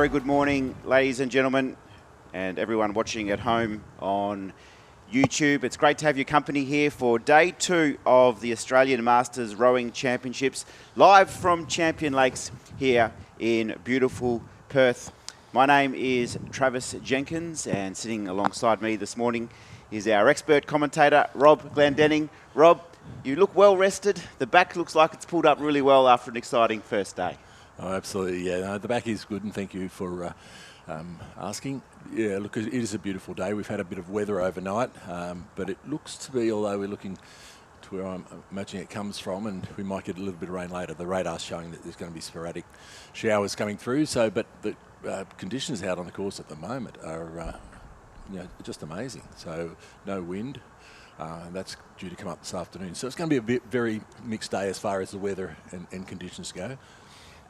very good morning, ladies and gentlemen, and everyone watching at home on YouTube. It's great to have your company here for day 2 of the Australian Masters Rowing Championships, live from Champion Lakes here in beautiful Perth. My name is Travis Jenkins, and sitting alongside me this morning is our expert commentator, Rob Glendenning. Rob, you look well rested. The back looks like it's pulled up really well after an exciting first day. Oh, absolutely, yeah. No, the back is good, and thank you for asking. Yeah, look, it is a beautiful day. We've had a bit of weather overnight, but it looks to be, although we're looking to where I'm imagining it comes from, and we might get a little bit of rain later. The radar's showing that there's going to be sporadic showers coming through. So, but the conditions out on the course at the moment are, just amazing. So, no wind. That's due to come up this afternoon. So it's going to be a very mixed day as far as the weather and conditions go.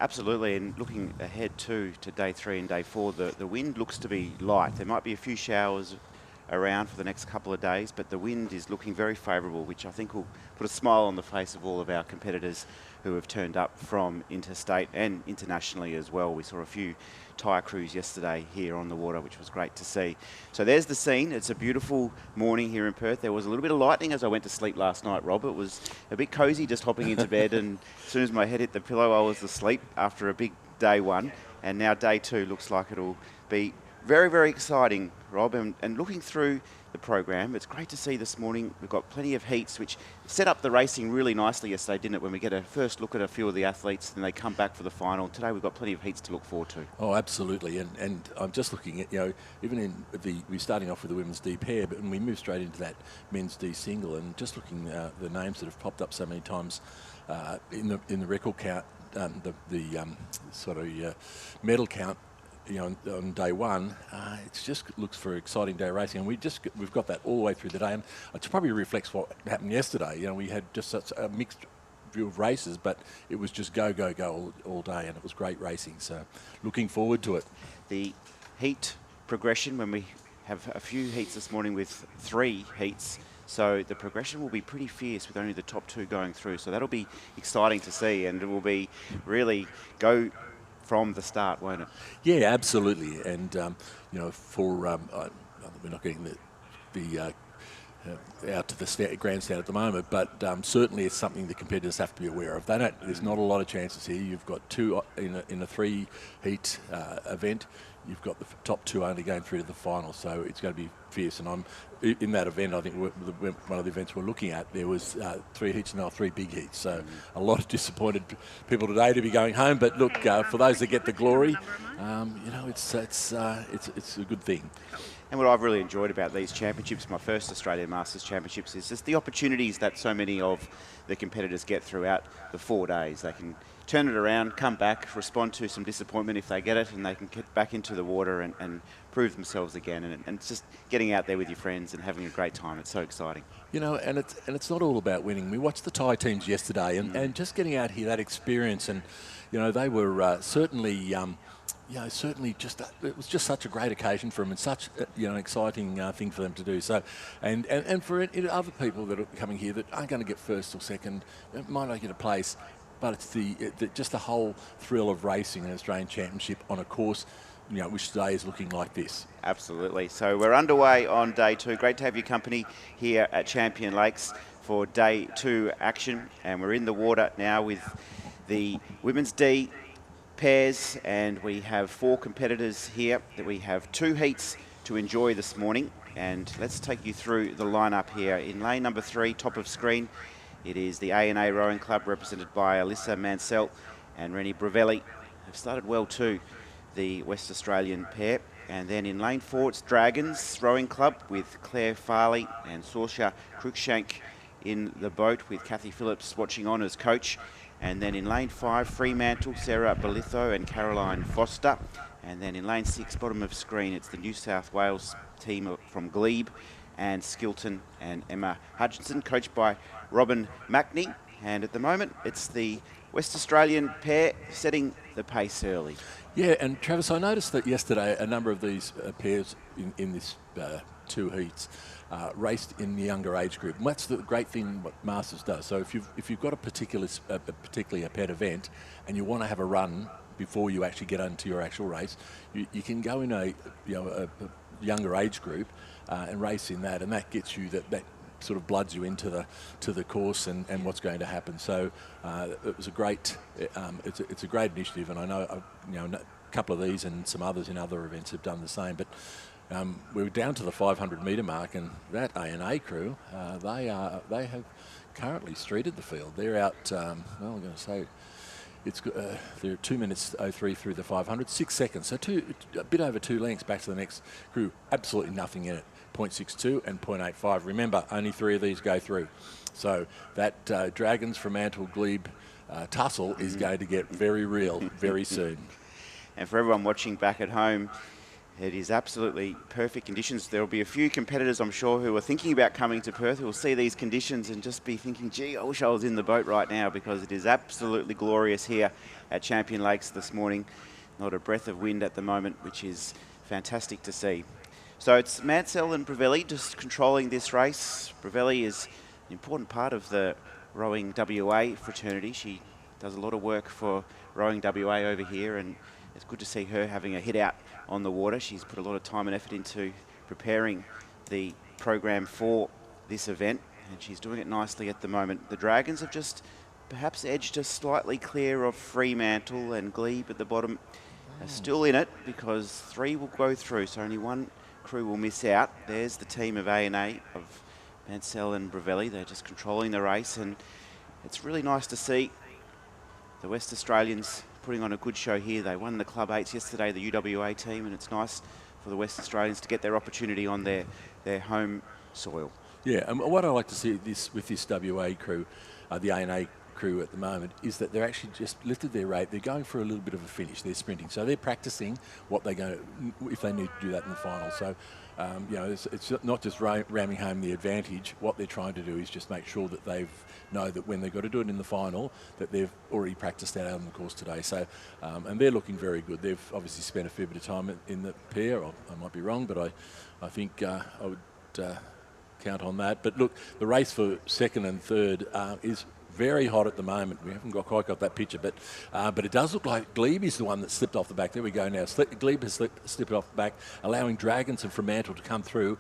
Absolutely, and looking ahead to day 3 and day 4, the wind looks to be light. There might be a few showers around for the next couple of days, but the wind is looking very favourable, which I think will put a smile on the face of all of our competitors who have turned up from interstate and internationally as well. We saw a few tyre crews yesterday here on the water, which was great to see. So there's the scene. It's a beautiful morning here in Perth. There was a little bit of lightning as I went to sleep last night, Rob. It was a bit cosy just hopping into bed, and as soon as my head hit the pillow, I was asleep after a big day 1. And now day 2 looks like it'll be very, very exciting, Rob. And looking through the program, it's great to see this morning we've got plenty of heats, which set up the racing really nicely yesterday, didn't it, when we get a first look at a few of the athletes and they come back for the final. Today we've got plenty of heats to look forward to. Oh, absolutely. And I'm just looking at, even in we're starting off with the women's D pair, but when we move straight into that men's D single, and just looking at the names that have popped up so many times in the record count, the medal count, on day 1, it just looks for an exciting day of racing, and we've got that all the way through the day, and it probably reflects what happened yesterday. We had just such a mixed view of races, but it was just go all day, and it was great racing. So, looking forward to it. The heat progression, when we have a few heats this morning with 3 heats. So the progression will be pretty fierce with only the top 2 going through. So that'll be exciting to see, and it will be really go from the start, won't it? Yeah, absolutely. And we're not getting the out to the grandstand at the moment, but certainly it's something the competitors have to be aware of. There's not a lot of chances here. You've got 2 in a 3 heat event. You've got the top 2 only going through to the final, so it's going to be fierce. And I'm in that event. I think one of the events we're looking at, there was 3 heats and now 3 big heats. So a lot of disappointed people today to be going home. But look, for those that get the glory, it's a good thing. And what I've really enjoyed about these championships, my first Australian Masters Championships, is just the opportunities that so many of the competitors get throughout the 4 days. They can turn it around, come back, respond to some disappointment if they get it, and they can get back into the water and prove themselves again. And it's just getting out there with your friends and having a great time. It's so exciting. And it's not all about winning. We watched the Thai teams yesterday, and just getting out here, that experience, and they were certainly. It was just such a great occasion for them, and such an exciting thing for them to do. So, and for other people that are coming here that aren't going to get first or second, might not get a place, but it's just the whole thrill of racing an Australian Championship on a course, which today is looking like this. Absolutely. So we're underway on day 2. Great to have your company here at Champion Lakes for day 2 action, and we're in the water now with the women's D pairs, and we have 4 competitors here that we have 2 heats to enjoy this morning. And let's take you through the lineup here. In lane number 3, top of screen, it is the ANA Rowing Club, represented by Alyssa Mansell and Rennie Bravelli. They've started well too, the West Australian pair. And then in lane 4, it's Dragons Rowing Club with Claire Farley and Saoirse Cruikshank in the boat, with Kathy Phillips watching on as coach. And then in lane 5, Fremantle, Sarah Belitho and Caroline Foster. And then in lane 6, bottom of screen, it's the New South Wales team from Glebe and Skilton and Emma Hutchinson, coached by Robin Mackney. And at the moment, it's the West Australian pair setting the pace early. Yeah, and Travis, I noticed that yesterday a number of these pairs in this 2 heats raced in the younger age group. And that's the great thing what Masters does. So if you've got particularly a pet event and you want to have a run before you actually get into your actual race. You can go in a younger age group and race in that, and that gets you that sort of bloods you into the course and what's going to happen. So it was a great it's a great initiative, and I know a couple of these and some others in other events have done the same. But we were down to the 500 metre mark, and that ANA crew they have currently streeted the field. They're out. I'm going to say. They're 2 minutes 03 through the 500, 6 seconds. So a bit over 2 lengths back to the next crew. Absolutely nothing in it. 0.62 and 0.85. Remember, only 3 of these go through. So that Dragons, Fremantle, Glebe tussle is going to get very real very soon. And for everyone watching back at home, it is absolutely perfect conditions. There will be a few competitors, I'm sure, who are thinking about coming to Perth, who will see these conditions and just be thinking, gee, I wish I was in the boat right now, because it is absolutely glorious here at Champion Lakes this morning. Not a breath of wind at the moment, which is fantastic to see. So it's Mansell and Brevelli just controlling this race. Brevelli is an important part of the Rowing WA fraternity. She does a lot of work for Rowing WA over here, and it's good to see her having a hit out on the water. She's put a lot of time and effort into preparing the program for this event, and she's doing it nicely at the moment. The Dragons have just perhaps edged just slightly clear of Fremantle, and Glebe at the bottom are still in it, because 3 will go through, so only 1 crew will miss out. There's the team of ANA, of Mansell and Brevelli. They're just controlling the race, and it's really nice to see the West Australians putting on a good show here. They won the Club 8s yesterday, the UWA team, and it's nice for the West Australians to get their opportunity on their home soil. Yeah, and what I like to see with this WA crew, the ANA crew at the moment, is that they're actually just lifted their rate. They're going for a little bit of a finish. They're sprinting, so they're practicing what they're going to, if they need to do that in the final. So it's not just ramming home the advantage. What they're trying to do is just make sure that they know that when they've got to do it in the final, that they've already practiced that out on the course today. So and they're looking very good. They've obviously spent a fair bit of time in the pair. I might be wrong, but I think I would count on that. But look, the race for second and third is very hot at the moment. We haven't quite got that picture, but it does look like Glebe is the one that slipped off the back. There we go now. Glebe has slipped off the back, allowing Dragons and Fremantle to come through,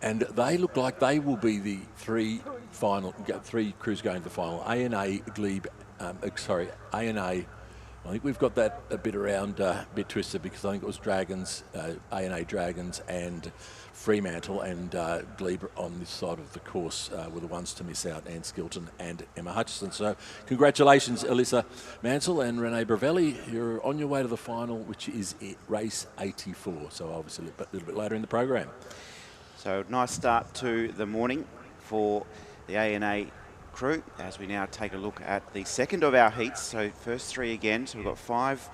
and they look like they will be the 3 crews going to the final. ANA, Glebe, ANA. I think we've got that a bit around, a bit twisted, because I think it was Dragons, ANA Dragons and Fremantle, and Glebe on this side of the course were the ones to miss out, Anne Skilton and Emma Hutchison. So congratulations, Alyssa Mansell and Renee Brevelli. You're on your way to the final, which is race 84, so obviously a little bit later in the program. So nice start to the morning for the ANA crew, as we now take a look at the second of our heats. So first 3 again. So we've got 5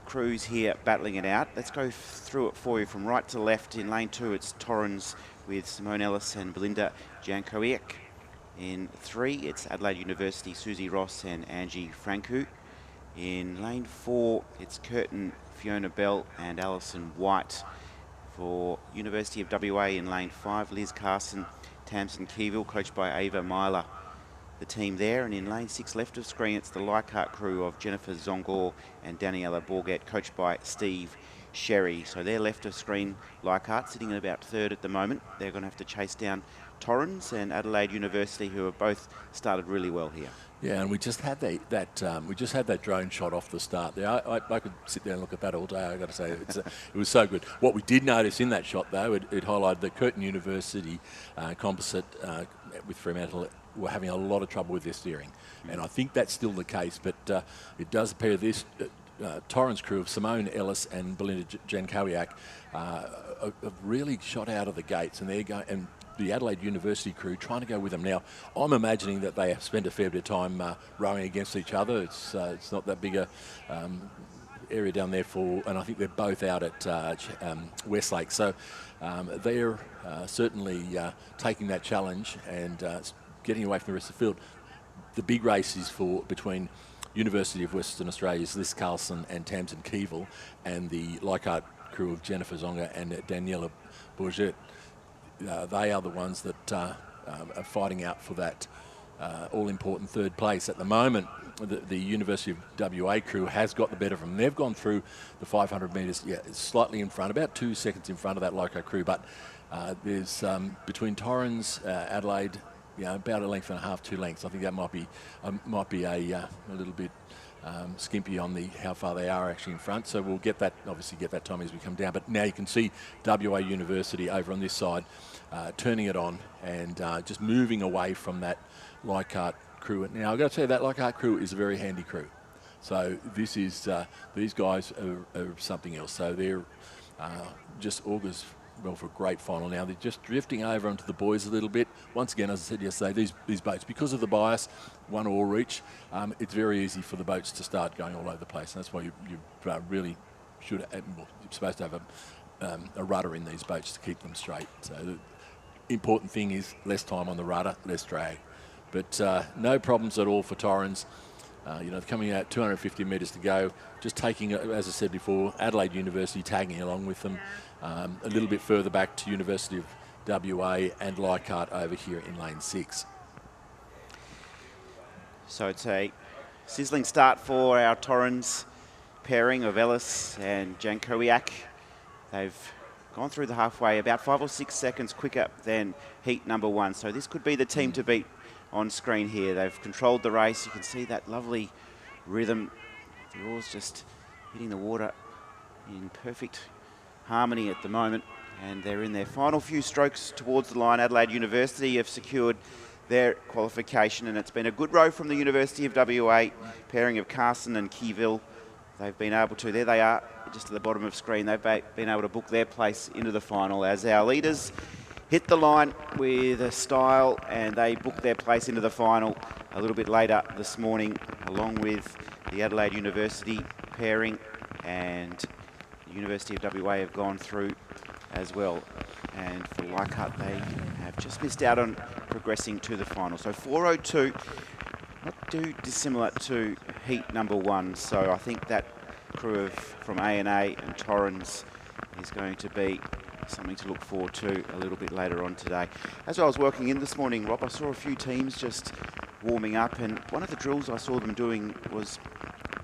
crews here battling it out. Let's go through it for you from right to left. In lane 2, it's Torrens with Simone Ellis and Belinda Jankowiak. In 3, it's Adelaide University, Susie Ross and Angie Franku. In lane 4, it's Curtin, Fiona Bell and Alison White. For University of WA in lane 5, Liz Carson, Tamsin Keeville, coached by Ava Myler, the team there. And in lane 6 left of screen, it's the Leichhardt crew of Jennifer Zongor and Daniela Borget, coached by Steve Sherry. So they're left of screen, Leichhardt sitting at about 3rd at the moment. They're going to have to chase down Torrens and Adelaide University, who have both started really well here. Yeah, and we just had that drone shot off the start there. I could sit there and look at that all day. I got to say, it was so good. What we did notice in that shot, though, it highlighted the Curtin University composite with Fremantle were having a lot of trouble with their steering, and I think that's still the case. But it does appear this Torrens crew of Simone Ellis and Belinda Jankowiak have really shot out of the gates, and they're going and the Adelaide University crew trying to go with them. Now, I'm imagining that they have spent a fair bit of time rowing against each other. It's not that big a area down there and I think they're both out at Westlake. So they're certainly taking that challenge and getting away from the rest of the field. The big race is between University of Western Australia's Liz Carlson and Tamsin Keeville and the Leichhardt crew of Jennifer Zonga and Daniela Bourget. They are the ones that are fighting out for that all-important third place. At the moment, the University of WA crew has got the better of them. They've gone through the 500 metres, slightly in front, about 2 seconds in front of that Loco crew, but there's between Torrens, Adelaide, about a length and a half, 2 lengths. I think that might be a little bit skimpy on how far they are actually in front. So we'll obviously get that time as we come down. But now you can see WA University over on this side turning it on and just moving away from that Leichhardt crew. Now I've got to tell you, that Leichhardt crew is a very handy crew. So this is these guys are something else. So they're just augurs well for a great final. Now they're just drifting over onto the buoys a little bit. Once again, as I said yesterday, these boats, because of the bias, one oar each, it's very easy for the boats to start going all over the place. And that's why you really should, you're supposed to have a rudder in these boats to keep them straight. So the important thing is less time on the rudder, less drag. But no problems at all for Torrens. Coming out 250 metres to go, just taking, as I said before, Adelaide University tagging along with them. A little bit further back to University of WA and Leichhardt over here in lane 6. So it's a sizzling start for our Torrens pairing of Ellis and Jankowiak. They've gone through the halfway about 5 or 6 seconds quicker than heat number 1. So this could be the team to beat on screen here. They've controlled the race. You can see that lovely rhythm. The oars just hitting the water in perfect harmony at the moment, and they're in their final few strokes towards the line. Adelaide University have secured their qualification, and it's been a good row from the University of WA, pairing of Carson and Keyville. They've been able to, there they are, just at the bottom of screen, they've been able to book their place into the final as our leaders hit the line with a style, and they booked their place into the final a little bit later this morning, along with the Adelaide University pairing, and the University of WA have gone through as well. And for Leichhardt, they have just missed out on progressing to the final. So 4:02, not too dissimilar to heat number 1. So I think that crew from A&A and Torrens is going to be something to look forward to a little bit later on today. As I was working in this morning, Rob, I saw a few teams just warming up, and one of the drills I saw them doing was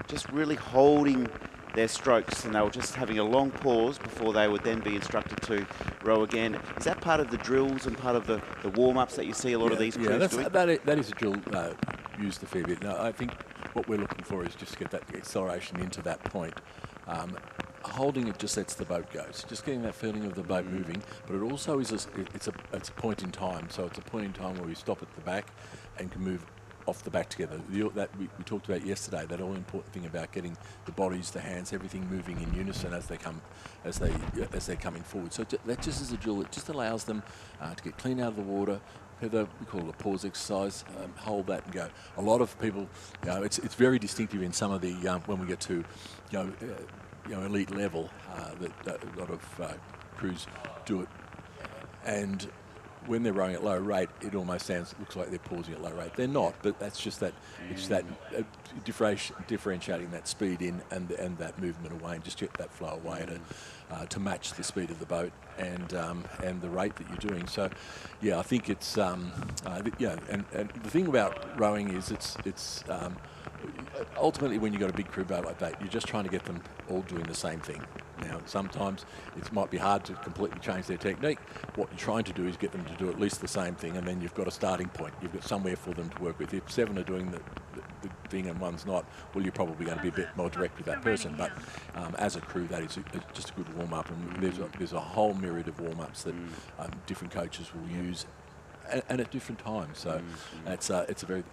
just really holding their strokes, and they were just having a long pause before they would then be instructed to row again. Is that part of the drills and part of the warm-ups that you see a lot of these crews doing? That is a drill used a fair bit. Now, I think what we're looking for is just to get that acceleration into that point. Holding it just lets the boat go. So just getting that feeling of the boat moving, but it also is it's a point in time. So it's a point in time where we stop at the back and can move off the back together. That we talked about yesterday, that all important thing about getting the bodies, the hands, everything moving in unison as they're coming forward. So that just is a drill. It just allows them to get clean out of the water. We call it a pause exercise. Hold that and go. A lot of people, it's very distinctive in some of the when we get to elite level that a lot of crews do it, and when they're rowing at low rate, it almost looks like they're pausing at low rate. They're not, but that's just that. It's that differentiating that speed in and that movement away, and just get that flow away to match the speed of the boat and the rate that you're doing. So, yeah, I think it's and the thing about rowing is it's ultimately, when you've got a big crew boat like that, you're just trying to get them all doing the same thing. Now, sometimes it might be hard to completely change their technique. What you're trying to do is get them to do at least the same thing, and then you've got a starting point. You've got somewhere for them to work with. If 7 are doing the thing and 1's not, well, you're probably going to be a bit more direct with that person. But as a crew, that is just a good warm-up, and there's a whole myriad of warm-ups that different coaches will use, and at different times. So it's a very...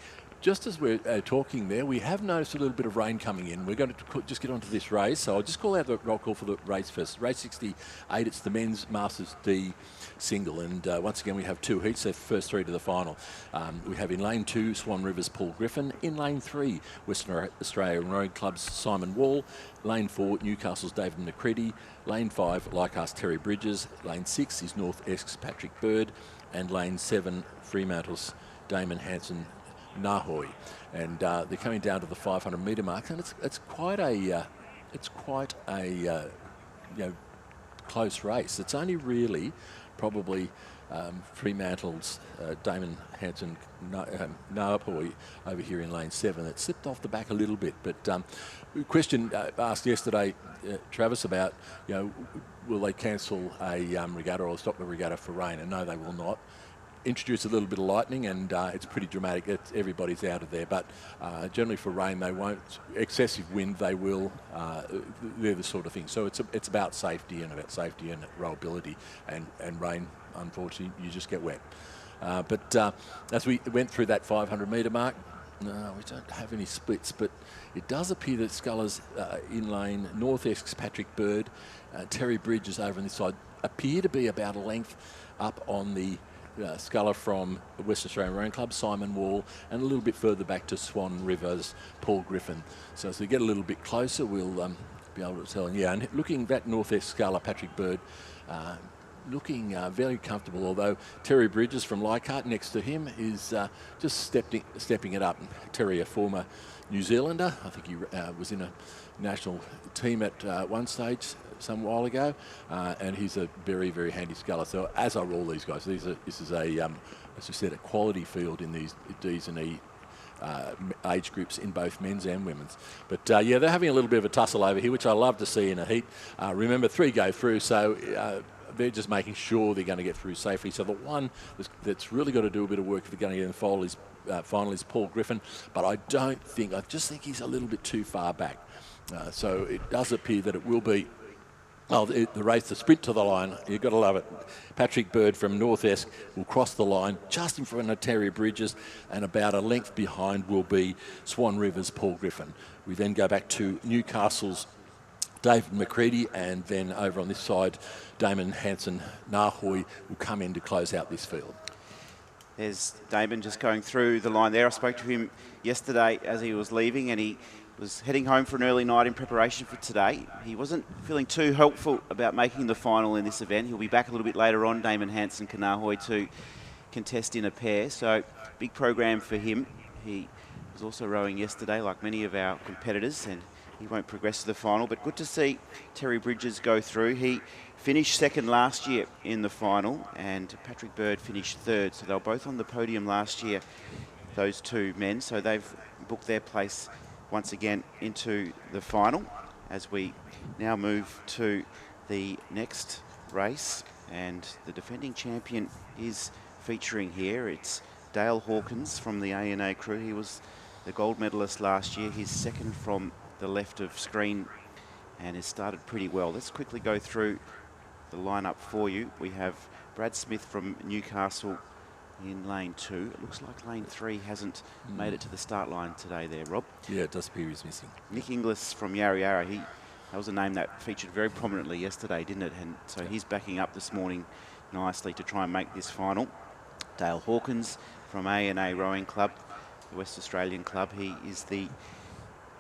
Just as we're talking there, we have noticed a little bit of rain coming in. We're going to just get onto this race. So I'll just call out the roll call for the race first. Race 68, it's the men's Masters D single. And once again, we have 2 heats, so first 3 to the final. We have in lane 2, Swan River's Paul Griffin. In lane 3, Western Australia Rowing Club's Simon Wall. Lane 4, Newcastle's David McCready. Lane 5, Leichhardt's Terry Bridges. Lane 6 is North Esk's Patrick Bird. And lane 7, Fremantle's Damon Hanson Nahoy, and they're coming down to the 500 metre mark, and it's quite a close race. It's only really probably Fremantle's Damon Hanson Naapoi over here in lane 7. It slipped off the back a little bit, but question asked yesterday, Travis, about, will they cancel a regatta or stop the regatta for rain? And no, they will not. Introduce a little bit of lightning, and it's pretty dramatic. Everybody's out of there, but generally for rain they won't. Excessive wind they will. They're the sort of thing. So it's about safety and rollability, and rain. Unfortunately, you just get wet. But as we went through that 500 metre mark, no, we don't have any splits, but it does appear that Scullers in lane North-esque Patrick Bird, Terry Bridges over on this side appear to be about a length up on the sculler from the West Australian Rowing Club, Simon Wall, and a little bit further back to Swan River's Paul Griffin. So as we get a little bit closer, we'll be able to tell. Yeah, and looking at North-esque sculler, Patrick Bird, looking very comfortable, although Terry Bridges from Leichhardt next to him is just stepping it up. Terry, a former New Zealander, I think he was in a national team at one stage some while ago, and he's a very, very handy sculler. So as are all these guys. This is a, as we said, a quality field in these D's and E age groups in both men's and women's. But yeah, they're having a little bit of a tussle over here, which I love to see in a heat. Remember, 3 go through, so they're just making sure they're going to get through safely. So the one that's really got to do a bit of work if they're going to get in the final is Paul Griffin, but I just think he's a little bit too far back. So it does appear that it will be the race, the sprint to the line. You've got to love it. Patrick Bird from North-esque will cross the line just in front of Terry Bridges, and about a length behind will be Swan River's Paul Griffin. We then go back to Newcastle's David McCready, and then over on this side, Damon Hanson Naapoi will come in to close out this field. There's Damon just going through the line there. I spoke to him yesterday as he was leaving, and he was heading home for an early night in preparation for today. He wasn't feeling too hopeful about making the final in this event. He'll be back a little bit later on, Damon Hanson Naapoi, to contest in a pair. So big program for him. He was also rowing yesterday, like many of our competitors, and he won't progress to the final. But good to see Terry Bridges go through. He finished second last year in the final, and Patrick Bird finished third. So they were both on the podium last year, those two men. So they've booked their place once again into the final, as we now move to the next race, and the defending champion is featuring here. It's Dale Hawkins from the ANA crew. He was the gold medalist last year. He's second from the left of screen and has started pretty well. Let's quickly go through the lineup for you. We have Brad Smith from Newcastle in lane 2. It looks like lane 3 hasn't made it to the start line today there, Rob. Yeah, it does appear he's missing. Nick Inglis from Yarra Yarra. That was a name that featured very prominently yesterday, didn't it? And so he's backing up this morning nicely to try and make this final. Dale Hawkins from ANA Rowing Club, the West Australian club. He is the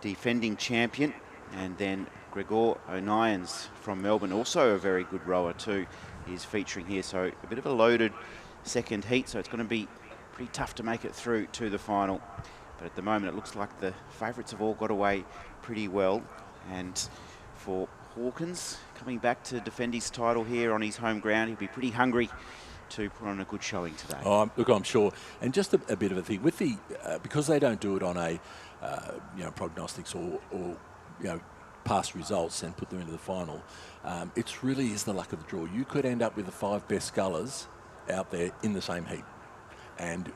defending champion. And then Gregor O'Nions from Melbourne, also a very good rower too, is featuring here. So a bit of a loaded second heat, so it's going to be pretty tough to make it through to the final. But at the moment, it looks like the favourites have all got away pretty well. And for Hawkins, coming back to defend his title here on his home ground, he'll be pretty hungry to put on a good showing today. Oh, look, I'm sure. And just a bit of a thing with the because they don't do it on a prognostics or past results and put them into the final. It really is the luck of the draw. You could end up with the 5 best scullers out there in the same heat, and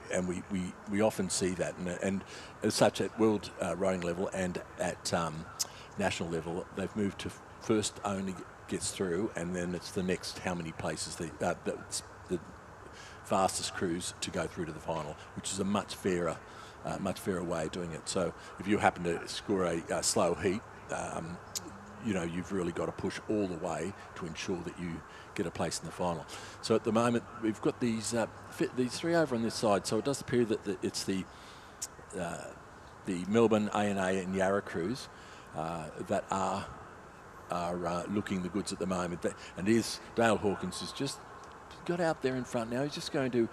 we often see that, and as such at world rowing level and at national level, they've moved to first only gets through, and then it's the next how many places the fastest crews to go through to the final, which is a much fairer way of doing it. So if you happen to score a slow heat, you've really got to push all the way to ensure that you get a place in the final. So at the moment, we've got these 3 over on this side. So it does appear that it's the Melbourne, ANA and Yarra crews that are looking the goods at the moment. And Dale Hawkins has just got out there in front now. He's just going to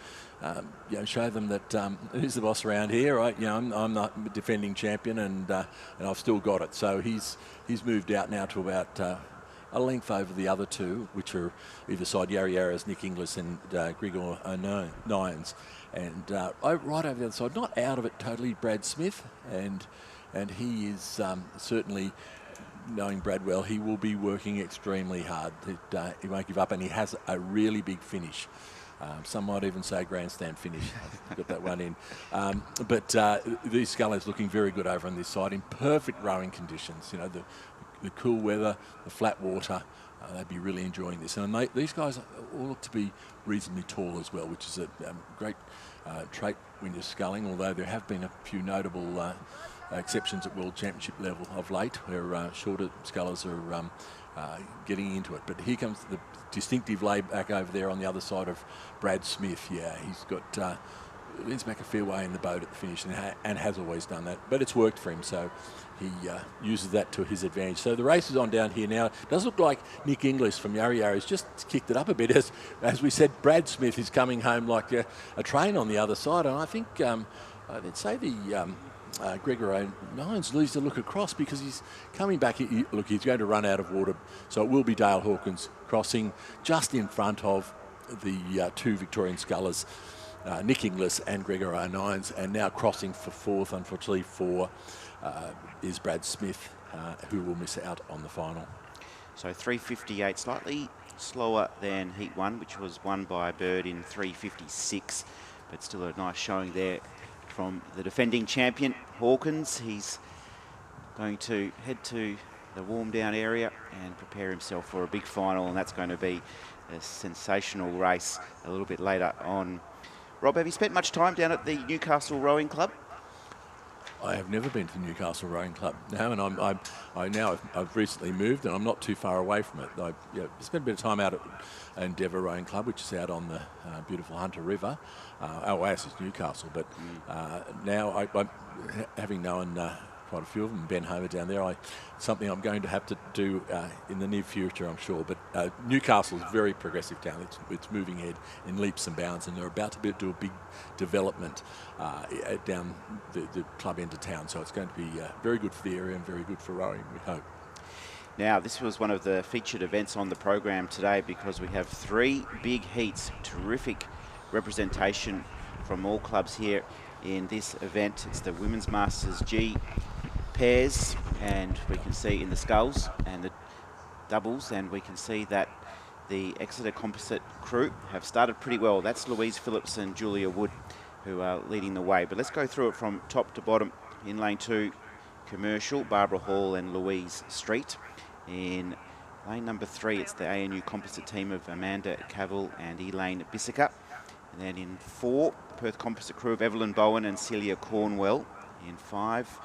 show them that who's the boss around here, right? I'm the defending champion, and I've still got it. So he's moved out now to about a length over the other two, which are either side Yarra Yarra's Nick Inglis and Grigor Nines. And right over the other side, not out of it totally, Brad Smith, and he is certainly, knowing Brad well, he will be working extremely hard. He won't give up, and he has a really big finish. Some might even say grandstand finish. I've got that one in. But these scullers looking very good over on this side in perfect rowing conditions. You know, the cool weather, the flat water. They'd be really enjoying this. And these guys all look to be reasonably tall as well, which is a great trait when you're sculling, although there have been a few notable exceptions at World Championship level of late, where shorter scullers are getting into it. But here comes the distinctive lay back over there on the other side of Brad Smith. Yeah, he's got leans back a fair way in the boat at the finish, and has always done that. But it's worked for him, so he uses that to his advantage. So the race is on down here now. It does look like Nick Inglis from Yarra Yarra has just kicked it up a bit. As we said, Brad Smith is coming home like a train on the other side, and I think they'd say the Gregor Nines needs to look across, because he's coming back. Look, he's going to run out of water, so it will be Dale Hawkins crossing just in front of the two Victorian scullers, Nick Inglis and Gregor Nines, and now crossing for fourth, unfortunately, is Brad Smith, who will miss out on the final. So 3:58, slightly slower than Heat 1, which was won by Bird in 3:56, but still a nice showing there from the defending champion, Hawkins. He's going to head to the warm down area and prepare himself for a big final, and that's going to be a sensational race a little bit later on. Rob, have you spent much time down at the Newcastle Rowing Club? I have never been to the Newcastle Rowing Club now, and I've recently moved, and I'm not too far away from it. I spent a bit of time out at Endeavour Rowing Club, which is out on the beautiful Hunter River, Oasis Newcastle. But now, I having known quite a few of them, Ben Homer down there, something I'm going to have to do in the near future, I'm sure. But Newcastle is a very progressive town. It's moving ahead in leaps and bounds, and they're about to do a big development down the club end of town. So it's going to be very good for the area and very good for rowing, we hope. Now, this was one of the featured events on the program today, because we have 3 big heats, terrific representation from all clubs here in this event. It's the Women's Masters G pairs, and we can see in the sculls and the doubles, and we can see that the Exeter Composite crew have started pretty well. That's Louise Phillips and Julia Wood who are leading the way. But let's go through it from top to bottom. In lane 2, Commercial, Barbara Hall and Louise Street. In lane number 3, it's the ANU Composite team of Amanda Cavill and Elaine Bissica. And then in 4, the Perth Composite crew of Evelyn Bowen and Celia Cornwell. In 5,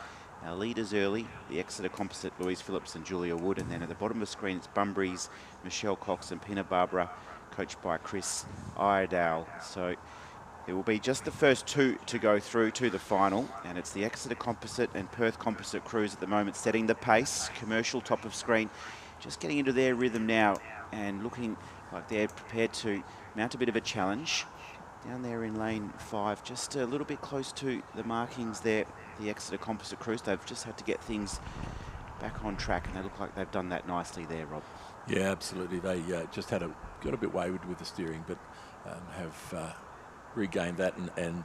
our leaders early, the Exeter Composite, Louise Phillips and Julia Wood. And then at the bottom of the screen, it's Bunbury's Michelle Cox and Pina Barbara, coached by Chris Iredale. So it will be just the first 2 to go through to the final, and it's the Exeter Composite and Perth Composite crews at the moment setting the pace. Commercial top of screen, just getting into their rhythm now and looking like they're prepared to mount a bit of a challenge. Down there in lane 5, just a little bit close to the markings there, the Exeter Composite crews. They've just had to get things back on track, and they look like they've done that nicely there, Rob. Yeah, absolutely. They just got a bit wayward with the steering, but have regained that and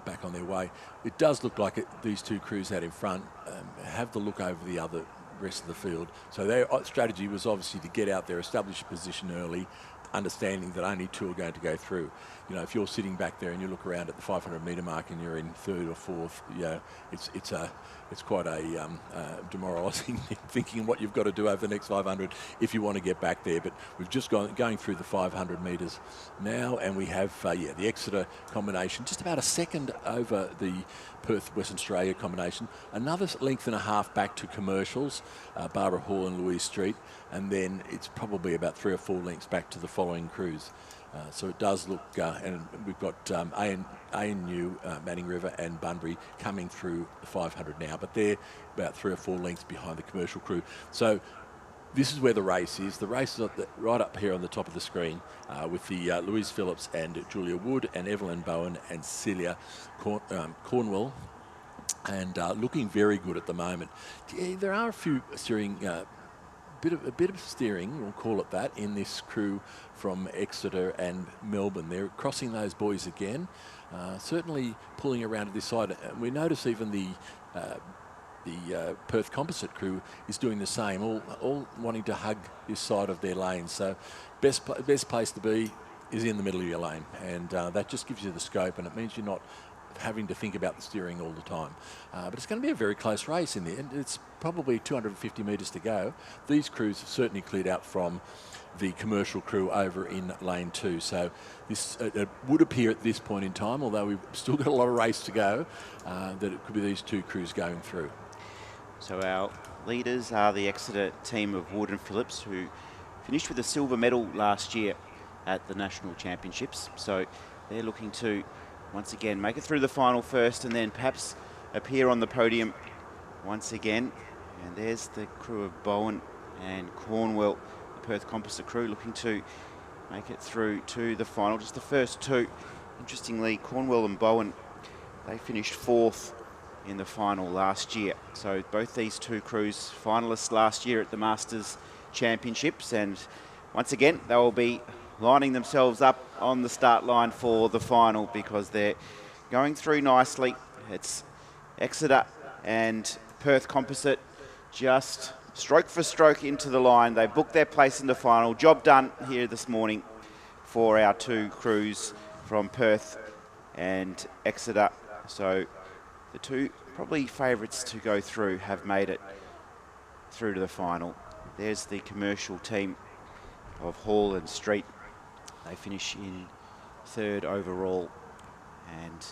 back on their way. It does look like these 2 crews out in front have the look over the rest of the field. So their strategy was obviously to get out there, establish a position early, understanding that only 2 are going to go through. You know, if you're sitting back there and you look around at the 500 metre mark and you're in 3rd or 4th, yeah, it's quite a demoralising thinking what you've got to do over the next 500 if you want to get back there. But we've just going through the 500 metres now, and we have the Exeter combination just about a second over the Perth Western Australia combination. Another length and a half back to Commercials, Barbara Hall and Louise Street, and then it's probably about 3 or 4 lengths back to the following crews. So it does look, and we've got ANU, Manning River and Bunbury coming through the 500 now, but they're about 3 or 4 lengths behind the Commercial crew. So this is where the race is. The race is right up here on the top of the screen with the Louise Phillips and Julia Wood and Evelyn Bowen and Celia Cornwell, and looking very good at the moment. Yeah, there are a few steering bit of steering, we'll call it that, in this crew from Exeter and Melbourne. They're crossing those buoys again, certainly pulling around to this side. We notice even the Perth Composite crew is doing the same, all wanting to hug this side of their lane. So best place to be is in the middle of your lane, and that just gives you the scope, and it means you're not having to think about the steering all the time. But it's going to be a very close race in there, and it's probably 250 metres to go. These crews have certainly cleared out from the commercial crew over in lane 2. So this it would appear at this point in time, although we've still got a lot of race to go, that it could be these two crews going through. So our leaders are the Exeter team of Wood and Phillips, who finished with a silver medal last year at the National Championships. So they're looking to once again make it through the final first, and then perhaps appear on the podium once again. And there's the crew of Bowen and Cornwell, the Perth Composite crew, looking to make it through to the final. Just the first two. Interestingly, Cornwell and Bowen, they finished 4th in the final last year. So both these two crews finalists last year at the Masters Championships, and once again they will be lining themselves up on the start line for the final, because they're going through nicely. It's Exeter and Perth Composite just stroke for stroke into the line. They booked their place in the final. Job done here this morning for our two crews from Perth and Exeter. So the two probably favourites to go through have made it through to the final. There's the commercial team of Hall and Street. They finish in 3rd overall, and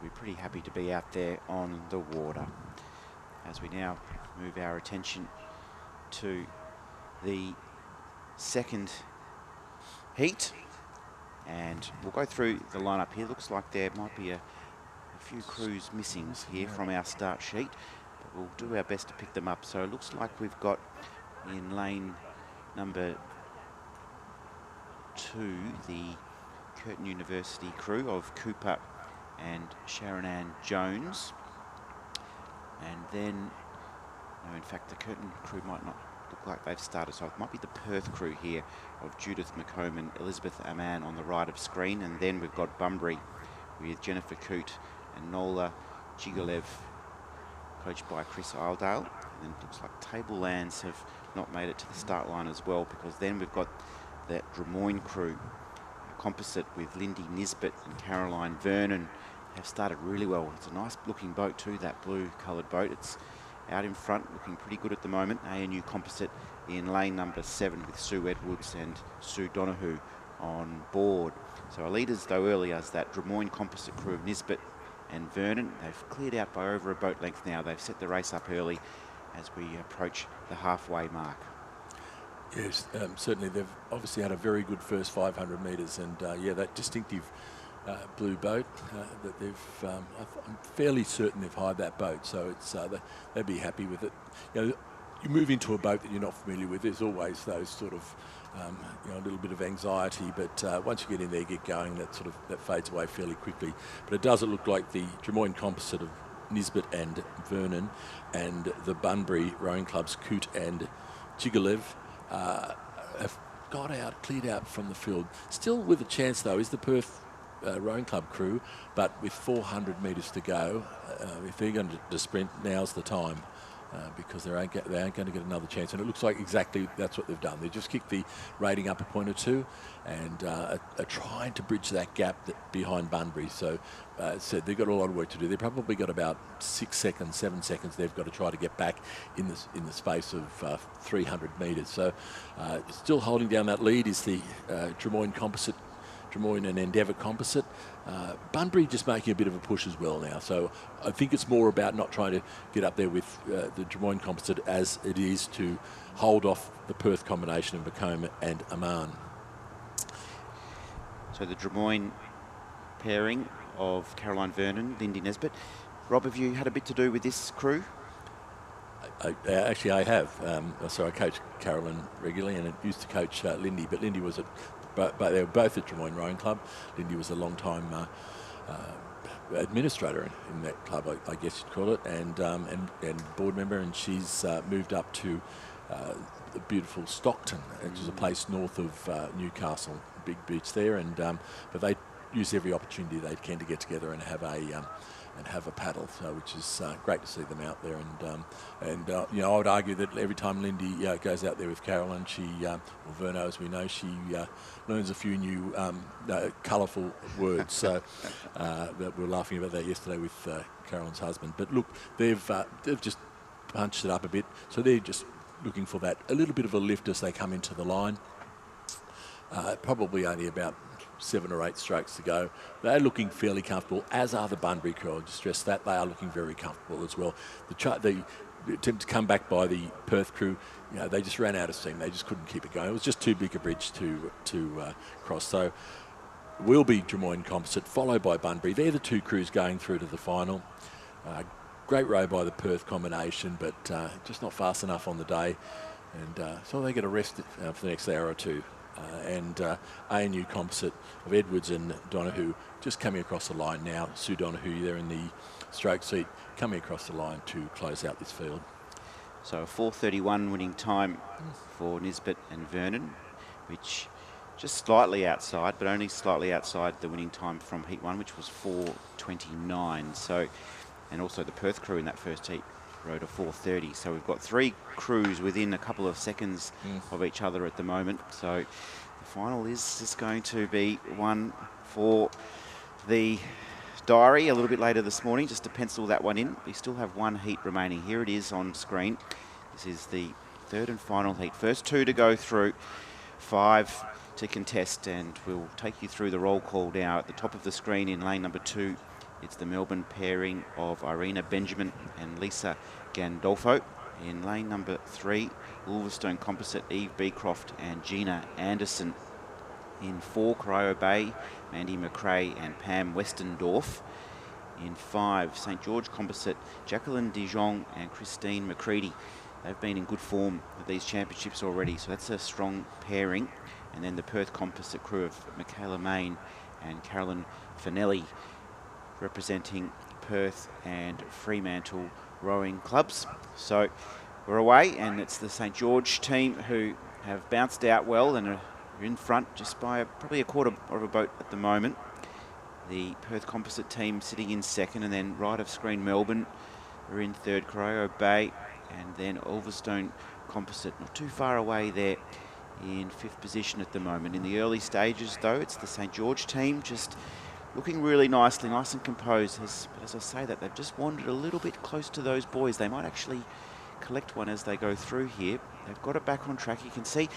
we're pretty happy to be out there on the water. As we now move our attention to the second heat, and we'll go through the lineup here. Looks like there might be a few crews missing here from our start sheet, but we'll do our best to pick them up. So it looks like we've got in lane number 2 the Curtin University crew of Cooper and Sharon Ann Jones, and then no, in fact the Curtin crew might not look like they've started, so it might be the Perth crew here of Judith McComb and Elizabeth Aman on the right of screen. And then we've got Bunbury with Jennifer Coote and Nola Jigolev, coached by Chris Isledale. And then it looks like Tablelands have not made it to the start line as well, because then we've got that Drummoyne crew, composite with Lindy Nisbet and Caroline Vernon, have started really well. It's a nice looking boat too, that blue coloured boat. It's out in front, looking pretty good at the moment. ANU composite in lane number 7 with Sue Edwards and Sue Donahue on board. So our leaders though early as that Drummoyne composite crew of Nisbet and Vernon. They've cleared out by over a boat length now. They've set the race up early as we approach the halfway mark. Yes, certainly they've obviously had a very good first 500 metres, and yeah, that distinctive blue boat that they've, I'm fairly certain they've hired that boat, so it's they'd be happy with it. You know, you move into a boat that you're not familiar with, there's always those sort of you know, a little bit of anxiety, but once you get in there, get going, that fades away fairly quickly. But it doesn't look like the Drummoyne composite of Nisbet and Vernon and the Bunbury rowing clubs Coote and Jigolev have cleared out from the field. Still with a chance though is the Perth rowing club crew, but with 400 metres to go, if they're going to sprint, now's the time. Because they aren't going to get another chance, and it looks like exactly that's what they've done. They just kicked the rating up a point or two, and are trying to bridge that gap behind Bunbury. So, said they've got a lot of work to do. They've probably got about 6 seconds, 7 seconds. They've got to try to get back in the space of 300 metres. So, still holding down that lead is the Drummoyne composite. Drummoyne and Endeavour composite. Bunbury just making a bit of a push as well now. So I think it's more about not trying to get up there with the Drummoyne composite as it is to hold off the Perth combination of McComb and Aman. So the Drummoyne pairing of Caroline Vernon, Lindy Nisbet. Rob, have you had a bit to do with this crew? Actually, I have. So I coach Caroline regularly, and I used to coach Lindy, but Lindy was but they were both at Drummoyne Rowing Club. Lindy was a long-time administrator in that club, I guess you'd call it, and board member, and she's moved up to the beautiful Stockton, which is a place north of Newcastle, big beach there, and but they use every opportunity they can to get together and have a paddle, so which is great to see them out there. And you know, I would argue that every time Lindy goes out there with Carolyn, or Verno, as we know, she learns a few new colourful words. So we were laughing about that yesterday with Carolyn's husband. But look, they've just punched it up a bit, so they're just looking for that a little bit of a lift as they come into the line. Probably only about 7 or 8 strokes to go. They're looking fairly comfortable, as are the Bunbury crew. I'll just stress that they are looking very comfortable as well. The attempt to come back by the Perth crew, you know, they just ran out of steam. They just couldn't keep it going. It was just too big a bridge to cross. So will be Drummoyne Composite, followed by Bunbury. They're the 2 crews going through to the final. Great row by the Perth combination, but just not fast enough on the day. And so they get a rest for the next hour or two. And ANU Composite of Edwards and Donahue just coming across the line now. Sue Donahue there in the stroke seat, coming across the line to close out this field. So a 4:31 winning time for Nisbet and Vernon, which just slightly outside, but only slightly outside the winning time from Heat 1, which was 4:29. So, and also the Perth crew in that first heat rode a 4:30. So we've got 3 crews within a couple of seconds of each other at the moment. So the final is just going to be one for the diary a little bit later this morning, just to pencil that one in. We still have 1 heat remaining. Here it is on screen. This is the 3rd and final heat. First 2 to go through, 5 to contest, and we'll take you through the roll call now. At the top of the screen in lane number 2, it's the Melbourne pairing of Irina Benjamin and Lisa Gandolfo. In lane number 3, Ulverstone Composite, Eve Beecroft and Gina Anderson. In 4, Corio Bay, Mandy McRae and Pam Westendorf. In 5, St George Composite, Jacqueline Dijon and Christine McCready. They've been in good form with these championships already, so that's a strong pairing. And then the Perth Composite crew of Michaela Main and Carolyn Finelli, representing Perth and Fremantle rowing clubs. So we're away, and it's the St George team who have bounced out well and are in front just by probably a quarter of a boat at the moment. The Perth Composite team sitting in 2nd, and then right of screen Melbourne are in 3rd, Corio Bay, and then Ulverstone Composite not too far away there in 5th position at the moment. In the early stages though, it's the St George team just looking really nicely, nice and composed. But as I say that, they've just wandered a little bit close to those boys. They might actually collect one as they go through here. They've got it back on track. You can see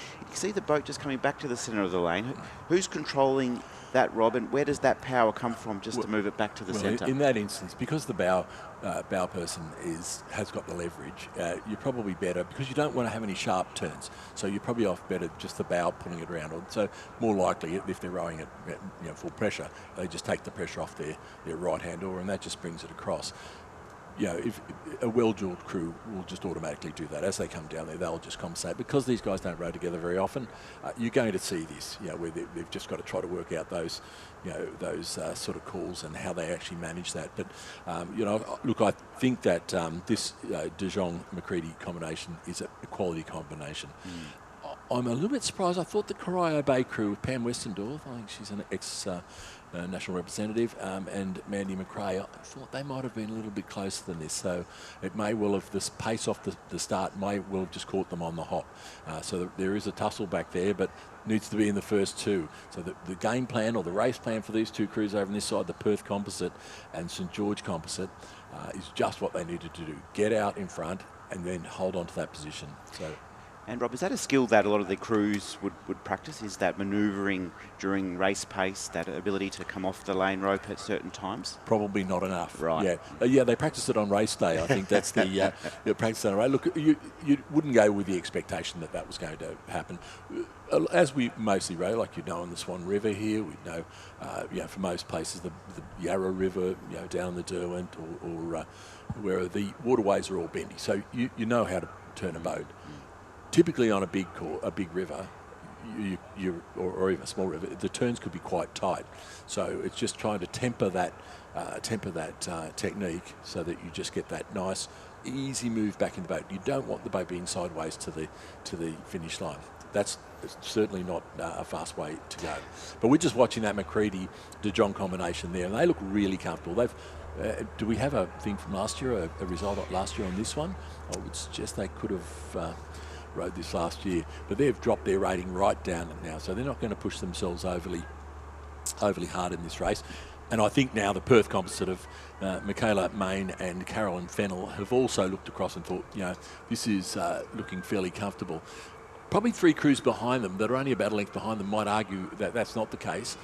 the boat just coming back to the centre of the lane. Who's controlling that, Rob, and where does that power come from just to move it back to the centre? In that instance, because the bow person has got the leverage, you're probably better, because you don't want to have any sharp turns. So you're probably off better just the bow pulling it around. So more likely, if they're rowing at full pressure, they just take the pressure off their right hand oar, and that just brings it across. You know, if a well-drilled crew will just automatically do that. As they come down there, they'll just compensate. Because these guys don't row together very often, you're going to see this, you know, where they've just got to try to work out those, you know, those sort of calls and how they actually manage that. But, you know, look, I think that this Dijon-McCready combination is a quality combination. I'm a little bit surprised. I thought the Corio Bay crew with Pam Westendorf, I think she's an ex-national representative, and Mandy McRae, I thought they might have been a little bit closer than this. So it may well have, this pace off the start may well have just caught them on the hop. So there is a tussle back there, but needs to be in the first 2. So the game plan or the race plan for these 2 crews over on this side, the Perth Composite and St George Composite, is just what they needed to do. Get out in front and then hold on to that position. So. And Rob, is that a skill that a lot of the crews would practice? Is that manoeuvring during race pace, that ability to come off the lane rope at certain times? Probably not enough. Right. Yeah, they practice it on race day. I think that's the practice on race. Look, you wouldn't go with the expectation that was going to happen. As we mostly row, like you know, on the Swan River here, we know, for most places, the Yarra River, you know, down the Derwent or where the waterways are all bendy. So you know how to turn a boat. Typically on a big river, or even a small river, the turns could be quite tight. So it's just trying to temper that technique so that you just get that nice easy move back in the boat. You don't want the boat being sideways to the finish line. That's certainly not a fast way to go. But we're just watching that McCready-De Jong combination there, and they look really comfortable. They've do we have a thing from last year, a result last year on this one? I would suggest they could have rode this last year, but they've dropped their rating right down now, so they're not going to push themselves overly hard in this race. And I think now the Perth composite of Michaela Main and Carolyn Fennell have also looked across and thought, this is looking fairly comfortable. Probably 3 crews behind them that are only about a length behind them might argue that that's not the case,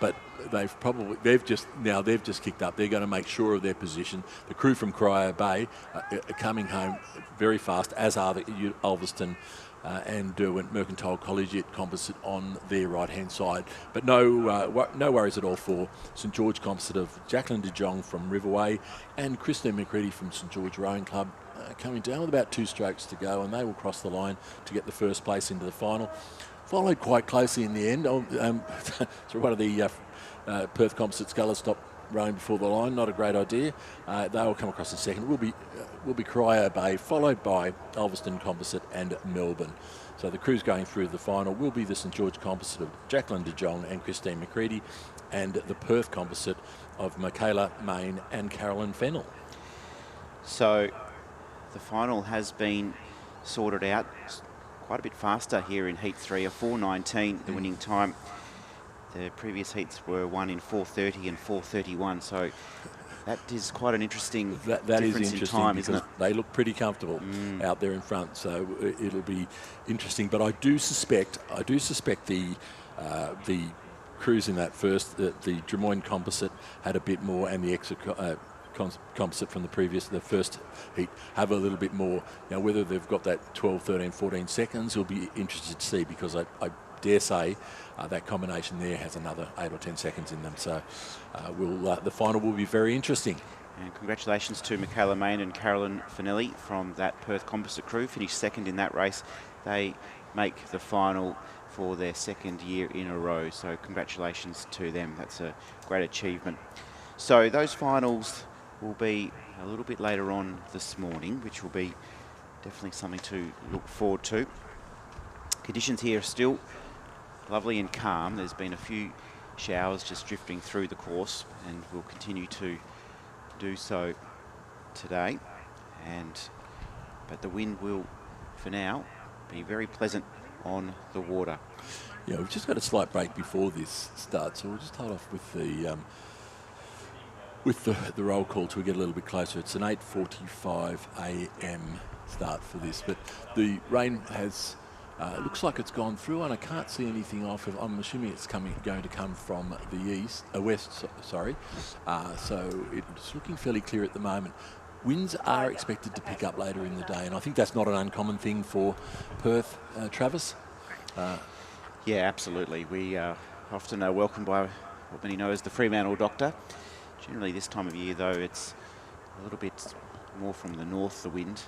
but they've just kicked up. They're going to make sure of their position. The crew from Corio Bay are coming home very fast, as are the Ulverston and Derwent Mercantile Collegiate composite on their right-hand side. But no worries at all for St George composite of Jacqueline De Jong from Riverway and Christine McCready from St George Rowing Club, coming down with about 2 strokes to go, and they will cross the line to get the first place into the final. Followed quite closely in the end. So one of the Perth composite scullers stopped rowing before the line. Not a great idea. They will come across in second. Will be Corio Bay, followed by Ulverston composite and Melbourne. So the crews going through the final will be the St George composite of Jacqueline De Jong and Christine McCready, and the Perth composite of Michaela Main and Carolyn Fennell. So the final has been sorted out quite a bit faster here in Heat 3, a 4:19, the winning time. The previous heats were won in 4:30 and 4:31, so that is quite an interesting difference in time, isn't it? They look pretty comfortable out there in front, so it'll be interesting. But I do suspect the crews in that first, the Des Moines composite had a bit more, and the Exeter composite from the first heat have a little bit more. Now, whether they've got that 12, 13, 14 seconds, we'll be interested to see, because I dare say that combination there has another 8 or 10 seconds in them. So the final will be very interesting. And congratulations to Michaela Main and Carolyn Fennell from that Perth composite crew. Finished second in that race. They make the final for their 2nd year in a row. So congratulations to them. That's a great achievement. So those finals will be a little bit later on this morning, which will be definitely something to look forward to. Conditions here are still lovely and calm. There's been a few showers just drifting through the course, and will continue to do so today. But the wind will, for now, be very pleasant on the water. Yeah, we've just got a slight break before this starts, so we'll just hold off with the roll call till we get a little bit closer. It's an 8:45 a.m. start for this, but the rain has looks like it's gone through, and I can't see anything off of. I'm assuming it's going to come from the west. Sorry, so it's looking fairly clear at the moment. Winds are expected to pick up later in the day, and I think that's not an uncommon thing for Perth, Travis. Yeah, absolutely. We often are welcomed by what many know as the Fremantle Doctor. Generally this time of year, though, it's a little bit more from the north, the wind,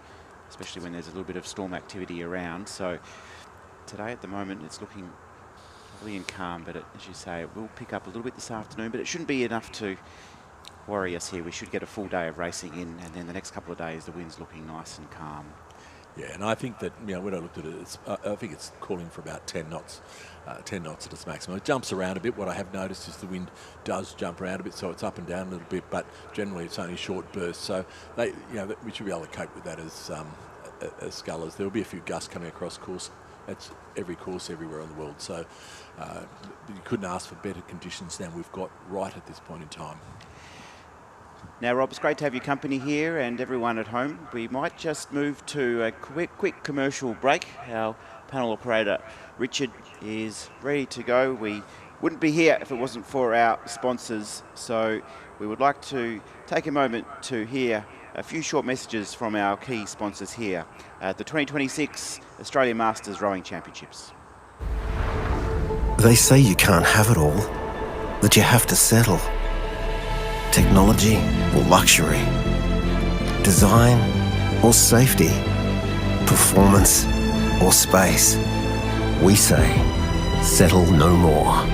especially when there's a little bit of storm activity around. So today, at the moment, it's looking lovely and calm, but as you say, it will pick up a little bit this afternoon, but it shouldn't be enough to worry us here. We should get a full day of racing in, and then the next couple of days, the wind's looking nice and calm. Yeah, and I think that, when I looked at it, I think it's calling for about 10 knots. 10 knots at its maximum. It jumps around a bit. What I have noticed is the wind does jump around a bit, so it's up and down a little bit, but generally it's only short bursts. So we should be able to cope with that as scullers. There will be a few gusts coming across course. That's every course everywhere in the world. So you couldn't ask for better conditions than we've got right at this point in time. Now, Rob, it's great to have your company here and everyone at home. We might just move to a quick commercial break. Our panel operator, Richard, is ready to go. We wouldn't be here if it wasn't for our sponsors. So we would like to take a moment to hear a few short messages from our key sponsors here at the 2026 Australian Masters Rowing Championships. They say you can't have it all, that you have to settle. Technology or luxury, design or safety, performance or space. We say, settle no more.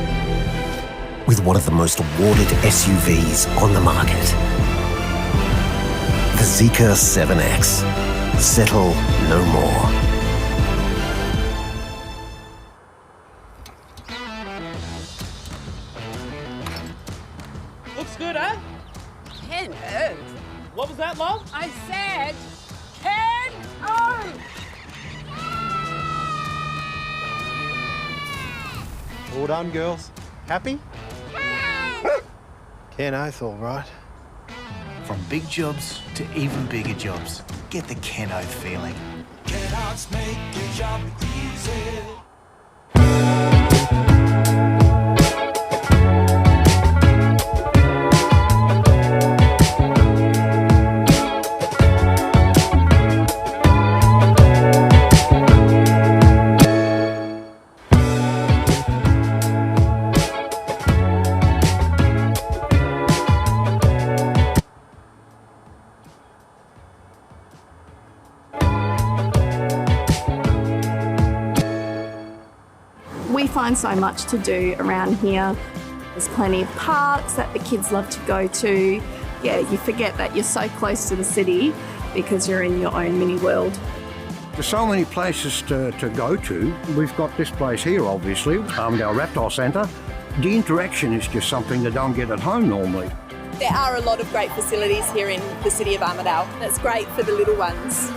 With one of the most awarded SUVs on the market, the Zika 7X. Settle no more. Looks good, eh? Ken O. What was that, love? I said Ken O. All done, girls. Happy? Ken Oath, all right. From big jobs to even bigger jobs, get the Ken Oath feeling. Kenouts make your job easy. We find so much to do around here. There's plenty of parks that the kids love to go to. Yeah, you forget that you're so close to the city because you're in your own mini world. There's so many places to go to. We've got this place here, obviously, Armidale Reptile Centre. The interaction is just something they don't get at home normally. There are a lot of great facilities here in the city of Armidale. That's great for the little ones.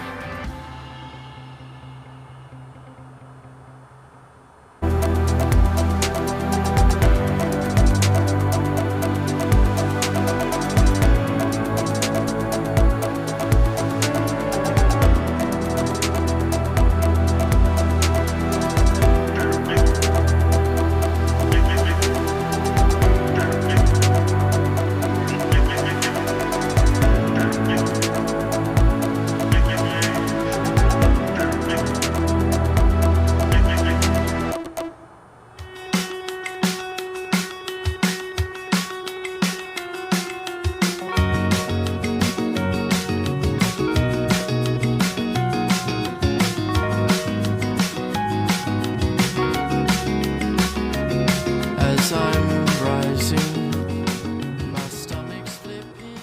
As I'm rising, my stomach's flipping.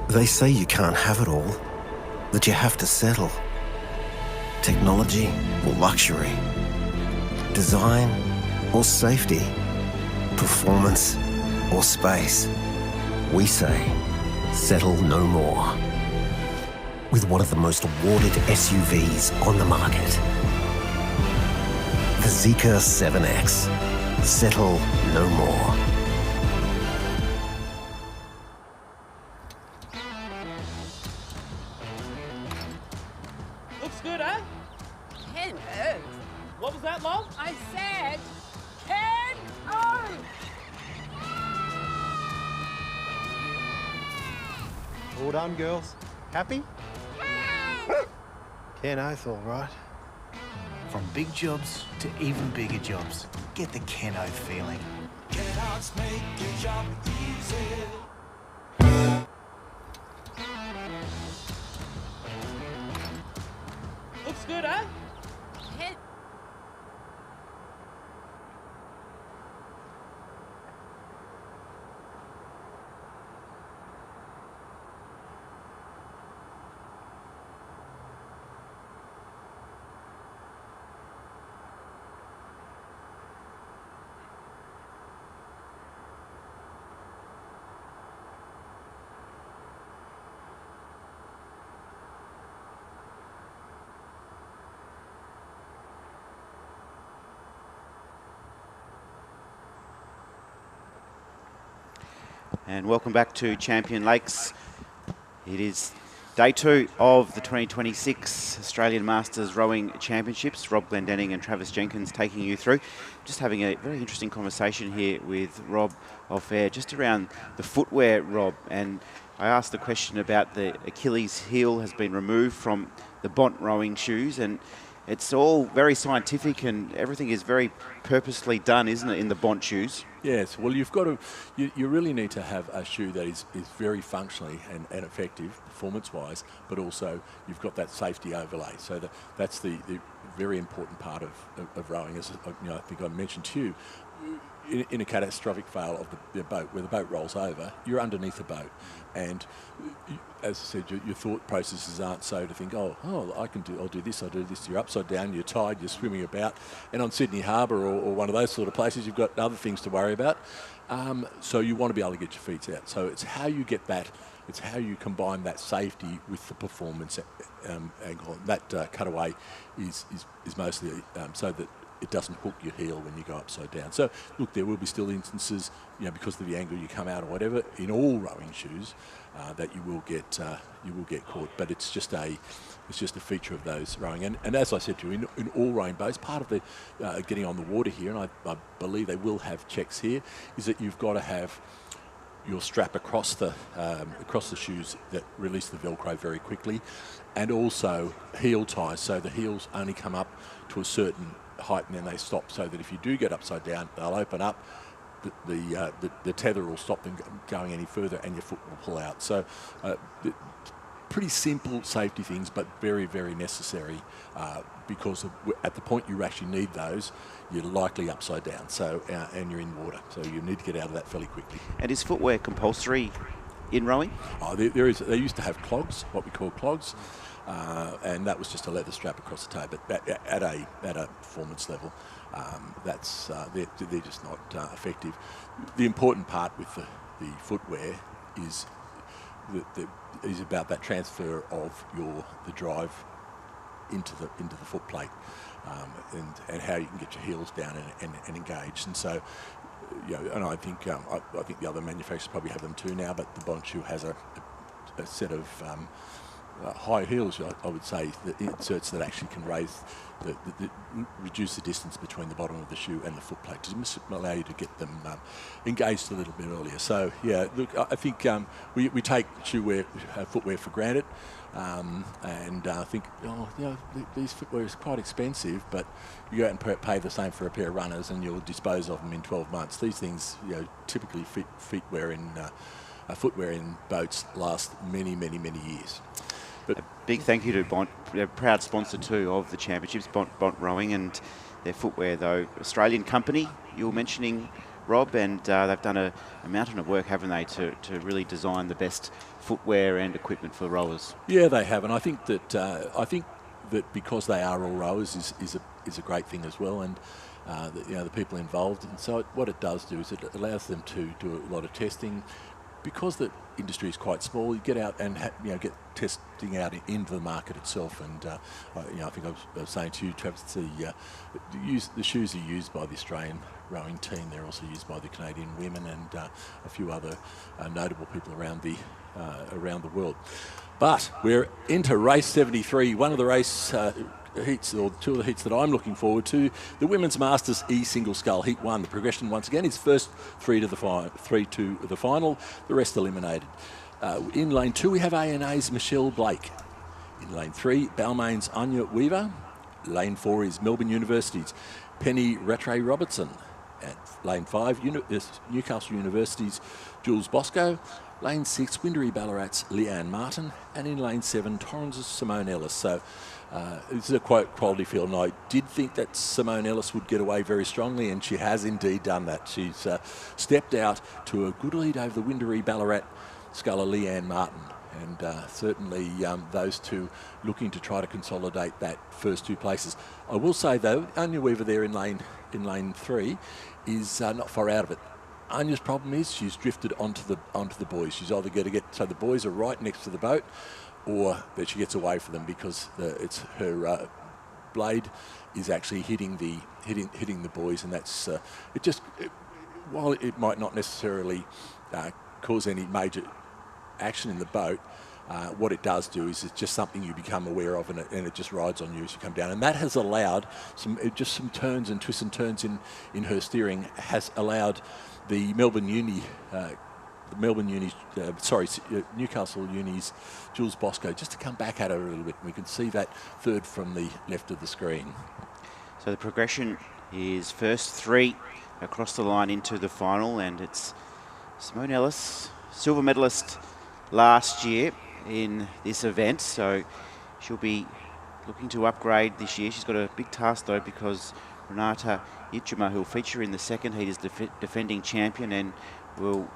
They say you can't have it all, that you have to settle. Technology or luxury, design or safety, performance or space. We say, settle no more. With one of the most awarded SUVs on the market, the Zika 7X. Settle no more. Looks good, eh? Ken O. What was that, love? I said Ken O. All done, girls. Happy? Ken Oath, all right. From big jobs to even bigger jobs, get the Ken Oath feeling. Kenouts make your job easy. Looks good, eh? Ken. And welcome back to Champion Lakes. It is day 2 of the 2026 Australian Masters Rowing Championships. Rob Glendenning and Travis Jenkins taking you through. Just having a very interesting conversation here with Rob off air, just around the footwear, Rob. And I asked the question about the Achilles heel has been removed from the Bont rowing shoes, and it's all very scientific and everything is very purposely done, isn't it, in the Bont shoes? Yes, well, you've got to, you really need to have a shoe that is very functionally and effective performance-wise, but also you've got that safety overlay. So that's the very important part of rowing. As I think I mentioned to you, in a catastrophic fail of the boat, where the boat rolls over, you're underneath the boat, and as I said, your thought processes aren't so to think, oh, I'll do this. You're upside down, you're tired, you're swimming about, and on Sydney Harbour or one of those sort of places, you've got other things to worry about. So you want to be able to get your feet out. So it's how you get that. It's how you combine that safety with the performance angle. That cutaway is mostly so that it doesn't hook your heel when you go upside down. So look, there will be still instances, because of the angle you come out or whatever, in all rowing shoes, that you will get caught. But it's just a feature of those rowing. And as I said to you, in all rowing boats, part of the getting on the water here, and I believe they will have checks here, is that you've got to have your strap across the shoes that release the Velcro very quickly, and also heel ties, so the heels only come up to a certain height and then they stop, so that if you do get upside down, they'll open up, the tether will stop them going any further, and your foot will pull out. So pretty simple safety things, but very, very necessary, because at the point you actually need those, you're likely upside down, so and you're in water, so you need to get out of that fairly quickly. And is footwear compulsory in rowing? Oh, there is. They used to have clogs, what we call clogs, and that was just a leather strap across the toe. But at a performance level, they're just not effective. The important part with the footwear is about that transfer of the drive into the foot plate, and how you can get your heels down and engaged. And so, and I think the other manufacturers probably have them too now, but the Bond shoe has a set of high heels, I would say, the inserts that actually can reduce the distance between the bottom of the shoe and the foot plate to allow you to get them engaged a little bit earlier. So yeah, look, I think we take footwear for granted, and think, these footwear is quite expensive, but you go out and pay the same for a pair of runners and you'll dispose of them in 12 months. These things, typically footwear in boats last many, many, many years. But a big thank you to Bont, a proud sponsor too of the championships, Bont Rowing, and their footwear, though, Australian company you were mentioning, Rob, and they've done a mountain of work, haven't they, to really design the best footwear and equipment for rowers. Yeah, they have, and I think that because they are all rowers is a great thing as well, and the people involved. And so what it does do is it allows them to do a lot of testing. Because the industry is quite small, you get out and get testing out into the market itself. And I think I was saying to you, Travis, the shoes are used by the Australian rowing team. They're also used by the Canadian women and a few other notable people around the world. But we're into race 73. One of the race heats, or two of the heats that I'm looking forward to, the Women's Masters E-Single Scull Heat 1. The progression once again is first three to the final, the rest eliminated. In lane 2 we have ANA's Michelle Blake. In lane 3, Balmain's Anya Weaver. Lane 4 is Melbourne University's Penny Rattray-Robertson. At lane 5, Newcastle University's Jules Bosco. Lane 6, Windery Ballarat's Leanne Martin. And in lane 7, Torrens' Simone Ellis. So this is a quite quality field, and I did think that Simone Ellis would get away very strongly, and she has indeed done that. She's stepped out to a good lead over the Windery Ballarat sculler Leanne Martin, and certainly those two looking to try to consolidate that first two places. I will say though, Anya Weaver there in lane 3 is not far out of it. Anya's problem is she's drifted onto the buoys. She's either going to get, so the buoys are right next to the boat, or that she gets away from them because it's her blade is actually hitting the buoys, and that's while it might not necessarily cause any major action in the boat, what it does do is it's just something you become aware of, and it just rides on you as you come down, and that has allowed some turns and twists and turns in her steering, has allowed the Newcastle Uni's Jules Bosco just to come back at her a little bit. We can see that third from the left of the screen. So the progression is first 3 across the line into the final, and it's Simone Ellis, silver medalist last year in this event, so she'll be looking to upgrade this year. She's got a big task though, because Renata Ichima, who'll feature in the second heat, is defending champion and will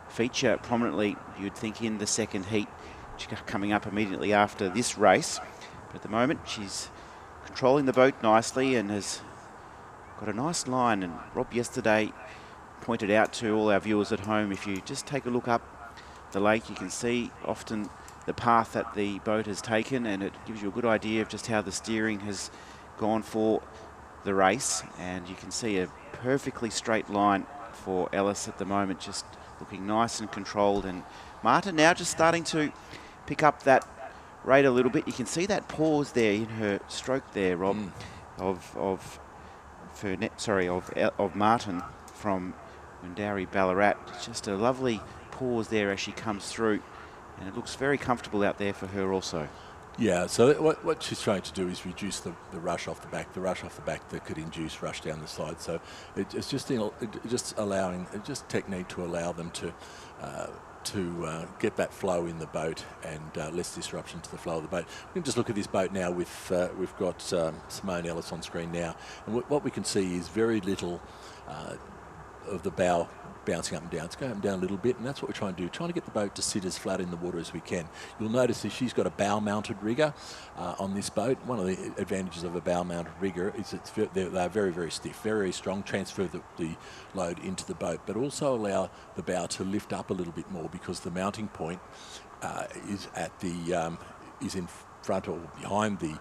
feature prominently, you'd think, in the second heat, coming up immediately after this race. But at the moment, she's controlling the boat nicely and has got a nice line. And Rob yesterday pointed out to all our viewers at home, if you just take a look up the lake, you can see often the path that the boat has taken, and it gives you a good idea of just how the steering has gone for the race. And you can see a perfectly straight line for Ellis at the moment, just looking nice and controlled. And Marta now just starting to pick up that rate a little bit. You can see that pause there in her stroke there, Rob, of Martin from Mundari Ballarat. Just a lovely pause there as she comes through, and it looks very comfortable out there for her also. Yeah, so what she's trying to do is reduce the rush off the back, that could induce rush down the side. So it's just allowing technique to allow them to get that flow in the boat and less disruption to the flow of the boat. We can just look at this boat now with, we've got Simone Ellis on screen now, and what we can see is very little of the bow bouncing up and down. It's going up and down a little bit, and that's what we're trying to do, trying to get the boat to sit as flat in the water as we can. You'll notice that she's got a bow-mounted rigger on this boat. One of the advantages of a bow-mounted rigger is they're very, very stiff, very strong, transfer the load into the boat, but also allow the bow to lift up a little bit more, because the mounting point is in front or behind the,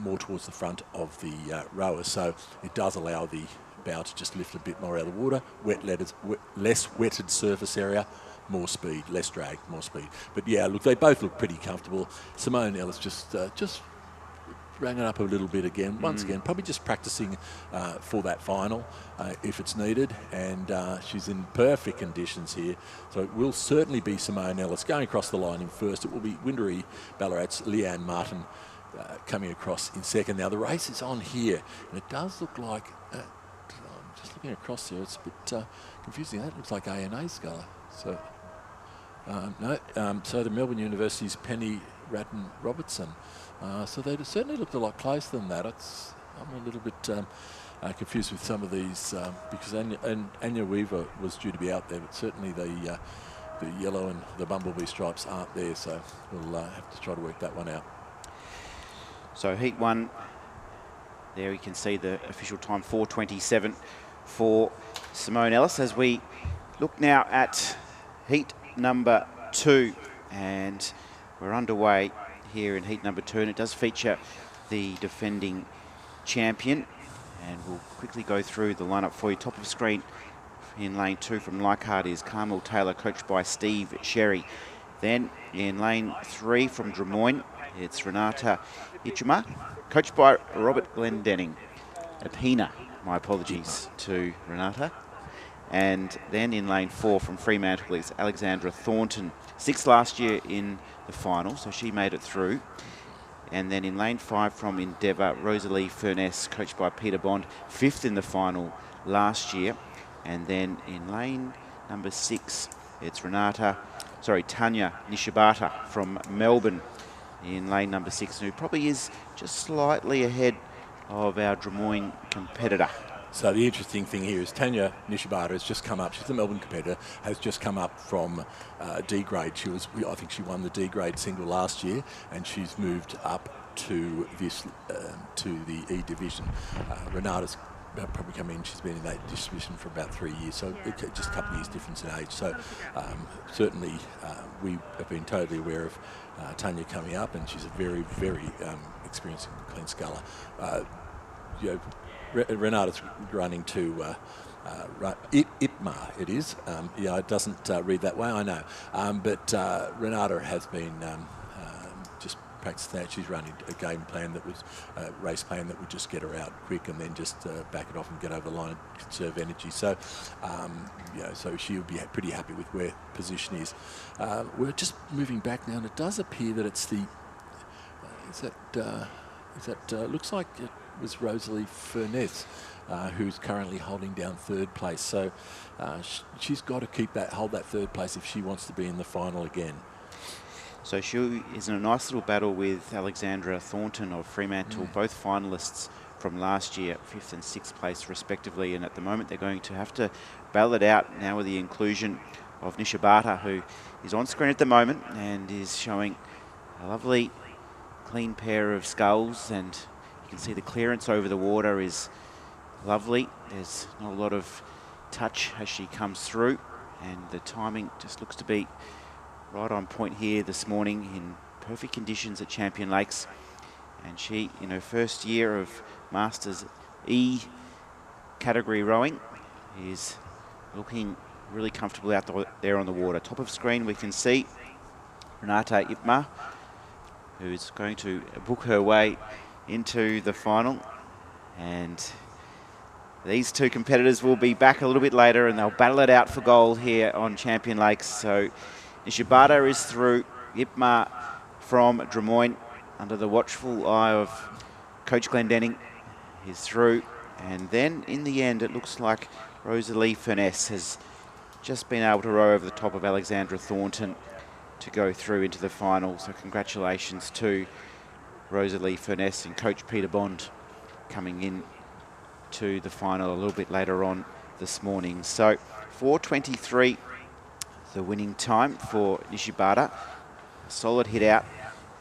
more towards the front of the rower, so it does allow the bow to just lift a bit more out of the water, less wetted surface area, more speed, less drag, more speed. But yeah, look, they both look pretty comfortable. Simone Ellis just rang it up a little bit again, once again, probably just practicing for that final if it's needed, and she's in perfect conditions here. So it will certainly be Simone Ellis going across the line in first. It will be Windari Ballarat's Leanne Martin coming across in second. Now the race is on here, and it does look like, looking across there, it's a bit confusing. That looks like ANA's colour. So, so the Melbourne University's Penny Ratton Robertson. So they certainly looked a lot closer than that. I'm a little bit confused with some of these because Anya Weaver was due to be out there, but certainly the yellow and the bumblebee stripes aren't there. So we'll have to try to work that one out. So heat one, there you can see the official time, 4:27 for Simone Ellis. As we look now at heat number 2, and we're underway here in heat number 2, and it does feature the defending champion, and we'll quickly go through the lineup for you. Top of screen in lane 2 from Leichhardt is Carmel Taylor, coached by Steve Sherry. Then in lane 3 from Drummoyne, it's Renata Ichima, coached by Robert Glendenning. Apina, my apologies to Renata. And then in lane 4 from Fremantle is Alexandra Thornton, 6th last year in the final, so she made it through. And then in lane 5 from Endeavour, Rosalie Furness, coached by Peter Bond, 5th in the final last year. And then in lane number 6, it's Tanya Nishibata from Melbourne in lane number 6, who probably is just slightly ahead of our Drummoyne competitor. So the interesting thing here is Tanya Nishibata has just come up. She's a Melbourne competitor, has just come up from D grade. I think she won the D grade single last year, and she's moved up to to the E division. Renata's probably come in. She's been in that division for about 3 years, so just a couple of years difference in age. So certainly we have been totally aware of Tanya coming up, and she's a very, very experienced clean sculler. Renata's running to IPMA, it is. It doesn't read that way, I know. But Renata has been just practicing that. She's running a game plan that was a race plan that would just get her out quick and then just back it off and get over the line and conserve energy. So, so she'll be pretty happy with where position is. We're just moving back now, and it does appear that it's the. Looks like it was Rosalie Furness, who's currently holding down 3rd place. So she's got to hold that 3rd place if she wants to be in the final again. So she is in a nice little battle with Alexandra Thornton of Fremantle, both finalists from last year, 5th and 6th place respectively. And at the moment they're going to have to battle it out now with the inclusion of Nishabata, who is on screen at the moment and is showing a lovely clean pair of sculls, and you can see the clearance over the water is lovely. There's not a lot of touch as she comes through, and the timing just looks to be right on point here this morning in perfect conditions at Champion Lakes. And she, in her first year of Masters E category rowing, is looking really comfortable out there on the water. Top of screen we can see Renata Ipma, who's going to book her way into the final. And these two competitors will be back a little bit later and they'll battle it out for gold here on Champion Lakes. So Nishibata is through, Ipma from Drummoyne under the watchful eye of Coach Glendenning is through. And then in the end it looks like Rosalie Furness has just been able to row over the top of Alexandra Thornton to go through into the final. So congratulations to Rosalie Furness and Coach Peter Bond coming in to the final a little bit later on this morning. So 4:23, the winning time for Nishibata. A solid hit out,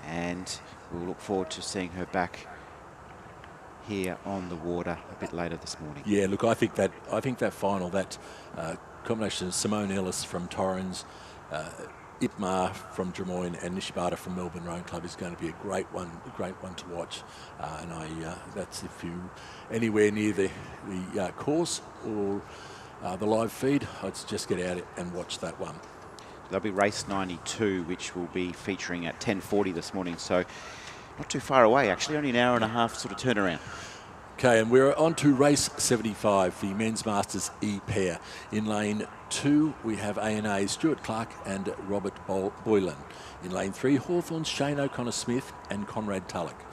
and we'll look forward to seeing her back here on the water a bit later this morning. Yeah, look, I think that final, that combination of Simone Ellis from Torrens, Ipma from Drummoyne and Nishibata from Melbourne Rowing Club is going to be a great one to watch. And that's if you anywhere near the course or the live feed, I'd just get out and watch that one. There'll be race 92, which will be featuring at 10:40 this morning. So not too far away, actually, only an hour and a half sort of turnaround. Okay, and we're on to race 75, the Men's Masters E pair. In lane 2, we have ANA's Stuart Clark and Robert Boylan. In lane 3, Hawthorn's Shane O'Connor-Smith and Conrad Tulloch.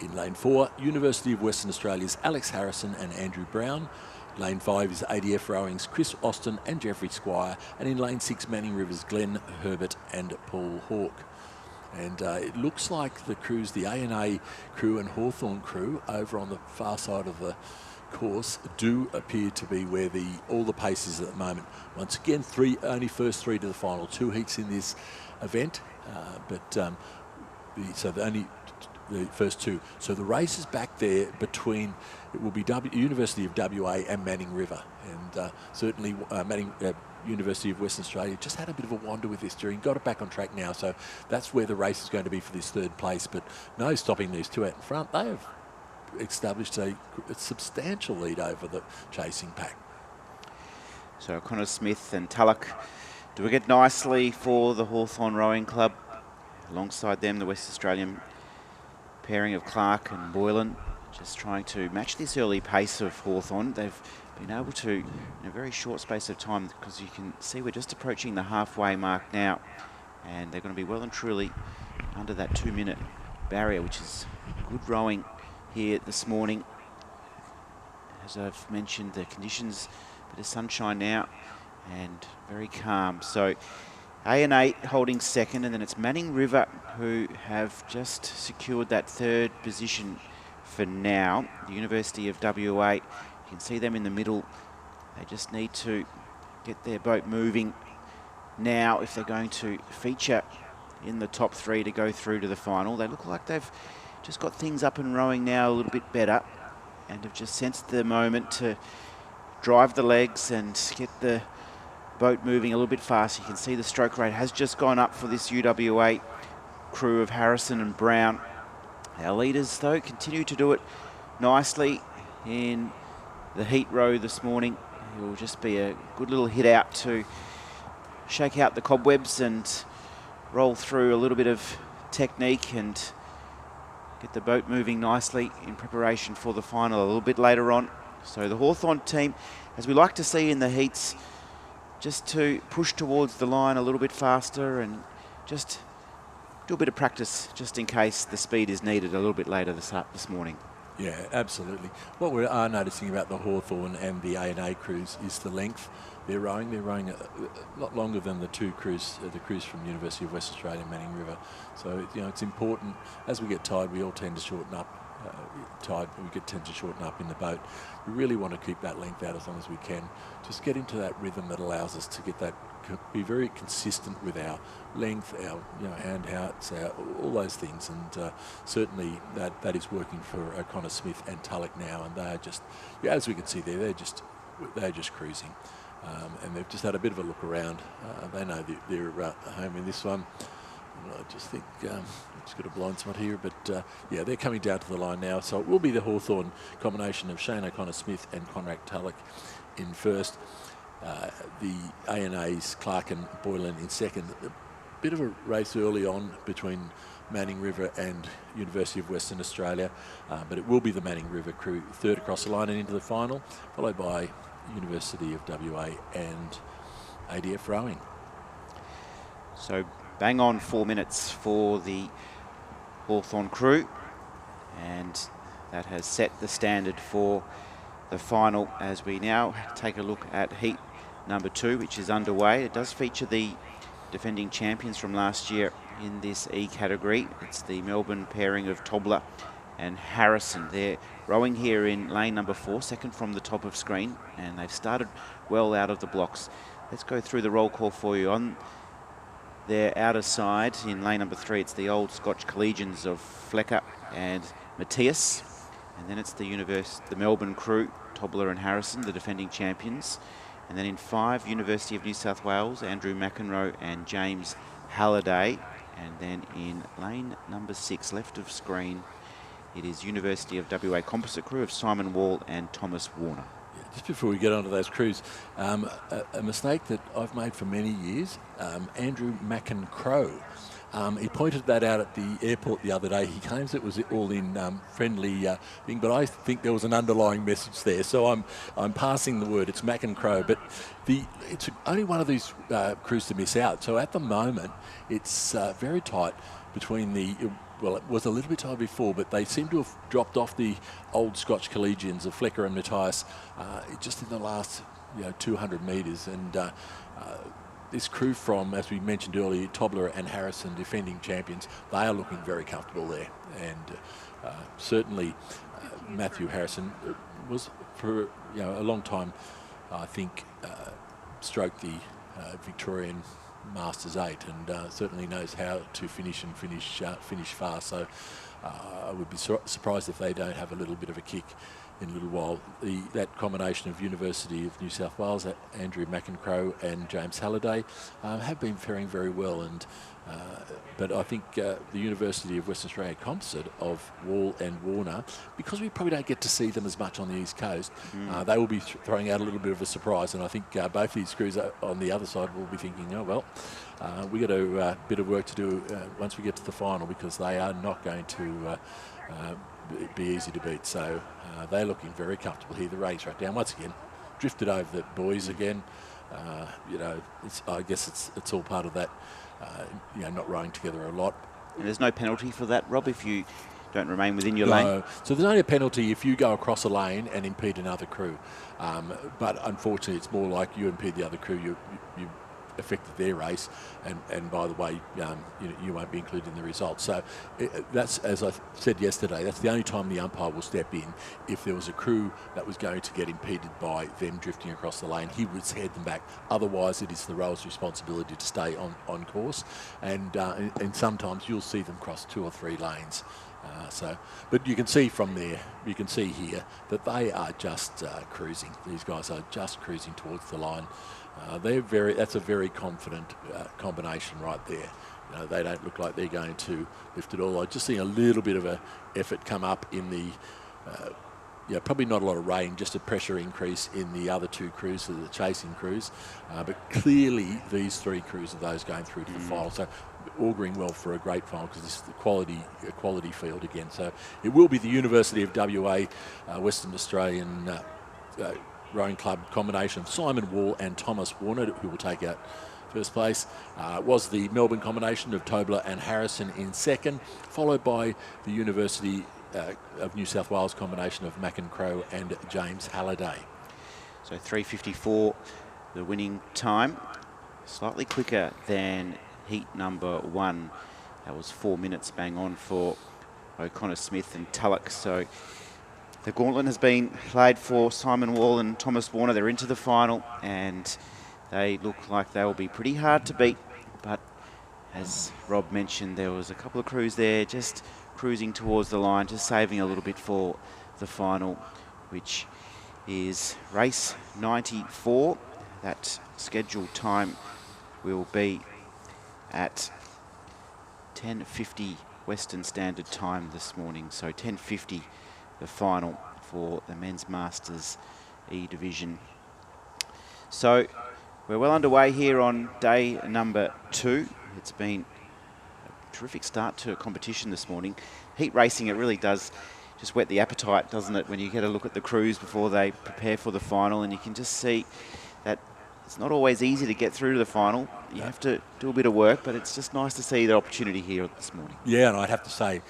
In lane 4, University of Western Australia's Alex Harrison and Andrew Brown. Lane 5 is ADF Rowing's Chris Austin and Jeffrey Squire. And in lane 6, Manning River's Glenn Herbert and Paul Hawke. And it looks like the crews, the ANA crew and Hawthorn crew over on the far side of the course do appear to be where all the pace is at the moment. Once again, only first 3 to the final, 2 heats in this event, so only the first 2. So the race is back there between, it will be University of WA and Manning River, and certainly University of Western Australia just had a bit of a wander with this steering, got it back on track now, so that's where the race is going to be for this 3rd place, but no stopping these 2 out in front. They have established a substantial lead over the chasing pack. So Connor Smith and Tulloch doing it nicely for the Hawthorn Rowing Club. Alongside them, the West Australian pairing of Clark and Boylan, just trying to match this early pace of Hawthorn. They've been able to, in a very short space of time, because you can see we're just approaching the halfway mark now, and they're going to be well and truly under that 2-minute barrier, which is good rowing here this morning. As I've mentioned, the conditions, a bit of sunshine now and very calm. So A&A holding 2nd, and then it's Manning River who have just secured that 3rd position for now. The University of WA, you can see them in the middle. They just need to get their boat moving now if they're going to feature in the top 3 to go through to the final. They look like they've just got things up and rowing now a little bit better, and have just sensed the moment to drive the legs and get the boat moving a little bit faster. You can see the stroke rate has just gone up for this UWA crew of Harrison and Brown. Our leaders, though, continue to do it nicely in the heat row this morning. It will just be a good little hit out to shake out the cobwebs and roll through a little bit of technique and get the boat moving nicely in preparation for the final a little bit later on. So the Hawthorn team, as we like to see in the heats, just to push towards the line a little bit faster and just do a bit of practice just in case the speed is needed a little bit later this morning. Yeah, absolutely. What we are noticing about the Hawthorn and the A&A crews is the length they're rowing. They're rowing a lot longer than the two crews, the crews from University of Western Australia and Manning River. So, it's important. As we get tired, we all tend to shorten up. Tend to shorten up in the boat. We really want to keep that length out as long as we can. Just get into that rhythm that allows us to get that, be very consistent with our length, our hand outs, all those things, and certainly that is working for O'Connor Smith and Tulloch now, and they are just, as we can see there, they're just cruising, and they've just had a bit of a look around. They know they're home in this one. I just think just got a blind spot here, but they're coming down to the line now. So it will be the Hawthorn combination of Shane O'Connor Smith and Conrad Tulloch in first. The A&A's Clark and Boylan in second. A bit of a race early on between Manning River and University of Western Australia, but it will be the Manning River crew third across the line and into the final, followed by University of WA and ADF rowing. So bang on 4 minutes for the Hawthorn crew, and that has set the standard for the final as we now take a look at heat number 2, which is underway. It does feature the defending champions from last year in this E category. It's the Melbourne pairing of Tobler and Harrison. They're rowing here in lane number 4, second from the top of screen, and they've started well out of the blocks. Let's go through the roll call for you. On their outer side in lane number 3, it's the old Scotch collegians of Flecker and Matthias. And then it's the Melbourne crew, Tobler and Harrison, the defending champions. And then in 5, University of New South Wales, Andrew McEnroe and James Halliday. And then in lane number 6, left of screen, it is University of WA composite crew of Simon Wall and Thomas Warner. Just before we get onto those crews, a mistake that I've made for many years, Andrew McEnroe. He pointed that out at the airport the other day. He claims it was all in friendly thing, but I think there was an underlying message there. So I'm passing the word. It's McEnroe, but it's only one of these crews to miss out. So at the moment, it's very tight between well, it was a little bit tight before, but they seem to have dropped off the old Scotch collegians of Flecker and Matthias just in the last 200 metres. And this crew from, as we mentioned earlier, Tobler and Harrison, defending champions, they are looking very comfortable there. And certainly Matthew Harrison was for a long time, I think, stroked the Victorian Masters 8, and certainly knows how to finish fast. So I would be surprised if they don't have a little bit of a kick in a little while. That combination of University of New South Wales, Andrew McEnroe and James Halliday, have been faring very well, and but I think the University of Western Australia composite of Wall and Warner, because we probably don't get to see them as much on the East Coast, they will be throwing out a little bit of a surprise, and I think both these crews on the other side will be thinking, oh well, we got a bit of work to do once we get to the final, because they are not going to be easy to beat. So they're looking very comfortable here. The race right down once again, drifted over the boys again. I guess it's all part of that. Not rowing together a lot. And there's no penalty for that, Rob, if you don't remain within your lane? So there's only a penalty if you go across a lane and impede another crew. But unfortunately, it's more like you impede the other crew, you affected their race, and by the way, you won't be included in the results. So that's, as I said yesterday, that's the only time the umpire will step in. If there was a crew that was going to get impeded by them drifting across the lane, he would head them back. Otherwise, it is the rower's responsibility to stay on course, and sometimes you'll see them cross 2 or 3 lanes. But you can see from there, you can see here that they are just cruising. These guys are just cruising towards the line. That's a very confident combination right there. They don't look like they're going to lift it all. I just see a little bit of a effort come up in the, probably not a lot of rain, just a pressure increase in the other 2 crews, so the chasing crews. But clearly these 3 crews are those going through to the final. So auguring well for a great final, because this is a quality field again. So it will be the University of WA, Western Australian Rowing Club combination of Simon Wall and Thomas Warner, who will take out first place. Was the Melbourne combination of Tobler and Harrison in second, followed by the University of New South Wales combination of McEncroe and James Halliday. So 3:54, the winning time. Slightly quicker than heat number 1. That was 4 minutes bang on for O'Connor Smith and Tulloch. So the gauntlet has been played for Simon Wall and Thomas Warner. They're into the final and they look like they will be pretty hard to beat. But as Rob mentioned, there was a couple of crews there just cruising towards the line, just saving a little bit for the final, which is race 94. That scheduled time will be at 10:50 Western Standard Time this morning. So 10:50, the final for the Men's Masters E Division. So we're well underway here on day number 2. It's been a terrific start to a competition this morning. Heat racing, it really does just whet the appetite, doesn't it, when you get a look at the crews before they prepare for the final, and you can just see that it's not always easy to get through to the final. You have to do a bit of work, but it's just nice to see the opportunity here this morning. Yeah, and I'd have to say,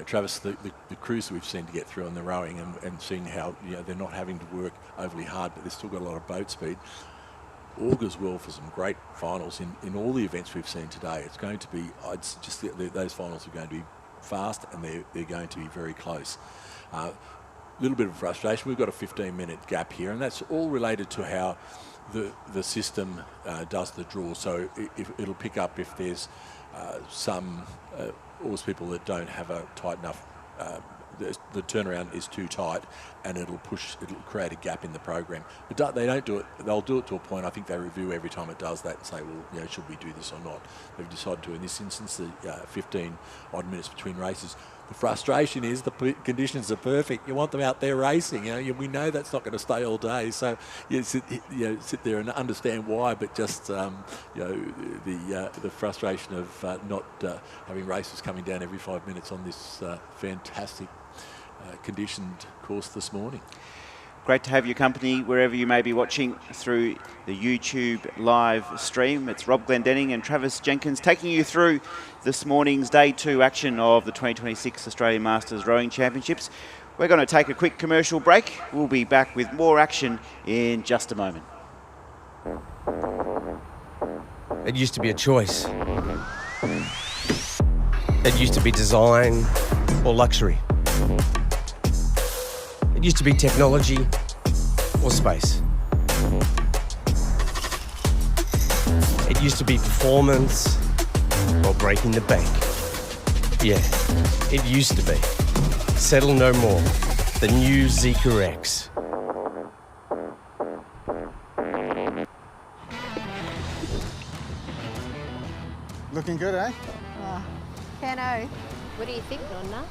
Travis, the crews that we've seen to get through on the rowing and seeing how they're not having to work overly hard, but they've still got a lot of boat speed, augurs well for some great finals in all the events we've seen today. It's going to be, I'd suggest that those finals are going to be fast and they're going to be very close. Little bit of frustration. We've got a 15-minute gap here, and that's all related to how the system does the draw. So it'll pick up if there's some oars people that don't have a tight enough, the turnaround is too tight, and it'll create a gap in the program. But they don't do it. They'll do it to a point. I think they review every time it does that and say, well, should we do this or not? They've decided to. In this instance, the 15 odd minutes between races. The frustration is the conditions are perfect. You want them out there racing. We know that's not going to stay all day. So you sit there and understand why, but just the frustration of not having races coming down every 5 minutes on this fantastic conditioned course this morning. Great to have your company wherever you may be watching through the YouTube live stream. It's Rob Glendenning and Travis Jenkins taking you through this morning's Day 2 action of the 2026 Australian Masters Rowing Championships. We're going to take a quick commercial break. We'll be back with more action in just a moment. It used to be a choice. It used to be design or luxury. It used to be technology or space. It used to be performance or breaking the bank. Yeah, it used to be. Settle no more. The new Zika X. Looking good, eh? Cano. What do you think, Nonna?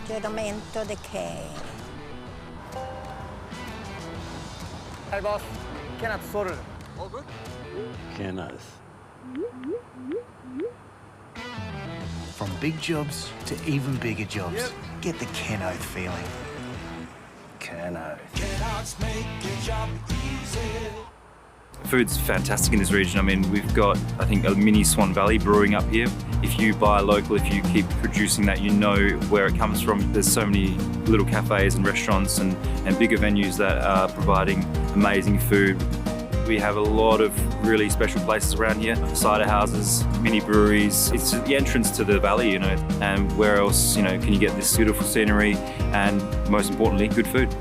Giramento de K. Hey, boss. Kenneth sorted. All good? Kenneth. From big jobs to even bigger jobs, get the Keno feeling. Keno. Cannot make your job easy. Food's fantastic in this region. I mean, we've got, I think, a mini Swan Valley brewing up here. If you buy local, if you keep producing that, you know where it comes from. There's so many little cafes and restaurants and bigger venues that are providing amazing food. We have a lot of really special places around here, cider houses, mini breweries. It's the entrance to the valley, and where else, can you get this beautiful scenery and, most importantly, good food.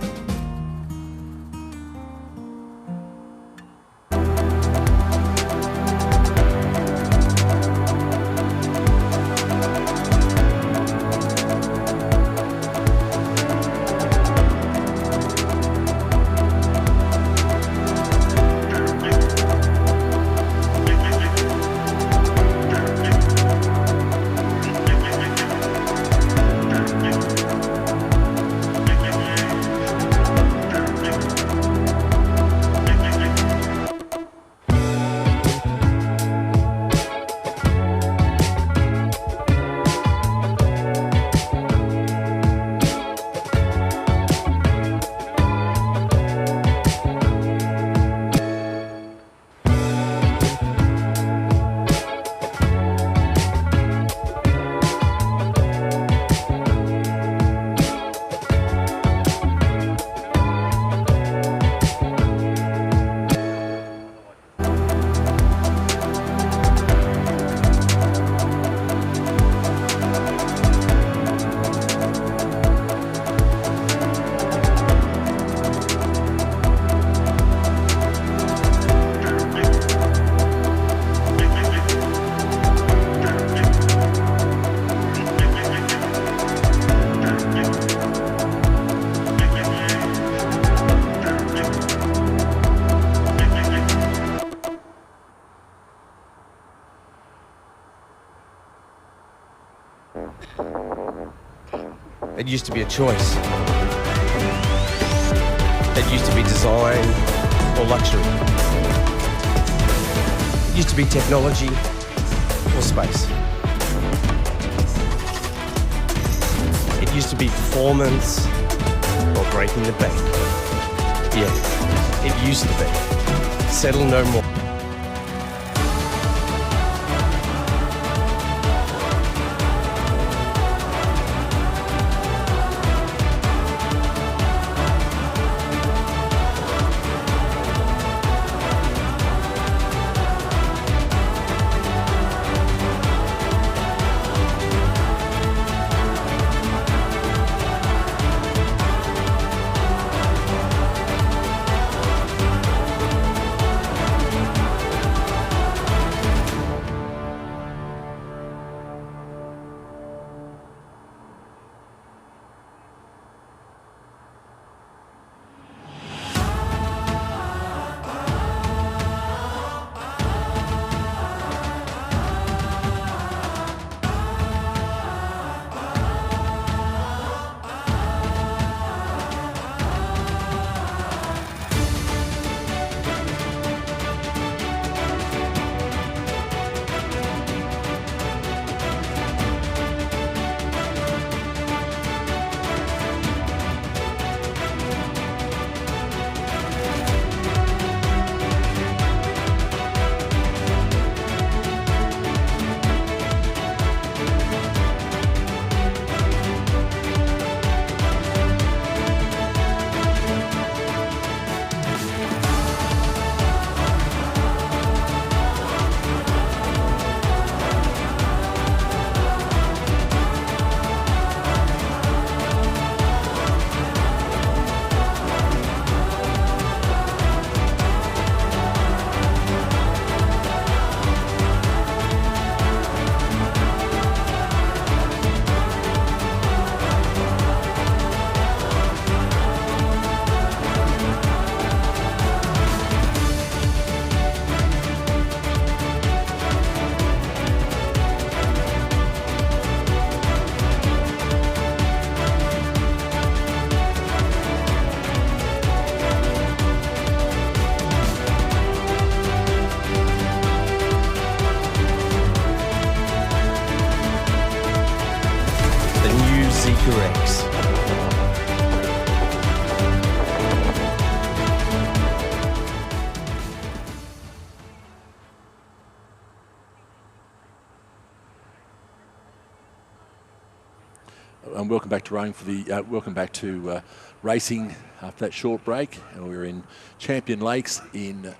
It used to be a choice. It used to be design or luxury. It used to be technology or space. It used to be performance or breaking the bank. Yeah, it used to be. Settle no more. Correct. And welcome back to rowing for the racing after that short break. And we're in Champion Lakes in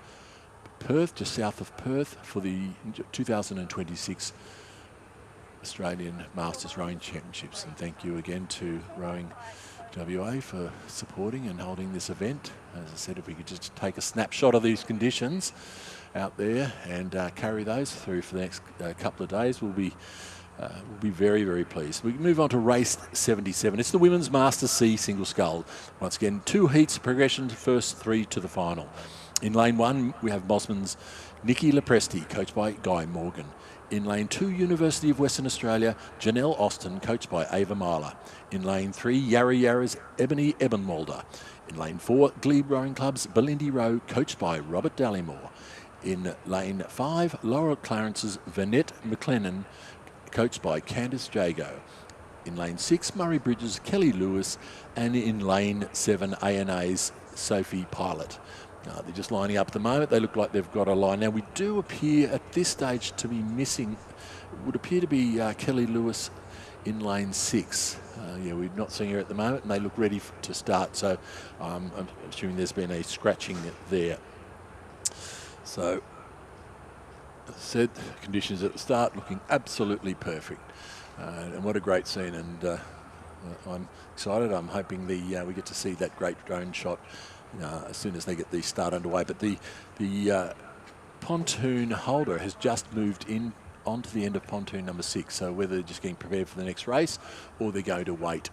Perth, just south of Perth, for the 2026 Australian Masters Rowing Championships. And thank you again to Rowing WA for supporting and holding this event. As I said, if we could just take a snapshot of these conditions out there and carry those through for the next couple of days, we'll be very, very pleased. We can move on to race 77. It's the Women's Masters C Single Scull. Once again, 2 heats of progression, first 3 to the final. In lane 1, we have Mosman's Nikki Lepresti, coached by Guy Morgan. In lane 2, University of Western Australia, Janelle Austin, coached by Ava Marler. In lane 3, Yarra Yarra's Ebony Ebenwalder. In lane 4, Glebe Rowing Club's Belindy Rowe, coached by Robert Dallymore. In lane 5, Laurel Clarence's Vanette McLennan, coached by Candice Jago. In lane 6, Murray Bridges' Kelly Lewis. And in lane 7, ANA's Sophie Pilot. They're just lining up at the moment. They look like they've got a line. Now, we do appear at this stage to be missing, it would appear to be Kelly Lewis in lane 6. Yeah, we're not seeing her at the moment, and they look ready to start. So I'm assuming there's been a scratching there. So, as I said, conditions at the start looking absolutely perfect. And what a great scene. And I'm excited. I'm hoping we get to see that great drone shot as soon as they get the start underway. But the pontoon holder has just moved in onto the end of pontoon number 6. So whether they're just getting prepared for the next race or they're going to wait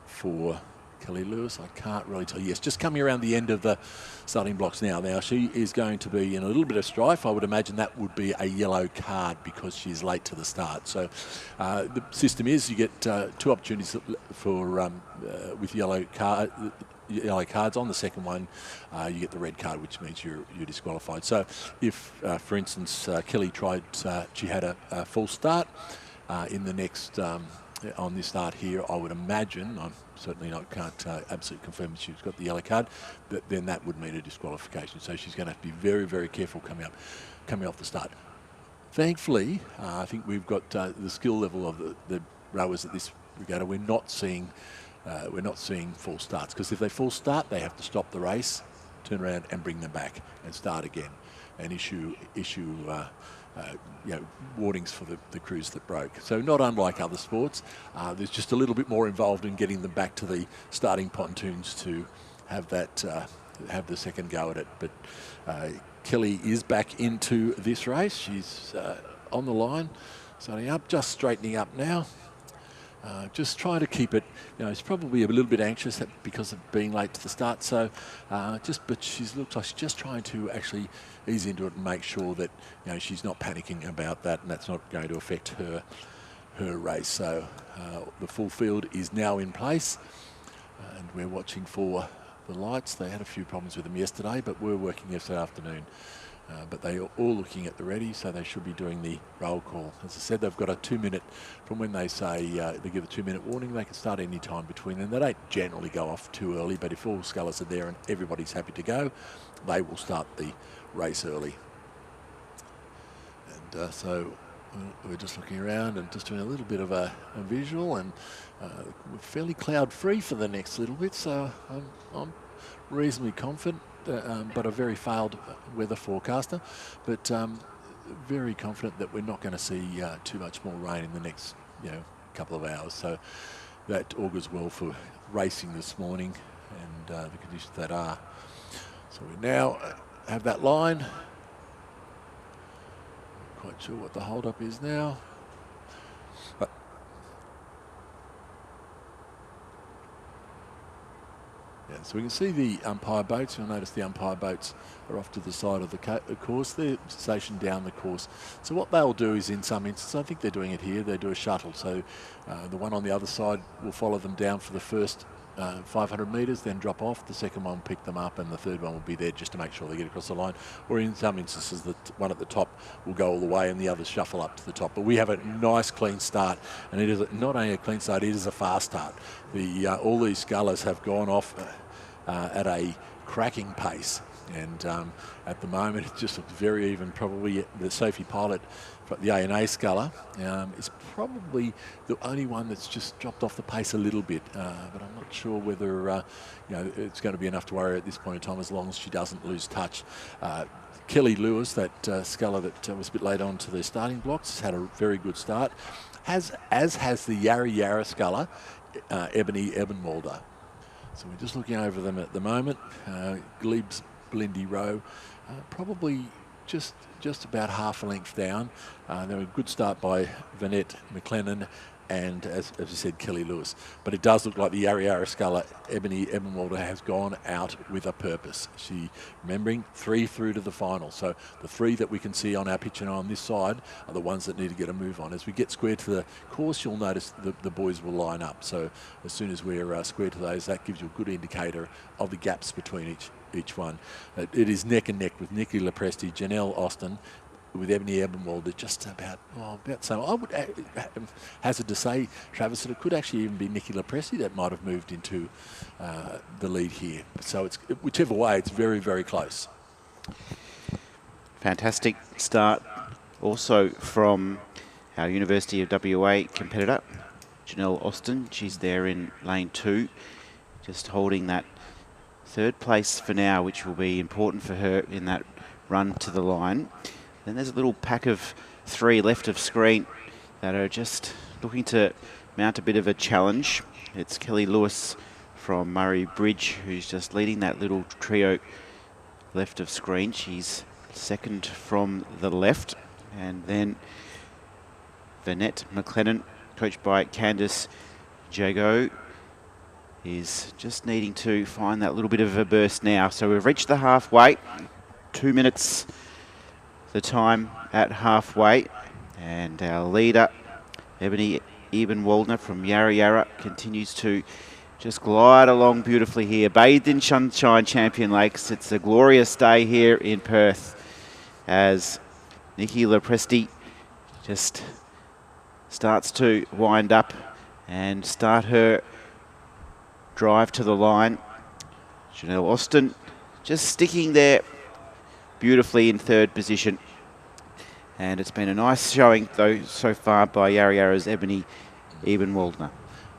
for Kelly Lewis, I can't really tell. Yes, just coming around the end of the starting blocks now. Now she is going to be in a little bit of strife. I would imagine that would be a yellow card because she's late to the start. So the system is you get 2 opportunities for with yellow cards. On the second one, you get the red card, which means you're disqualified. So if, for instance, Kelly tried, she had a false start in the next on this start here, I would imagine, I'm certainly can't absolutely confirm that she's got the yellow card, but then that would mean a disqualification. So she's going to have to be very, very careful coming off the start. Thankfully, I think we've got the skill level of the rowers at this regatta. We're not seeing false starts, because if they false start, they have to stop the race, turn around and bring them back and start again, and issue warnings for the crews that broke. So not unlike other sports, there's just a little bit more involved in getting them back to the starting pontoons to have that have the second go at it. But Kelly is back into this race. She's on the line, starting up, just straightening up now. Just trying to keep it, she's probably a little bit anxious because of being late to the start. So, but she looks like she's just trying to actually ease into it and make sure that she's not panicking about that, and that's not going to affect her race. So, the full field is now in place, and we're watching for the lights. They had a few problems with them yesterday, but we're working yesterday afternoon. But they are all looking at the ready, so they should be doing the roll call. As I said, they've got a 2-minute, from when they say they give a 2-minute warning, they can start any time between them. They don't generally go off too early, but if all scullers are there and everybody's happy to go, they will start the race early. And so we're just looking around and just doing a little bit of a visual, and we're fairly cloud-free for the next little bit, so I'm reasonably confident. But a very failed weather forecaster, but very confident that we're not going to see too much more rain in the next couple of hours. So that augurs well for racing this morning and the conditions that are. So we now have that line. Not quite sure what the hold-up is now. But yeah, so we can see the umpire boats. You'll notice the umpire boats are off to the side of the course. They're stationed down the course. So what they'll do is, in some instances, I think they're doing it here, they do a shuttle. So the one on the other side will follow them down for the first 500 metres, then drop off. The second one will pick them up, and the third one will be there just to make sure they get across the line. Or in some instances, the one at the top will go all the way and the others shuffle up to the top. But we have a nice clean start, and it is not only a clean start, it is a fast start. All these scullers have gone off at a cracking pace, and at the moment it just looks very even. Probably the Sophie Pilot, the A&A sculler, is probably the only one that's just dropped off the pace a little bit, but I'm not sure whether it's going to be enough to worry at this point in time, as long as she doesn't lose touch. Kelly Lewis, that sculler that was a bit late on to the starting blocks, has had a very good start, as has the Yarra Yarra sculler, Ebony Ebenwalder. So we're just looking over them at the moment. Gleb's Blindy Row, probably just about half a length down. They were a good start by Vanette McLennan and, as I said, Kelly Lewis. But it does look like the Yarra Yarra sculler, Ebony Ebenwalder, has gone out with a purpose. She, remembering, 3 through to the final. So the 3 that we can see on our picture on this side are the ones that need to get a move on. As we get square to the course, you'll notice the boys will line up. So as soon as we're square to those, that gives you a good indicator of the gaps between each one. It is neck and neck with Nikki Lepresti, Janelle Austin, with Ebony Ebenwalder just about so. I would hazard to say, Travis, that it could actually even be Nikki Lepresti that might have moved into the lead here. So it's whichever way, it's very, very close. Fantastic start also from our University of WA competitor, Janelle Austin. She's there in lane 2, just holding that 3rd place for now, which will be important for her in that run to the line. Then there's a little pack of 3 left of screen that are just looking to mount a bit of a challenge. It's Kelly Lewis from Murray Bridge, who's just leading that little trio left of screen. She's 2nd from the left. And then Vanette McLennan, coached by Candice Jago, is just needing to find that little bit of a burst now. So we've reached the halfway, 2 minutes the time at halfway, and our leader, Ebony Ebenwaldner from Yarra Yarra, continues to just glide along beautifully here. Bathed in sunshine, Champion Lakes. It's a glorious day here in Perth as Nikki Lepresti just starts to wind up and start her drive to the line. Janelle Austin just sticking there beautifully in third position. And it's been a nice showing, though, so far by Yarra Yarra's Ebony Ebenwaldner.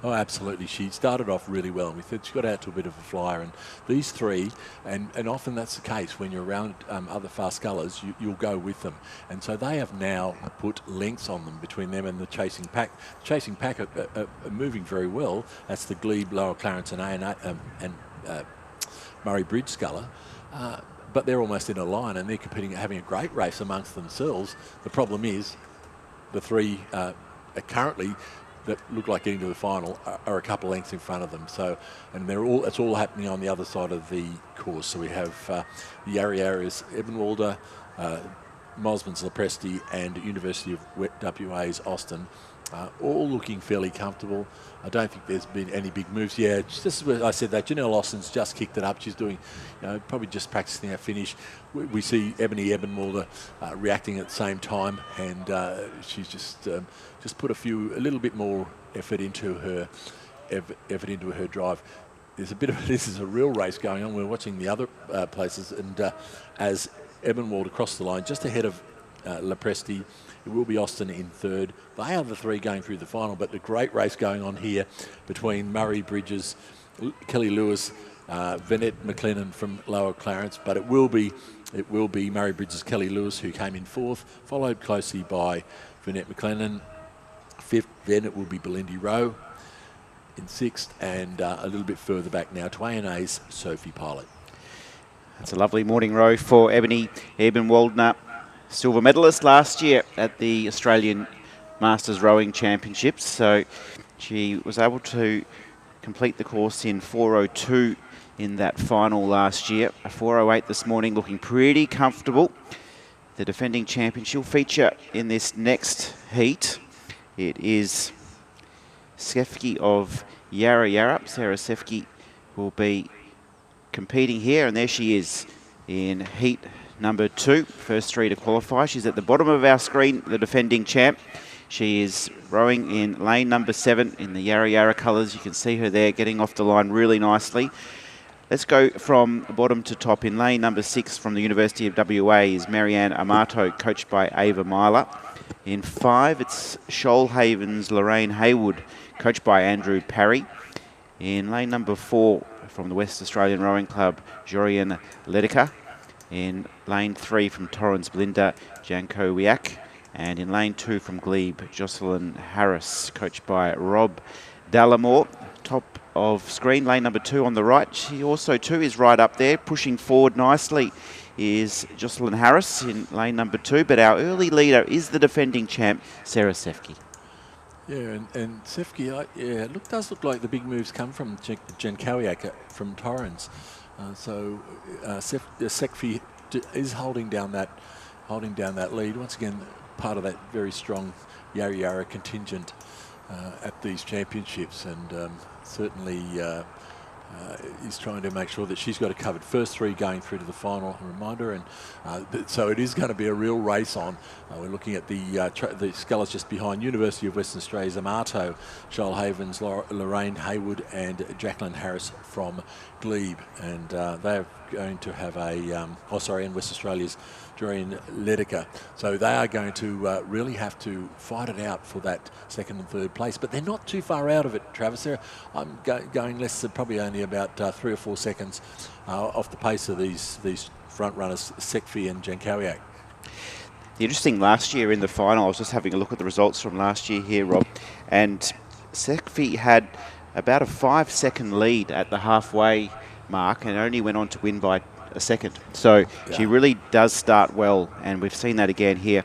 Oh, absolutely. She started off really well. We thought she got out to a bit of a flyer. And these three, and often that's the case when you're around other fast scullers, you'll go with them. And so they have now put lengths on them between them and the chasing pack. The chasing pack are moving very well. That's the Glebe, Lower Clarence and Murray Bridge sculler. But they're almost in a line and they're competing, having a great race amongst themselves. The problem is the three are currently that look like getting to the final are a couple lengths in front of them. So, and it's all happening on the other side of the course. So we have the Yarra Yarra's Ebenwalder, Mosman's Lepresti, and University of WA's Austin, all looking fairly comfortable. I don't think there's been any big moves. Yeah, just as I said that, Janelle Austin's just kicked it up. She's doing, probably just practicing our finish. We see Ebony Ebenwalder reacting at the same time, and she's just put a little bit more effort into her drive. There's a bit of this is a real race going on. We're watching the other places, and as Ebenwalder crossed the line just ahead of Lepresti. It will be Austin in third. They are the three going through the final, but the great race going on here between Murray Bridges, Kelly Lewis, Vanette McLennan from Lower Clarence, but it will be Murray Bridges, Kelly Lewis who came in fourth, followed closely by Vanette McLennan. Fifth, then it will be Belindy Rowe in sixth, and a little bit further back now to ANA's Sophie Pilot. That's a lovely morning row for Ebony Ebenwaldner. Silver medalist last year at the Australian Masters Rowing Championships. So she was able to complete the course in 4:02 in that final last year. A 4:08 this morning, looking pretty comfortable. The defending champion, she'll feature in this next heat. It is Sefke of Yarra Yarra. Sarah Sefke will be competing here, and there she is in heat number 2, first 3 to qualify. She's at the bottom of our screen, the defending champ. She is rowing in lane number 7 in the Yarra Yarra colours. You can see her there getting off the line really nicely. Let's go from bottom to top. In lane number 6 from the University of WA is Marianne Amato, coached by Ava Myler. In 5, it's Shoalhaven's Lorraine Haywood, coached by Andrew Parry. In lane number 4 from the West Australian Rowing Club, Jorian Ledecker. In lane 3 from Torrens, Belinda Jankowiak. And in lane 2 from Glebe, Jocelyn Harris, coached by Rob Dallamore. Top of screen, lane number 2 on the right. She also too is right up there, pushing forward nicely is Jocelyn Harris in lane number 2. But our early leader is the defending champ, Sarah Sefke. Yeah, and Sefke, does look like the big moves come from Jankowiak from Torrens. So Sefke is holding down that lead once again. Part of that very strong Yarra Yarra contingent at these championships, and certainly is trying to make sure that she's got it covered. First 3 going through to the final, a reminder, and so it is going to be a real race on. We're looking at the scullers just behind. University of Western Australia's Amato, Shoalhaven's Lorraine Haywood, and Jacqueline Harris from Glebe, and they're going to have and West Australia's Jorian Ledecker. So they are going to really have to fight it out for that second and third place, but they're not too far out of it, Travis. I'm going less than probably only about 3 or 4 seconds off the pace of these front runners, Sefke and Jankowiak. The interesting last year in the final, I was just having a look at the results from last year here, Rob, and Sefke had about a 5-second lead at the halfway mark and only went on to win by a second. So she really does start well, and we've seen that again here,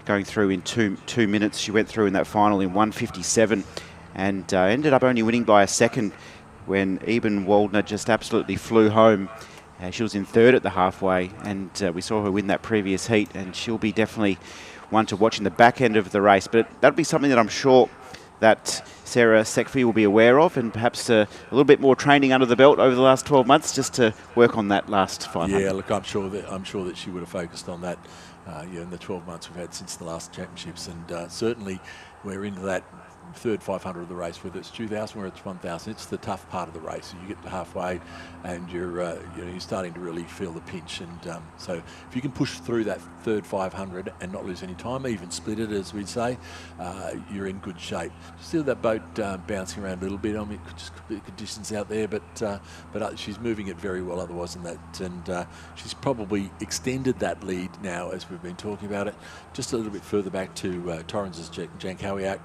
going through in two minutes. She went through in that final in 1:57 and ended up only winning by a second when Eben Waldner just absolutely flew home. She was in third at the halfway, and we saw her win that previous heat, and she'll be definitely one to watch in the back end of the race. But that'll be something that I'm sure that Sarah Sekfi will be aware of, and perhaps a little bit more training under the belt over the last 12 months just to work on that last 500. Yeah, look, I'm sure that she would have focused on that in the 12 months we've had since the last championships, and certainly we're into that third 500 of the race, whether it's 2,000 or it's 1,000. It's the tough part of the race. You get to halfway, and you're starting to really feel the pinch. And so if you can push through that third 500 and not lose any time, even split it, as we'd say, you're in good shape. Still that boat bouncing around a little bit. I mean, just could be conditions out there, but she's moving it very well otherwise than that. And she's probably extended that lead now, as we've been talking about it, just a little bit further back to Torrens' Jankowiak.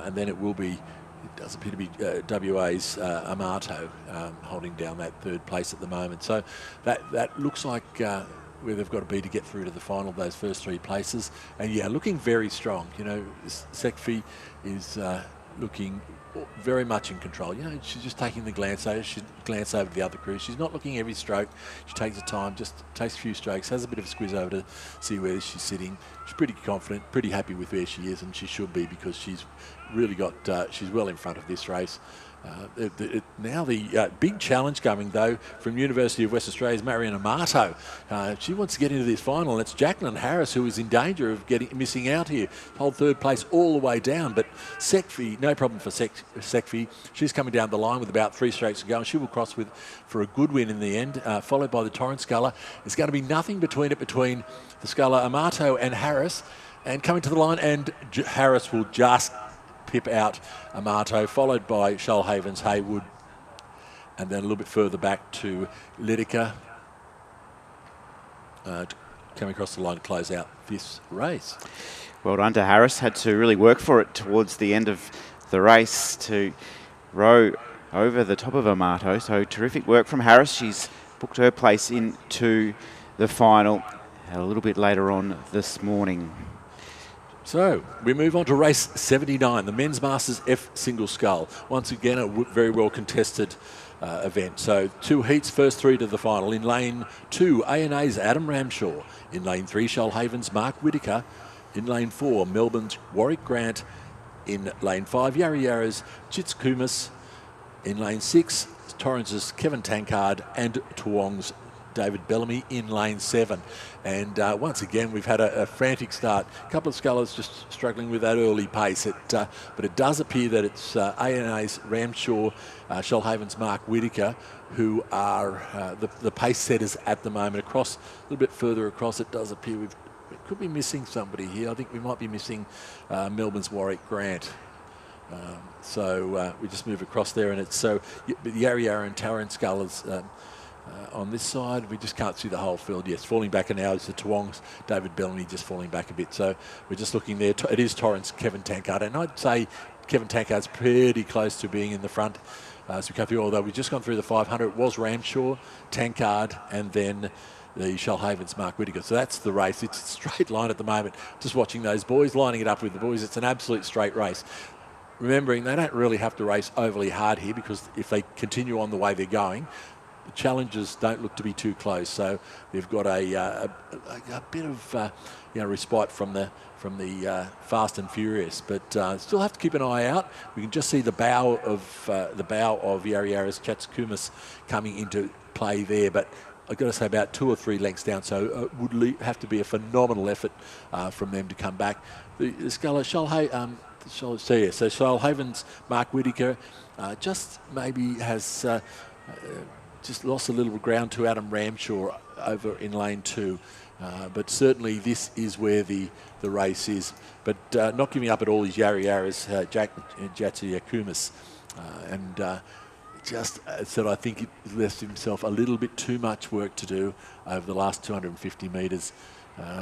And then it will be, it does appear to be WA's Amato holding down that third place at the moment. So that looks like where they've got to be to get through to the final, those first three places. And yeah, looking very strong. You know, Sekfi is looking very much in control. You know, she's just taking the glance over. She glance over the other crew. She's not looking every stroke. She takes the time, just takes a few strokes, has a bit of a squeeze over to see where she's sitting. She's pretty confident, pretty happy with where she is, and she should be, because she's really got, she's well in front of this race. Now the big challenge coming, though, from University of West Australia's Marion Amato. She wants to get into this final, and it's Jacqueline Harris who is in danger of missing out here. Hold third place all the way down, but Sekfi, no problem for Sekfi. She's coming down the line with about 3 strokes to go, and she will cross for a good win in the end, followed by the Torrens Sculler. There's going to be nothing between the Sculler, Amato and Harris, and coming to the line, and Harris will just pip out Amato, followed by Shoalhaven's Haywood, and then a little bit further back to Lydica, coming across the line to close out this race. Well done to Harris. Had to really work for it towards the end of the race to row over the top of Amato. So terrific work from Harris. She's booked her place into the final a little bit later on this morning. So we move on to race 79, the Men's Masters F Single Scull. Once again, a very well contested event. So 2 heats, first 3 to the final. In lane 2, ANA's Adam Ramshaw. In lane 3, Shoalhaven's Mark Whitaker. In lane 4, Melbourne's Warwick Grant. In lane 5, Yarra Yarra's Chits Kumis. In lane 6, Torrens' Kevin Tankard, and Toowong's David Bellamy in lane 7. And once again, we've had a frantic start. A couple of scullers just struggling with that early pace. But it does appear that it's ANA's Ramshaw, Shoalhaven's Mark Whitaker, who are the pace setters at the moment. Across a little bit further across, it does appear we could be missing somebody here. I think we might be missing Melbourne's Warwick Grant. So we just move across there, and it's so the Yarra Yarra and Torrens Scullers on this side. We just can't see the whole field. Yes, falling back now is the Toowong's David Bellamy, just falling back a bit. So we're just looking there. It is Torrens, Kevin Tankard, and I'd say Kevin Tankard's pretty close to being in the front as we come through, although we've just gone through the 500. It was Ramshaw, Tankard, and then the Shoalhaven's Mark Whitaker. So that's the race. It's a straight line at the moment. Just watching those boys, lining it up with the boys. It's an absolute straight race. Remembering they don't really have to race overly hard here, because if they continue on the way they're going, the challenges don't look to be too close. So they've got a bit of respite from the fast and furious, but still have to keep an eye out. We can just see the bow of Yarra Yarra's Chats Kumis coming into play there, but I've got to say about 2 or 3 lengths down, so it would have to be a phenomenal effort from them to come back. The Sculler, Shoalhaven's Mark Whitaker just maybe has just lost a little ground to Adam Ramshaw over in lane 2. But certainly this is where the race is. But not giving up at all is Yarra Yarra's Jatsi Kumis. And just said I think he left himself a little bit too much work to do over the last 250 metres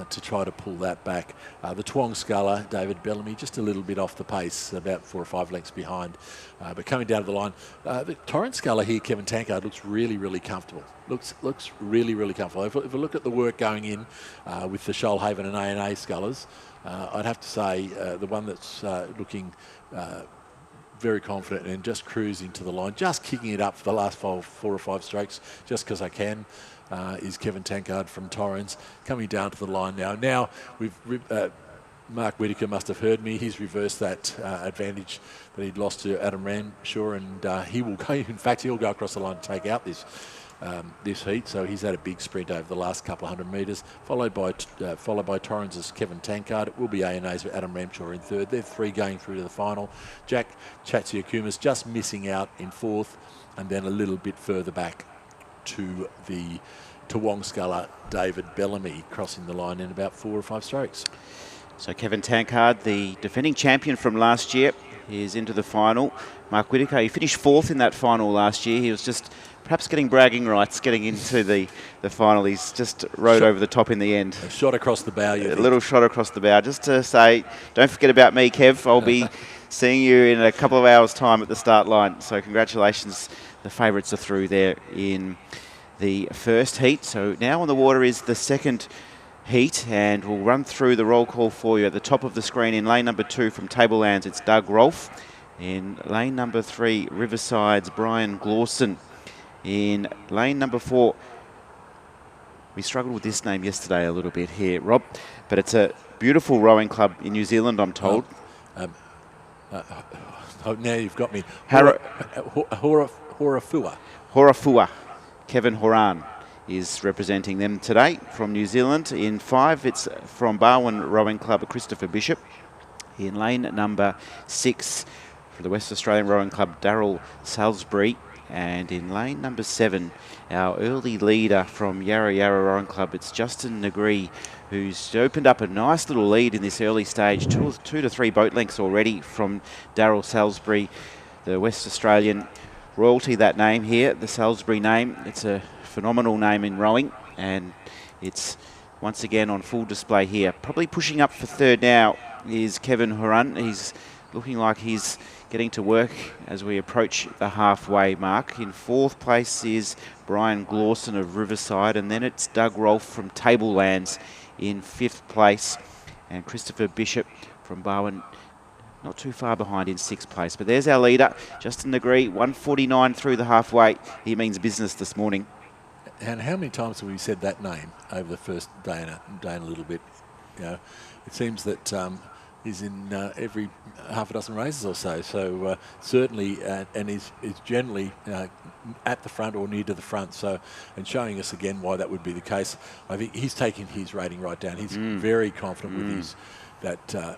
to try to pull that back. The Toowong Sculler, David Bellamy, just a little bit off the pace, about 4 or 5 lengths behind. But coming down to the line, the Torrens Sculler here, Kevin Tankard, looks really, really comfortable. Looks really, really comfortable. If I look at the work going in with the Shoalhaven and ANA Scullers, I'd have to say the one that's looking very confident and just cruising to the line, just kicking it up for the last 4 or 5 strokes, just because I can, is Kevin Tankard from Torrens, coming down to the line now. Now, Mark Whitaker must have heard me. He's reversed that advantage that he'd lost to Adam Ramshaw, and he will go. In fact, he'll go across the line to take out this heat. So he's had a big sprint over the last couple of 100 metres, followed by Torrens' Kevin Tankard. It will be A&A's with Adam Ramshaw in third. They're 3 going through to the final. Jack Chatsiakumas just missing out in 4th, and then a little bit further back to the Wong-Sculler David Bellamy crossing the line in about 4 or 5 strokes. So Kevin Tankard, the defending champion from last year, is into the final. Mark Whitaker, he finished 4th in that final last year. He was just perhaps getting bragging rights getting into the final. He's just rode over the top in the end. A shot across the bow, A little shot across the bow. Just to say, don't forget about me, Kev. I'll be seeing you in a couple of hours' time at the start line. So congratulations. The favourites are through there in the first heat. So now on the water is the second heat, and we'll run through the roll call for you. At the top of the screen in lane number 2 from Tablelands, it's Doug Rolfe. In lane number 3, Riverside's Brian Glawson. In lane number 4, we struggled with this name yesterday a little bit here, Rob, but it's a beautiful rowing club in New Zealand, I'm told. Now you've got me. Horafua. Kevin Horan is representing them today from New Zealand. In 5, it's from Barwon Rowing Club, Christopher Bishop. In lane number 6, for the West Australian Rowing Club, Darryl Salisbury. And in lane number 7, our early leader from Yarra Yarra Rowing Club, it's Justin Negree, who's opened up a nice little lead in this early stage, 2 to 3 boat lengths already from Darryl Salisbury, the West Australian royalty, that name here, the Salisbury name. It's a phenomenal name in rowing, and it's once again on full display here. Probably pushing up for third now is Kevin Horan. He's looking like he's getting to work as we approach the halfway mark. In 4th place is Brian Glawson of Riverside, and then it's Doug Rolfe from Tablelands in 5th place, and Christopher Bishop from Barwon not too far behind in 6th place. But there's our leader, Justin Negree, 149 through the halfway. He means business this morning. And how many times have we said that name over the first day and a little bit? You know, it seems that he's in every half a dozen races or so. So certainly, and he's generally at the front or near to the front. So, and showing us again why that would be the case. I think he's taking his rating right down. He's very confident with his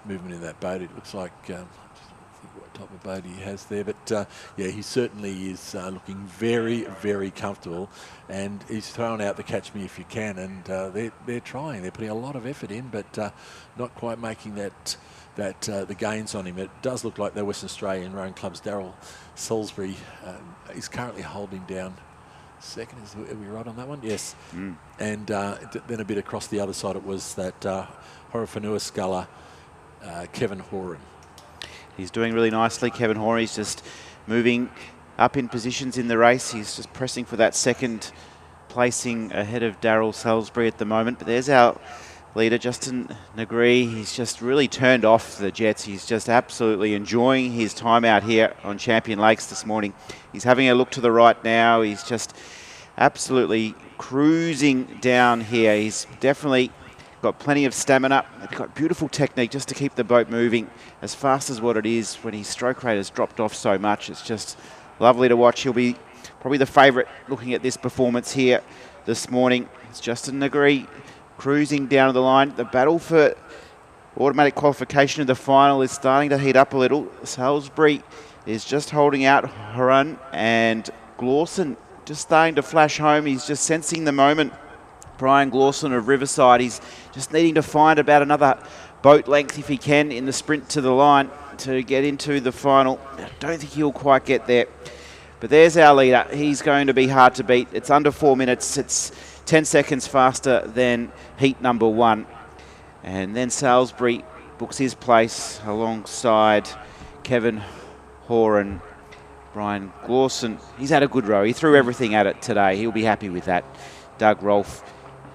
movement in that boat. It looks like. What type of boat he has there, but yeah, he certainly is looking very, very comfortable, and he's throwing out the catch me if you can, and they're trying. They're putting a lot of effort in, but not quite making the gains on him. It does look like the Western Australian Rowing Club's Darryl Salisbury is currently holding down second. Are we right on that one? Yes. And then a bit across the other side, it was that Horafua sculler Kevin Horan. He's doing really nicely. Kevin Horan is just moving up in positions in the race. He's just pressing for that second placing ahead of Darryl Salisbury at the moment. But there's our leader, Justin Negree. He's just really turned off the jets. He's just absolutely enjoying his time out here on Champion Lakes this morning. He's having a look to the right now. He's just absolutely cruising down here. He's definitely got plenty of stamina. He's got beautiful technique just to keep the boat moving as fast as what it is when his stroke rate has dropped off so much. It's just lovely to watch. He'll be probably the favourite looking at this performance here this morning. It's Justin Negree cruising down the line. The battle for automatic qualification of the final is starting to heat up a little. Salisbury is just holding out. Horan and Glawson just starting to flash home. He's just sensing the moment. Brian Glawson of Riverside, he's just needing to find about another boat length if he can in the sprint to the line to get into the final. I don't think he'll quite get there. But there's our leader. He's going to be hard to beat. It's under 4 minutes. It's 10 seconds faster than heat number 1. And then Salisbury books his place alongside Kevin Horan. Brian Glawson, he's had a good row. He threw everything at it today. He'll be happy with that. Doug Rolfe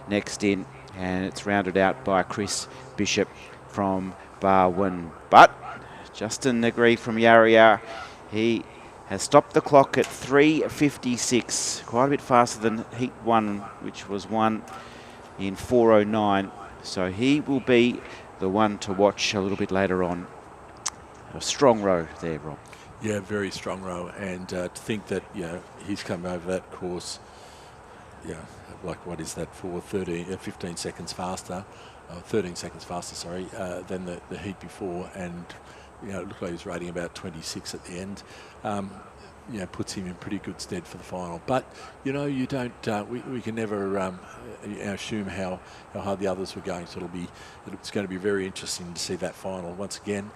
next in, and it's rounded out by Chris Bishop from Barwon. But Justin Negree from Yarra Yarra, He has stopped the clock at 3:56, quite a bit faster than Heat 1, which was won in 4:09. So he will be the one to watch a little bit later on. A strong row there, Rob. Yeah, very strong row, and to think that he's come over that course, like what is that for 15 seconds faster, 13 seconds faster, sorry, than the heat before, and it looked like he was rating about 26 at the end. Puts him in pretty good stead for the final. But you don't. We can never assume how hard the others were going. So it's going to be very interesting to see that final once again.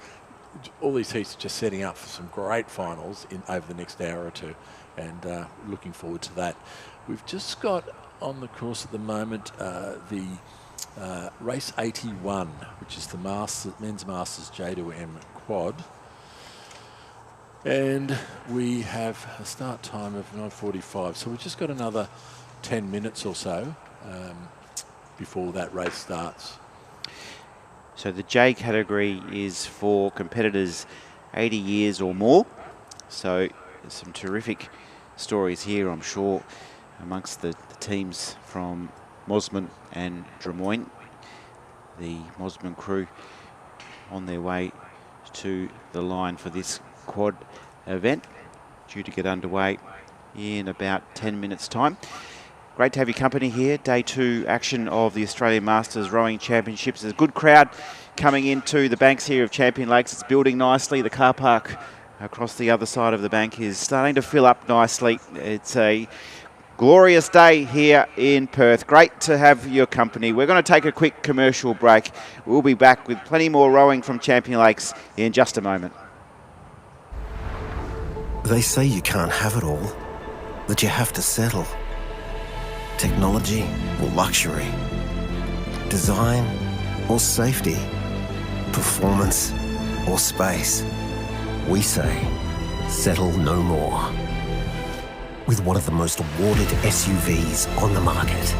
All these heats are just setting up for some great finals over the next hour or two, and looking forward to that. We've just got on the course at the moment the race 81, which is the men's Masters J2M quad, and we have a start time of 9:45. So we've just got another 10 minutes or so before that race starts. So the J category is for competitors 80 years or more. So there's some terrific stories here, I'm sure, amongst the teams from Mosman and Drummoyne. The Mosman crew on their way to the line for this quad event, due to get underway in about 10 minutes' time. Great to have your company here. Day 2 action of the Australian Masters Rowing Championships. There's a good crowd coming into the banks here of Champion Lakes. It's building nicely. The car park across the other side of the bank is starting to fill up nicely. It's a glorious day here in Perth. Great to have your company. We're going to take a quick commercial break. We'll be back with plenty more rowing from Champion Lakes in just a moment. They say you can't have it all, that you have to settle. Technology or luxury, design or safety, performance or space. We say, settle no more. With one of the most awarded SUVs on the market,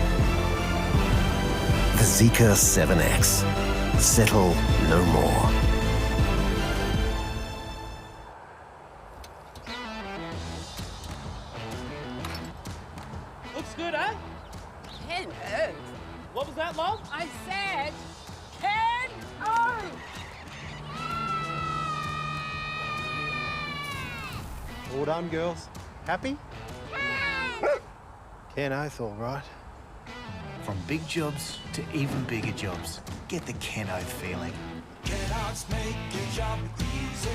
the Zeekr 7X. Settle no more. Looks good, eh? Ken O. What was that, love? I said Ken O. All done, girls. Happy? Ken Oath, all right. From big jobs to even bigger jobs, get the Ken Oath feeling. Kenhards make your job easy.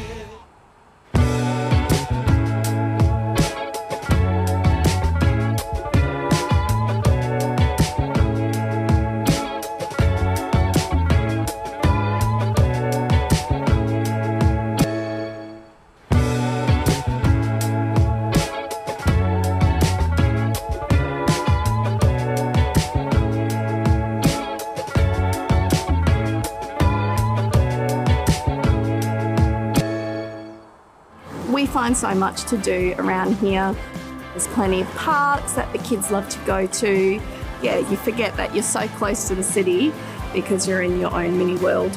We find so much to do around here. There's plenty of parks that the kids love to go to. Yeah, you forget that you're so close to the city because you're in your own mini world.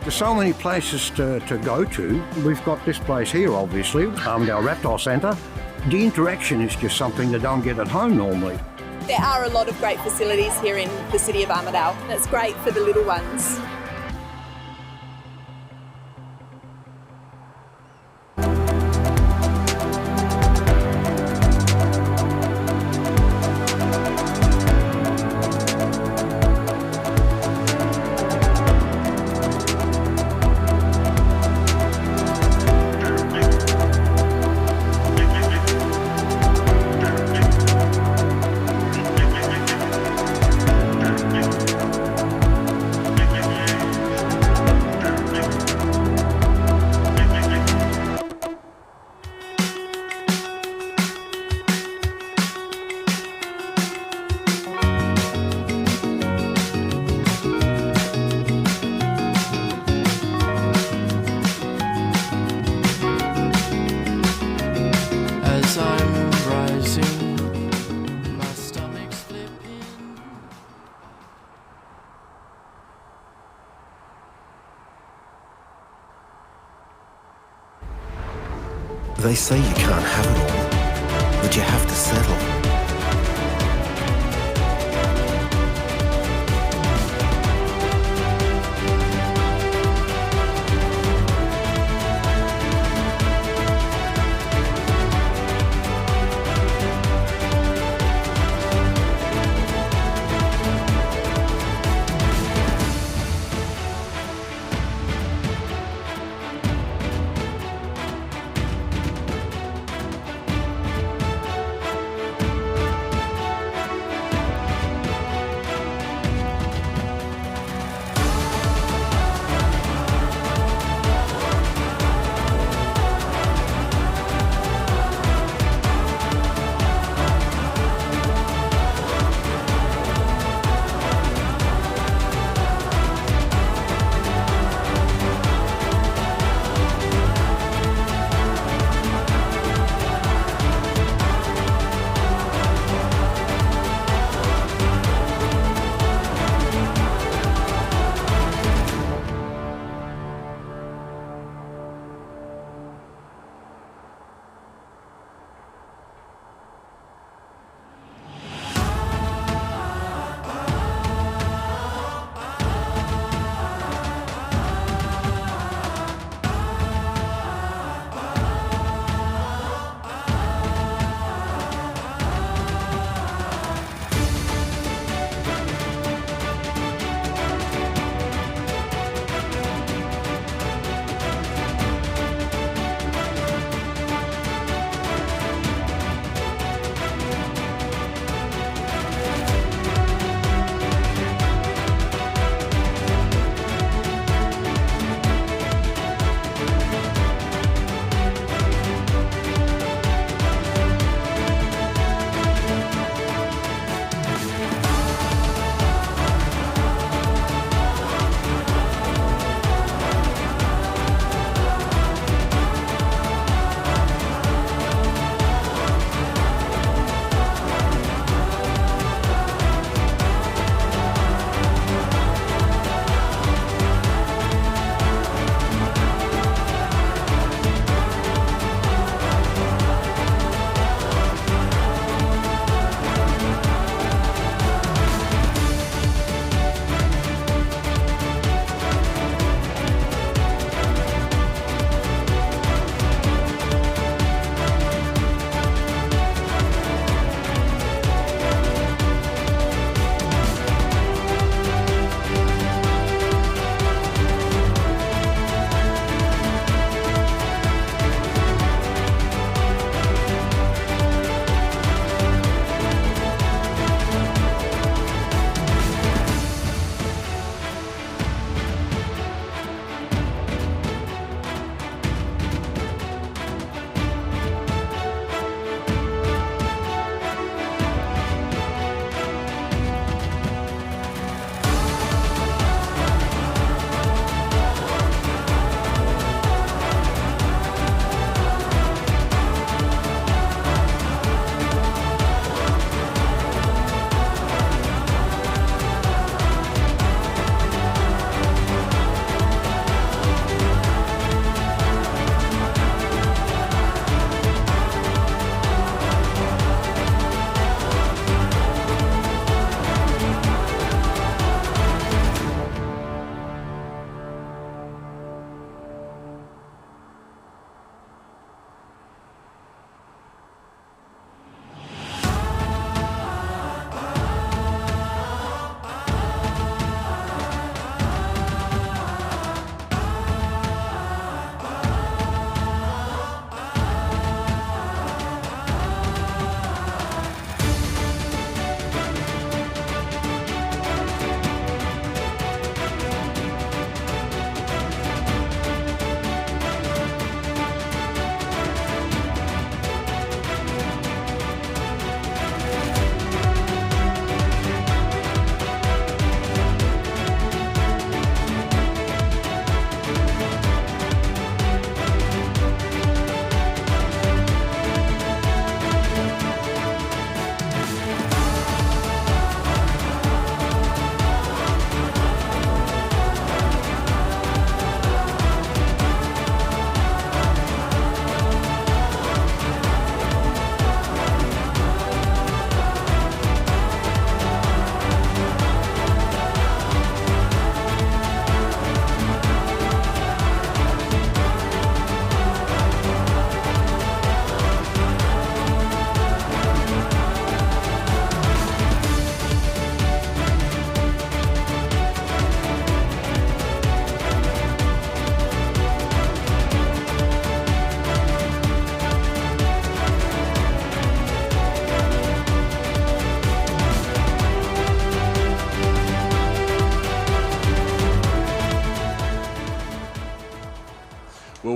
There's so many places to go to. We've got this place here, obviously, Armidale Reptile Centre. The interaction is just something they don't get at home normally. There are a lot of great facilities here in the city of Armidale. That's great for the little ones. They say you can't have it all, that you have to settle.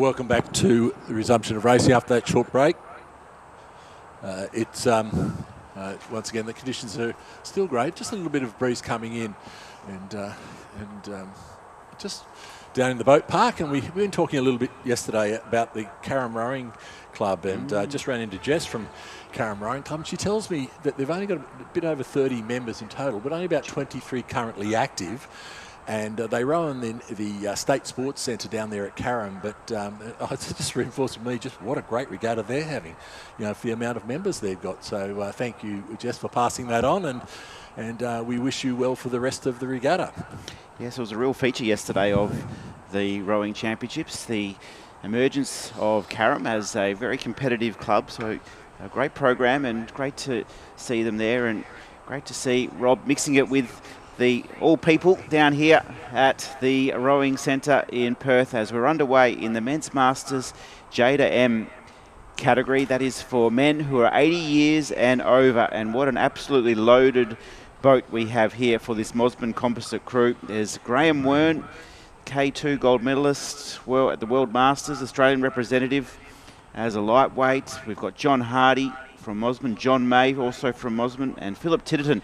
welcome back to the resumption of racing after that short break. Once again, the conditions are still great. Just a little bit of breeze coming in, and just down in the boat park. And we've been talking a little bit yesterday about the Carrum Rowing Club, and just ran into Jess from Carrum Rowing Club, and she tells me that they've only got a bit over 30 members in total, but only about 23 currently active. And they row in the State Sports Centre down there at Carrum, but it's just reinforced with me just what a great regatta they're having, for the amount of members they've got. So thank you, Jess, for passing that on, and we wish you well for the rest of the regatta. Yes, it was a real feature yesterday of the rowing championships, the emergence of Carrum as a very competitive club. So a great program, and great to see them there, and great to see Rob mixing it with the all people down here at the rowing centre in Perth as we're underway in the Men's Masters Jada M category. That is for men who are 80 years and over, and what an absolutely loaded boat we have here for this Mosman Composite crew. There's Graham Wern, K2 gold medalist at the World Masters, Australian representative as a lightweight. We've got John Hardy from Mosman, John May also from Mosman, and Philip Titterton.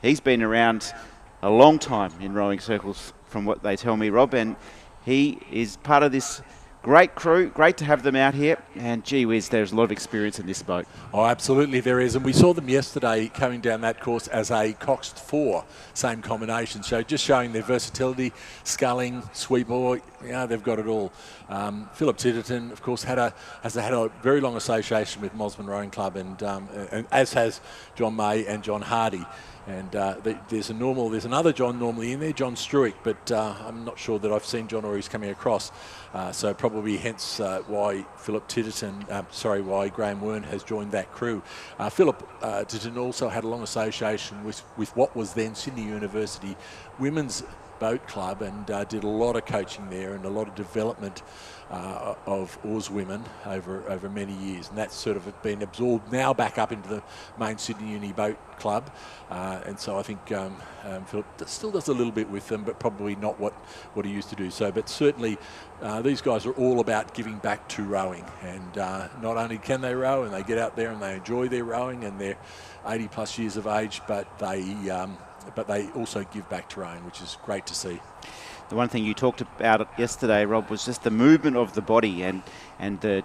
He's been around a long time in rowing circles from what they tell me, Rob, and he is part of this great crew. Great to have them out here, and gee whiz, there's a lot of experience in this boat. Oh, absolutely there is, and we saw them yesterday coming down that course as a Coxed 4, same combination, so just showing their versatility, sculling, sweep oar, they've got it all. Philip Titterton, of course, has had a very long association with Mosman Rowing Club, and as has John May and John Hardy. And there's another John normally in there, John Struick, but I'm not sure that I've seen John or he's coming across. So probably hence why why Graham Wern has joined that crew. Philip Titterton also had a long association with what was then Sydney University Women's Boat Club, and did a lot of coaching there and a lot of development of Oars women over many years, and that's sort of been absorbed now back up into the main Sydney Uni Boat Club, and so I think Philip still does a little bit with them, but probably not what he used to do. So, but certainly these guys are all about giving back to rowing, and not only can they row and they get out there and they enjoy their rowing and they're 80 plus years of age, but they also give back to rowing, which is great to see. The one thing you talked about yesterday, Rob, was just the movement of the body, and the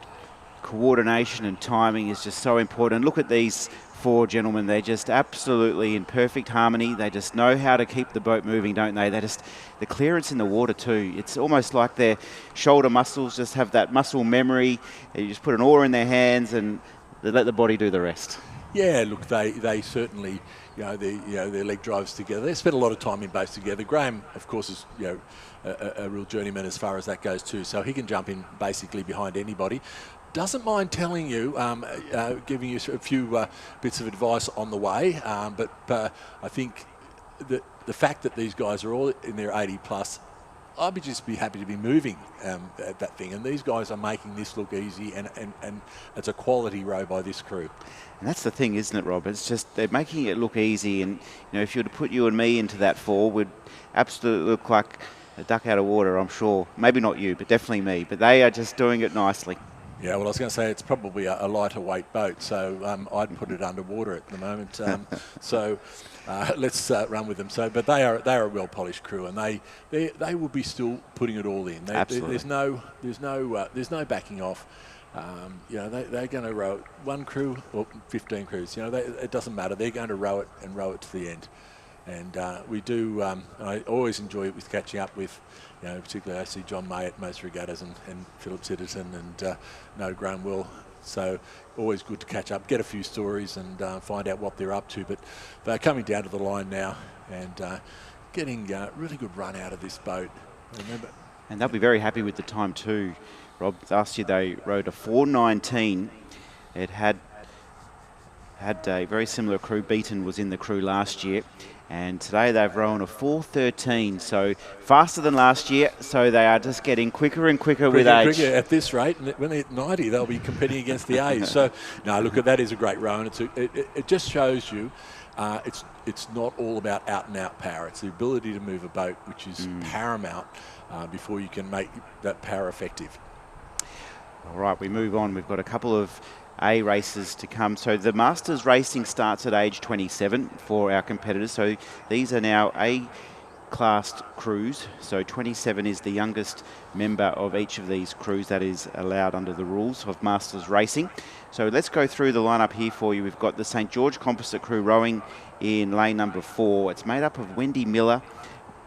coordination and timing is just so important. Look at these four gentlemen. They're just absolutely in perfect harmony. They just know how to keep the boat moving, don't they? The clearance in the water too. It's almost like their shoulder muscles just have that muscle memory. You just put an oar in their hands and they let the body do the rest. Yeah, look, they certainly, their leg drives together. They spend a lot of time in boats together. Graham, of course, is a real journeyman as far as that goes too, so he can jump in basically behind anybody. Doesn't mind telling you, giving you a few bits of advice on the way, but I think that the fact that these guys are all in their 80 plus, I'd just be happy to be moving at that thing. And these guys are making this look easy, and it's a quality row by this crew. And that's the thing, isn't it, Rob? It's just they're making it look easy. And, if you were to put you and me into that four, we'd absolutely look like a duck out of water, I'm sure. Maybe not you, but definitely me. But they are just doing it nicely. Yeah, well, I was going to say it's probably a lighter weight boat, so I'd put it underwater at the moment. So let's run with them. So, but they are a well polished crew, and they will be still putting it all in. Absolutely. There's no backing off. They're going to row it. One crew or 15 crews. It doesn't matter. They're going to row it to the end. And we do. I always enjoy it with catching up with. Particularly I see John May at most regattas and Philip Titterton and Graham Will. So always good to catch up, get a few stories and find out what they're up to. But they're coming down to the line now and getting a really good run out of this boat. Remember. And they'll be very happy with the time too, Rob. Last year they rowed a 4:19. It had a very similar crew. Beaton was in the crew last year. And today they've rown a 4:13, so faster than last year. So they are just getting quicker and quicker with age. Quicker at this rate, and when they're at 90, they'll be competing against the A's. So, no, look, that is a great row, and it just shows you it's not all about out-and-out power. It's the ability to move a boat, which is paramount before you can make that power effective. All right, we move on. We've got a couple of A races to come. So the Masters racing starts at age 27 for our competitors. So these are now A-classed crews. So 27 is the youngest member of each of these crews that is allowed under the rules of Masters racing. So let's go through the lineup here for you. We've got the St. George Composite crew rowing in lane number 4. It's made up of Wendy Miller,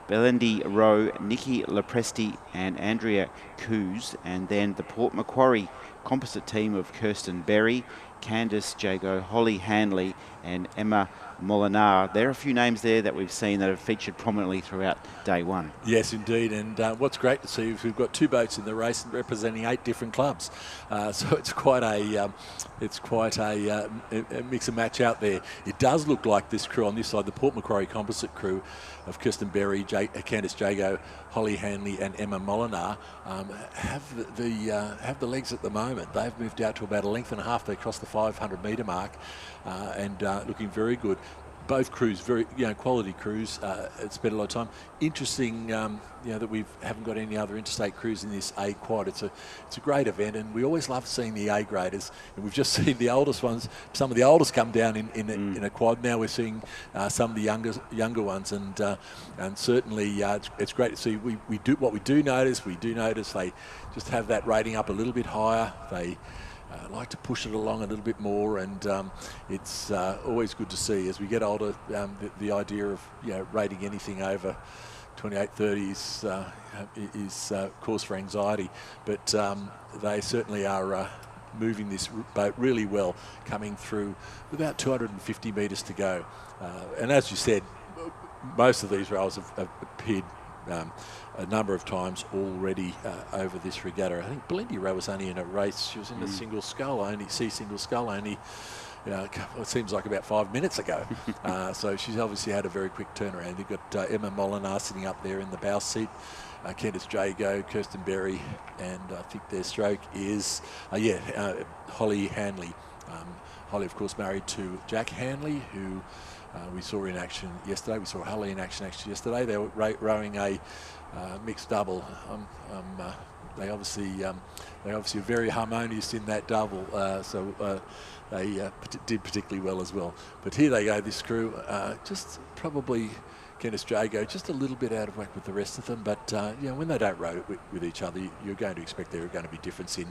Belindy Rowe, Nikki Lepresti and Andrea Coos, and then the Port Macquarie composite team of Kirsten Berry, Candice Jago, Holly Hanley and Emma Molinar. There are a few names there that we've seen that have featured prominently throughout day 1. Yes, indeed. And what's great to see is we've got 2 boats in the race representing 8 different clubs. So it's quite a mix and match out there. It does look like this crew on this side, the Port Macquarie composite crew of Kirsten Berry, Candice Jago, Holly Hanley and Emma Molinar have the legs at the moment. They've moved out to about a length and a half. They crossed the 500 metre mark and looking very good. Both crews, very quality crews. Spent a lot of time. Interesting, that we haven't got any other interstate crews in this A quad. It's a great event, and we always love seeing the A graders. And we've just seen the oldest ones, some of the oldest come down in a quad. Now we're seeing some of the younger ones, and certainly it's great to see. We do notice they just have that rating up a little bit higher. They like to push it along a little bit more, and it's always good to see as we get older. The idea of rating anything over 28-30 is cause for anxiety, but they certainly are moving this boat really well, coming through with about 250 metres to go. And as you said, most of these rails have appeared a number of times already over this regatta. I think Belindy Rowe was only in a race. She was in a single scull only, it seems like about 5 minutes ago. So she's obviously had a very quick turnaround. You've got Emma Molinar sitting up there in the bow seat, Candice Jago, Kirsten Berry, and I think their stroke is, Holly Hanley. Holly, of course, married to Jack Hanley, who we saw in action yesterday. We saw Holly in action actually yesterday. They were rowing a mixed double. They obviously are very harmonious in that double, so they did particularly well as well. But here they go, this crew, just probably Candice Jago just a little bit out of whack with the rest of them, but when they don't row with each other, you're going to expect there are going to be difference in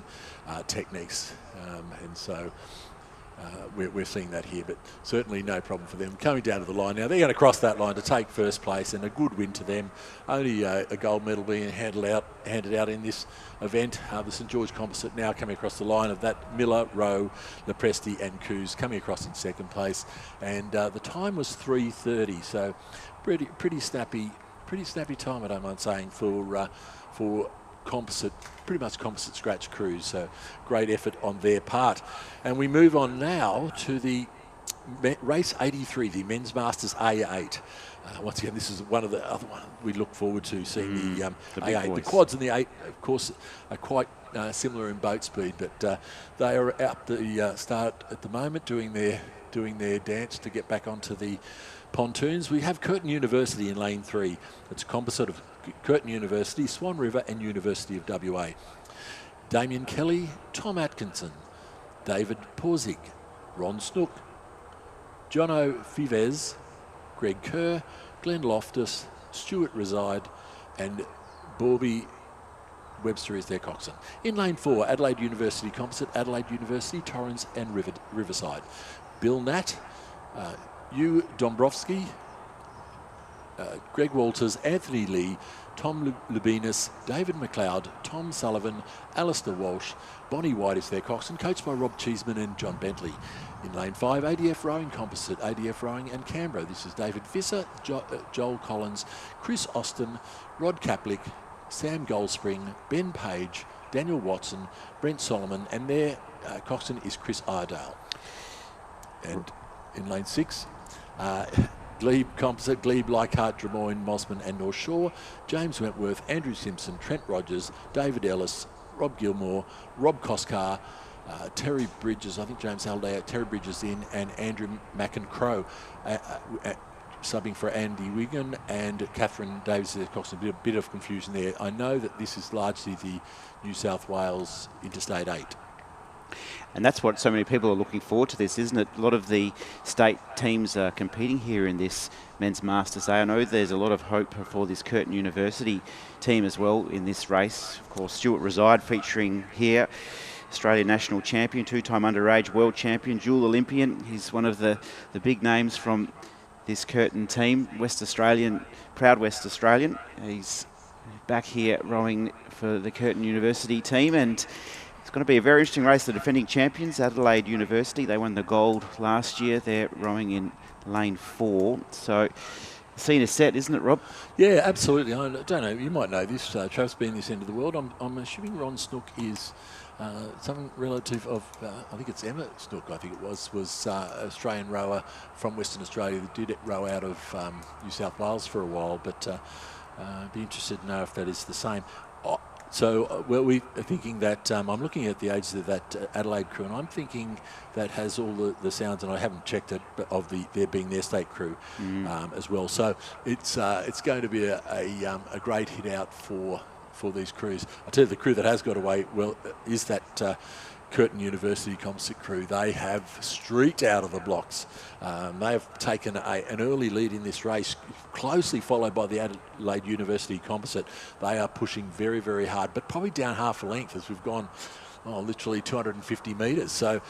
techniques, and so we're seeing that here, but certainly no problem for them. Coming down to the line now, they're going to cross that line to take first place, and a good win to them. Only a gold medal being handed out in this event. The St George Composite now coming across the line of that Miller, Rowe, Lepresti and Coos coming across in second place, and the time was 3:30, so pretty snappy time, I don't mind saying, for composite, pretty much composite scratch crews, so great effort on their part. And we move on now to the race 83, the Men's Masters A8. Once again, this is one of the other ones we look forward to seeing the A8. Boys. The quads and the 8, of course, are quite similar in boat speed, but they are out the start at the moment doing their dance to get back onto the pontoons. We have Curtin University in lane 3. It's a composite of Curtin University, Swan River and University of WA. Damien Kelly, Tom Atkinson, David Porzig, Ron Snook, Jono Fivez, Greg Kerr, Glenn Loftus, Stuart Reside and Borby Webster is their coxswain. In lane 4, Adelaide University Composite, Adelaide University, Torrens and Riverside. Bill Natt, Hugh Dombrovski, Greg Walters, Anthony Lee, Tom Lubinas, David McLeod, Tom Sullivan, Alistair Walsh, Bonnie White is their coxswain, coached by Rob Cheeseman and John Bentley. In lane 5, ADF Rowing Composite, ADF Rowing and Canberra. This is David Visser, Joel Collins, Chris Austin, Rod Kaplick, Sam Goldspring, Ben Page, Daniel Watson, Brent Solomon, and their coxswain is Chris Iredale. And in lane 6, Glebe Composite, Glebe, Leichhardt, Drummoyne, Mosman and North Shore, James Wentworth, Andrew Simpson, Trent Rogers, David Ellis, Rob Gilmore, Rob Koskar, Terry Bridges, I think James Halliday, Terry Bridges in, and Andrew Mackin-Crow. subbing for Andy Wigan, and Catherine Davis is coxswain. A bit of confusion there. I know that this is largely the New South Wales Interstate 8. And that's what so many people are looking forward to this, isn't it? A lot of the state teams are competing here in this Men's Masters Day. I know there's a lot of hope for this Curtin University team as well in this race. Of course, Stuart Reside featuring here. Australian national champion, two-time underage world champion, dual Olympian. He's one of the big names from this Curtin team, West Australian, proud West Australian. He's back here rowing for the Curtin University team, and it's going to be a very interesting race. The defending champions, Adelaide University, they won the gold last year. They're rowing in lane 4. So, scene is set, isn't it, Rob? Yeah, absolutely. I don't know, you might know this, Trav's been this end of the world. I'm assuming Ron Snook is some relative of, I think it's Emma Snook, I think it was Australian rower from Western Australia that did row out of New South Wales for a while, but I'd be interested to know if that is the same. So we're thinking that, I'm looking at the ages of that Adelaide crew, and I'm thinking that has all the sounds, and I haven't checked it, but of there being their state crew as well. So it's going to be a great hit out for these crews. I tell you, the crew that has got away well is that Curtin University composite crew. They have streaked out of the blocks. They have taken an early lead in this race, closely followed by the Adelaide University composite. They are pushing very, very hard, but probably down half a length as we've gone literally 250 metres. So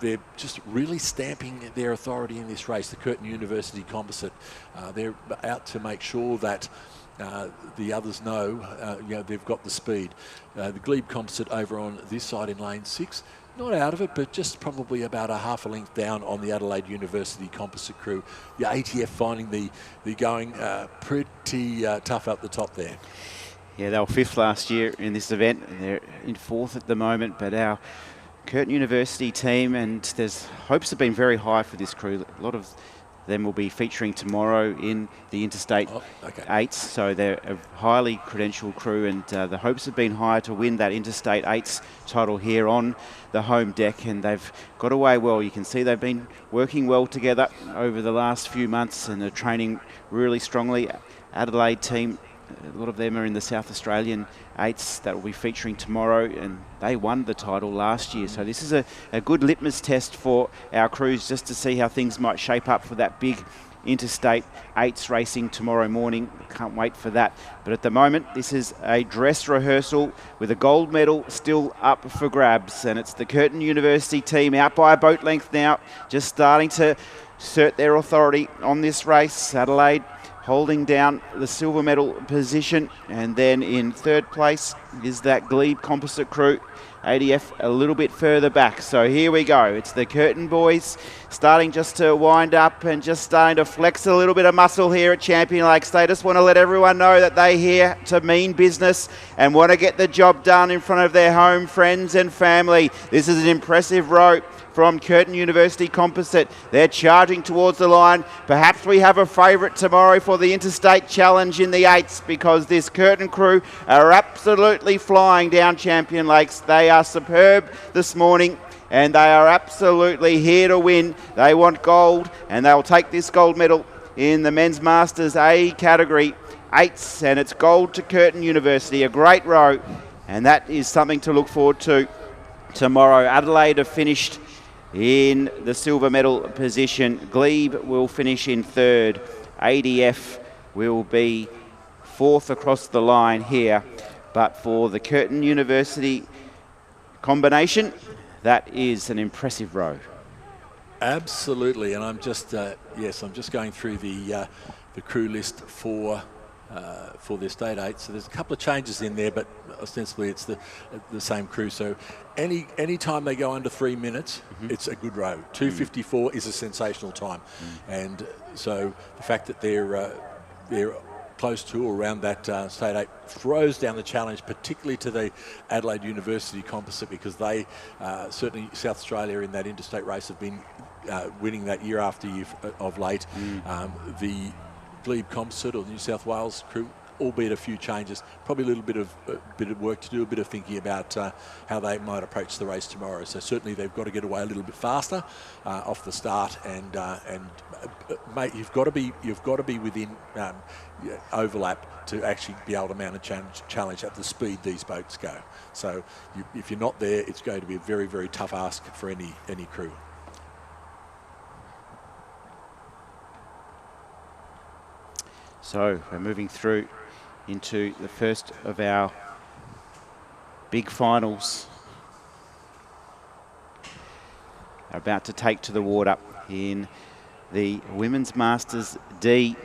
they're just really stamping their authority in this race, the Curtin University composite. They're out to make sure that the others know, they've got the speed. The Glebe composite over on this side in lane 6, not out of it, but just probably about a half a length down on the Adelaide University composite crew. The ATF finding the going pretty tough up the top there. Yeah, they were 5th last year in this event. They're in 4th at the moment, but our Curtin University team, and there's hopes have been very high for this crew. A lot of them will be featuring tomorrow in the Interstate 8s, so they're a highly credentialed crew, and the hopes have been high to win that Interstate 8s title here on the home deck, and they've got away well. You can see they've been working well together over the last few months, and they're training really strongly. Adelaide team, a lot of them are in the South Australian 8s that will be featuring tomorrow, and they won the title last year. So this is a good litmus test for our crews, just to see how things might shape up for that big Interstate 8s racing tomorrow morning. Can't wait for that. But at the moment, this is a dress rehearsal with a gold medal still up for grabs, and it's the Curtin University team out by a boat length now, just starting to assert their authority on this race. Adelaide holding down the silver medal position, and then in 3rd place is that Glebe composite crew. ADF a little bit further back. So here we go. It's the Curtin boys starting just to wind up and just starting to flex a little bit of muscle here at Champion Lakes. They just want to let everyone know that they're here to mean business and want to get the job done in front of their home friends and family. This is an impressive row from Curtin University Composite. They're charging towards the line. Perhaps we have a favourite tomorrow for the Interstate Challenge in the 8s, because this Curtin crew are absolutely flying down Champion Lakes. They are superb this morning, and they are absolutely here to win. They want gold, and they'll take this gold medal in the Men's Masters A category 8s, and it's gold to Curtin University. A great row, and that is something to look forward to tomorrow. Adelaide have finished in the silver medal position. Glebe will finish in 3rd. ADF will be 4th across the line here. But for the Curtin University combination, that is an impressive row. Absolutely, and I'm just I'm just going through the crew list for the State 8. So there's a couple of changes in there, but ostensibly it's the same crew. So any time they go under 3 minutes, it's a good row. 2:54 is a sensational time, and so the fact that they're close to or around that State 8 throws down the challenge, particularly to the Adelaide University composite, because they certainly South Australia in that interstate race have been winning that year after year of late. The Glebe composite or the New South Wales crew albeit a few changes. Probably a little bit of work to do, a bit of thinking about how they might approach the race tomorrow. So certainly they've got to get away a little bit faster off the start, and mate, you've got to be within overlap to actually be able to mount a challenge at the speed these boats go. So if you're not there, it's going to be a very, very tough ask for any crew. So we're moving through into the first of our big finals. Are about to take to the water in the Women's Masters D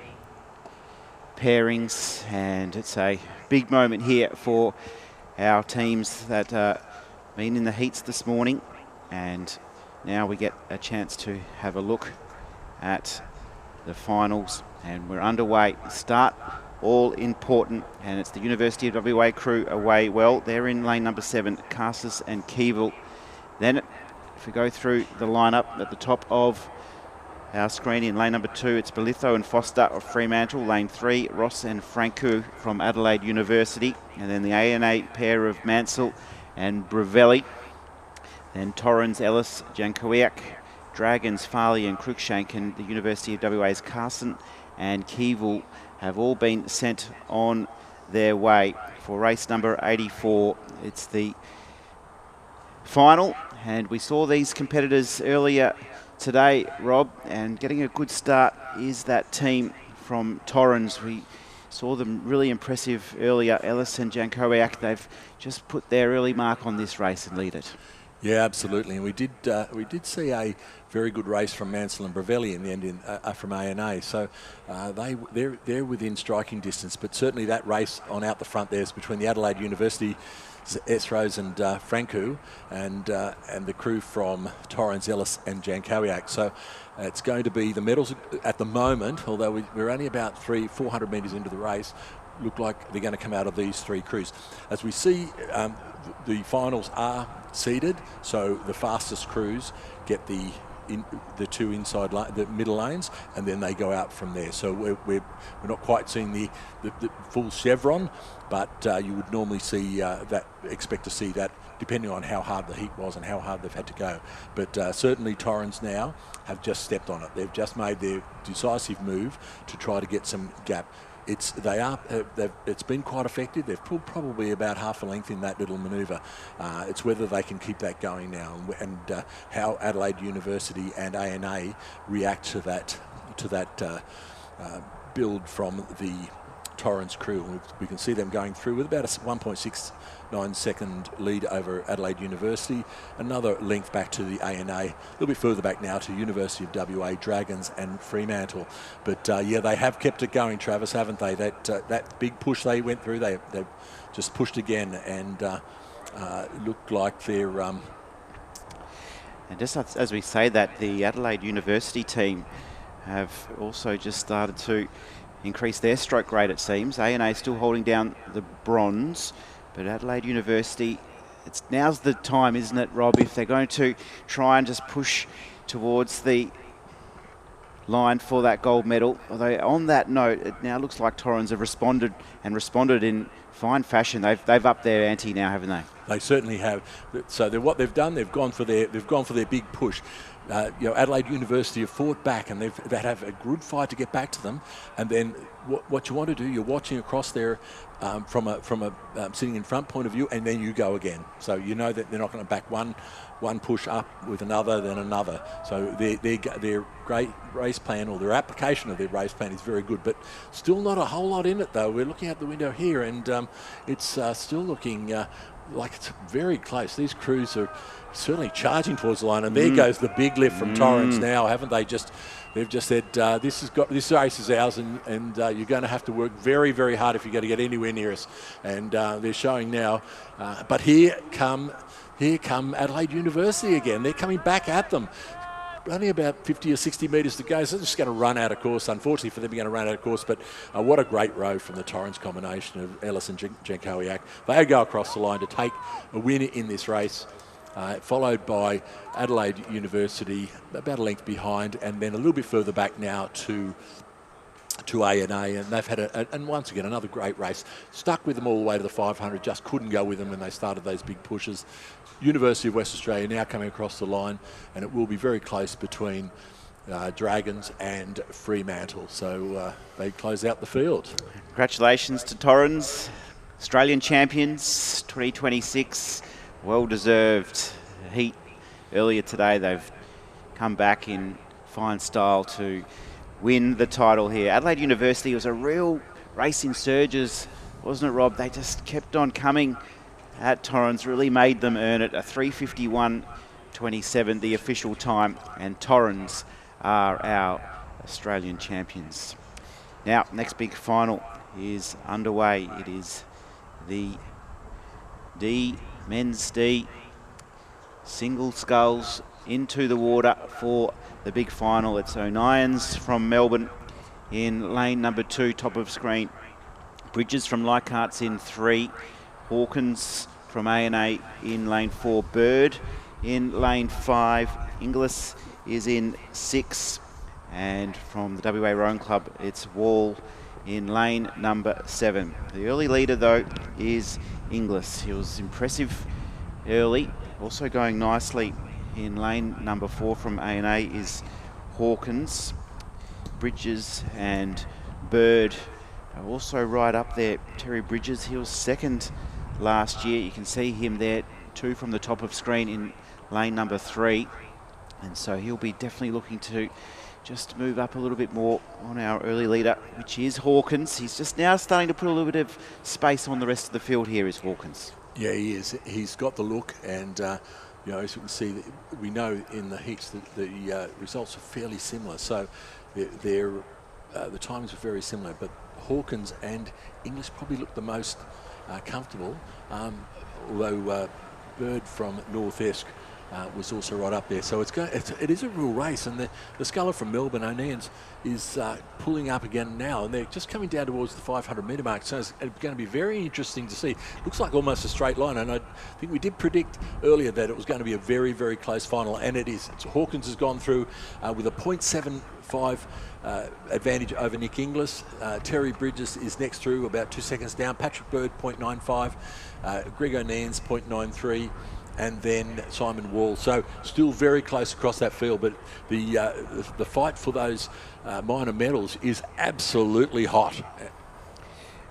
pairings, and it's a big moment here for our teams that been in the heats this morning, and now we get a chance to have a look at the finals, and we're underway. Start all important, and it's the University of WA crew away well. They're in lane number 7, Cassis and Keevil. Then if we go through the lineup at the top of our screen, in lane number 2, it's Belitho and Foster of Fremantle. Lane 3, Ross and Franku from Adelaide University. And then the ANA pair of Mansell and Brevelli. Then Torrens, Ellis, Jankowiak, Dragons, Farley and Cruikshank, and the University of WA's Carson and Keevil have all been sent on their way for race number 84. It's the final, and we saw these competitors earlier today, Rob, and getting a good start is that team from Torrens. We saw them really impressive earlier. Ellis and Jankowiak, they've just put their early mark on this race and lead it. Yeah, absolutely. And we did see a very good race from Mansell and Brevelli in the end from ANA. So they're within striking distance. But certainly that race on out the front there is between the Adelaide University Esrose and Franku and the crew from Torrens, Ellis and Jankowiak. So it's going to be the medals at the moment, although we're only about 400 metres into the race, look like they're going to come out of these 3 crews. As we see, the finals are seeded, so the fastest crews get the 2 inside the middle lanes, and then they go out from there. So we're not quite seeing the full chevron, but you would normally see expect to see that, depending on how hard the heat was and how hard they've had to go. But certainly Torrens now have just stepped on it. They've just made their decisive move to try to get some gap. It's been quite effective. They've pulled probably about half a length in that little manoeuvre. It's whether they can keep that going now, and how Adelaide University and ANA react to that build from the Torrens crew. We can see them going through with about a 1.69 second lead over Adelaide University. Another length back to the ANA. A little bit further back now to University of WA, Dragons and Fremantle. But yeah, they have kept it going, Travis, haven't they? That big push they went through, they've just pushed again, and looked like they're... And just as we say that, the Adelaide University team have also just started to increase their stroke rate, it seems. ANA still holding down the bronze, but Adelaide University, now's the time, isn't it, Rob, if they're going to try and just push towards the line for that gold medal. Although on that note, it now looks like Torrens have responded in fine fashion. They've upped their ante now, haven't they? They certainly have. So what they've done, they've gone for their big push. Adelaide University have fought back, and they have a good fight to get back to them. And then what you want to do, you're watching across there from a sitting in front point of view, and then you go again. So you know that they're not going to back one push up with another, then another. So their great race plan, or their application of their race plan, is very good, but still not a whole lot in it though. We're looking out the window here, and it's still looking like it's very close. These crews are certainly charging towards the line, and there goes the big lift from Torrens now, haven't they? They've just said this race is ours, and you're going to have to work very, very hard if you're going to get anywhere near us. And they're showing now, but here come Adelaide University again. They're coming back at them. Only about 50 or 60 metres to go, so they're just going to run out of course. Unfortunately for them, they're going to run out of course, but what a great row from the Torrens combination of Ellis and Jankowiak. They go across the line to take a win in this race, followed by Adelaide University about a length behind, and then a little bit further back now to to A&A, and they've had and once again another great race. Stuck with them all the way to the 500, just couldn't go with them when they started those big pushes. University of West Australia now coming across the line, and it will be very close between Dragons and Fremantle. So they close out the field. Congratulations to Torrens, Australian champions 2026. Well deserved heat earlier today. They've come back in fine style to win the title here. Adelaide University was a real race in surges, wasn't it, Rob? They just kept on coming at Torrens, really made them earn it. A 3:51.27, the official time, and Torrens are our Australian champions. Now, next big final is underway. It is the men's D single sculls into the water for the big final. It's O'Nions from Melbourne in lane number 2, top of screen. Bridges from Leichhardt's in 3. Hawkins from A&A in lane 4. Bird in lane 5. Inglis is in 6. And from the WA Rowing Club, it's Wall in lane number 7. The early leader, though, is Inglis. He was impressive early, also going nicely in lane number 4 from A&A is Hawkins. Bridges and Bird are also right up there. Terry Bridges, he was second last year. You can see him there, 2 from the top of screen in lane number 3. And so he'll be definitely looking to just move up a little bit more on our early leader, which is Hawkins. He's just now starting to put a little bit of space on the rest of the field here, is Hawkins. Yeah, he is. He's got the look, and you know, as you can see, we know in the heats that the results are fairly similar. So the timings are very similar, but Hawkins and Inglis probably look the most comfortable, although Bird from North Esk was also right up there. So it is a real race, and the sculler from Melbourne, O'Nions, is pulling up again now, and they're just coming down towards the 500 metre mark. So it's going to be very interesting to see. Looks like almost a straight line, and I think we did predict earlier that it was going to be a very, very close final, and it is. Hawkins has gone through with a 0.75 advantage over Nick Inglis. Terry Bridges is next through, about 2 seconds down. Patrick Bird, 0.95. Greg O'Nions, 0.93. And then Simon Wall. So still very close across that field, but the fight for those minor medals is absolutely hot.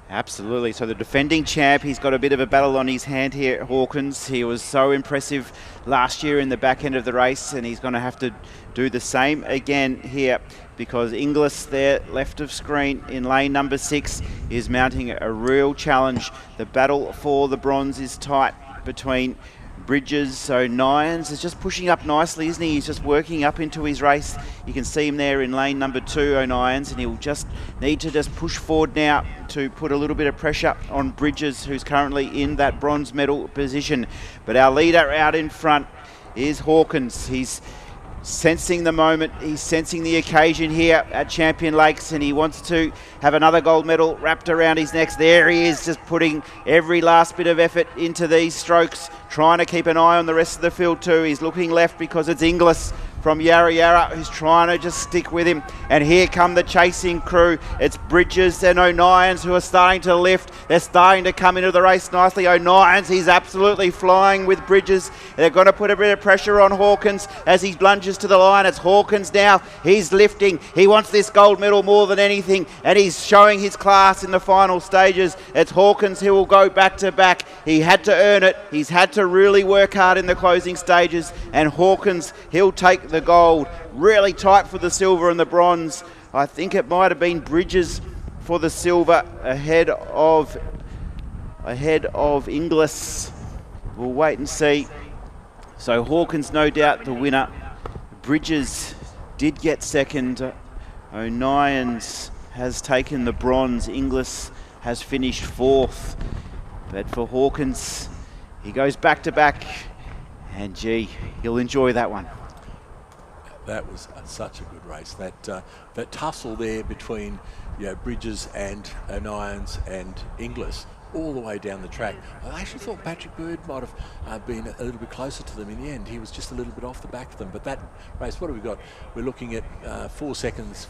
Absolutely. So the defending champ, he's got a bit of a battle on his hand here, Hawkins. He was so impressive last year in the back end of the race, and he's going to have to do the same again here, because Inglis there, left of screen in lane number 6, is mounting a real challenge. The battle for the bronze is tight between Bridges. O'Nions is just pushing up nicely, isn't he? He's just working up into his race. You can see him there in lane number 2, O'Nions, and he'll just need to just push forward now to put a little bit of pressure on Bridges, who's currently in that bronze medal position. But our leader out in front is Hawkins. He's sensing the moment, he's sensing the occasion here at Champion Lakes, and he wants to have another gold medal wrapped around his neck. There he is, just putting every last bit of effort into these strokes, trying to keep an eye on the rest of the field too. He's looking left because it's Inglis from Yarra Yarra who's trying to just stick with him. And here come the chasing crew. It's Bridges and O'Nions who are starting to lift. They're starting to come into the race nicely. O'Nions, he's absolutely flying with Bridges. They're going to put a bit of pressure on Hawkins as he lunges to the line. It's Hawkins now. He's lifting. He wants this gold medal more than anything, and he's showing his class in the final stages. It's Hawkins who will go back to back. He had to earn it. He's had to really work hard in the closing stages, and Hawkins, he'll take the gold. Really tight for the silver and the bronze. I think it might have been Bridges for the silver ahead of Inglis. We'll wait and see. So Hawkins no doubt the winner. Bridges did get second. O'Nions has taken the bronze. Inglis has finished 4th. But for Hawkins, he goes back to back, and gee, he'll enjoy that one. That was such a good race. That tussle there between Bridges and O'Nions and Inglis all the way down the track. I actually thought Patrick Bird might have been a little bit closer to them in the end. He was just a little bit off the back of them. But that race, what have we got? We're looking at 5 seconds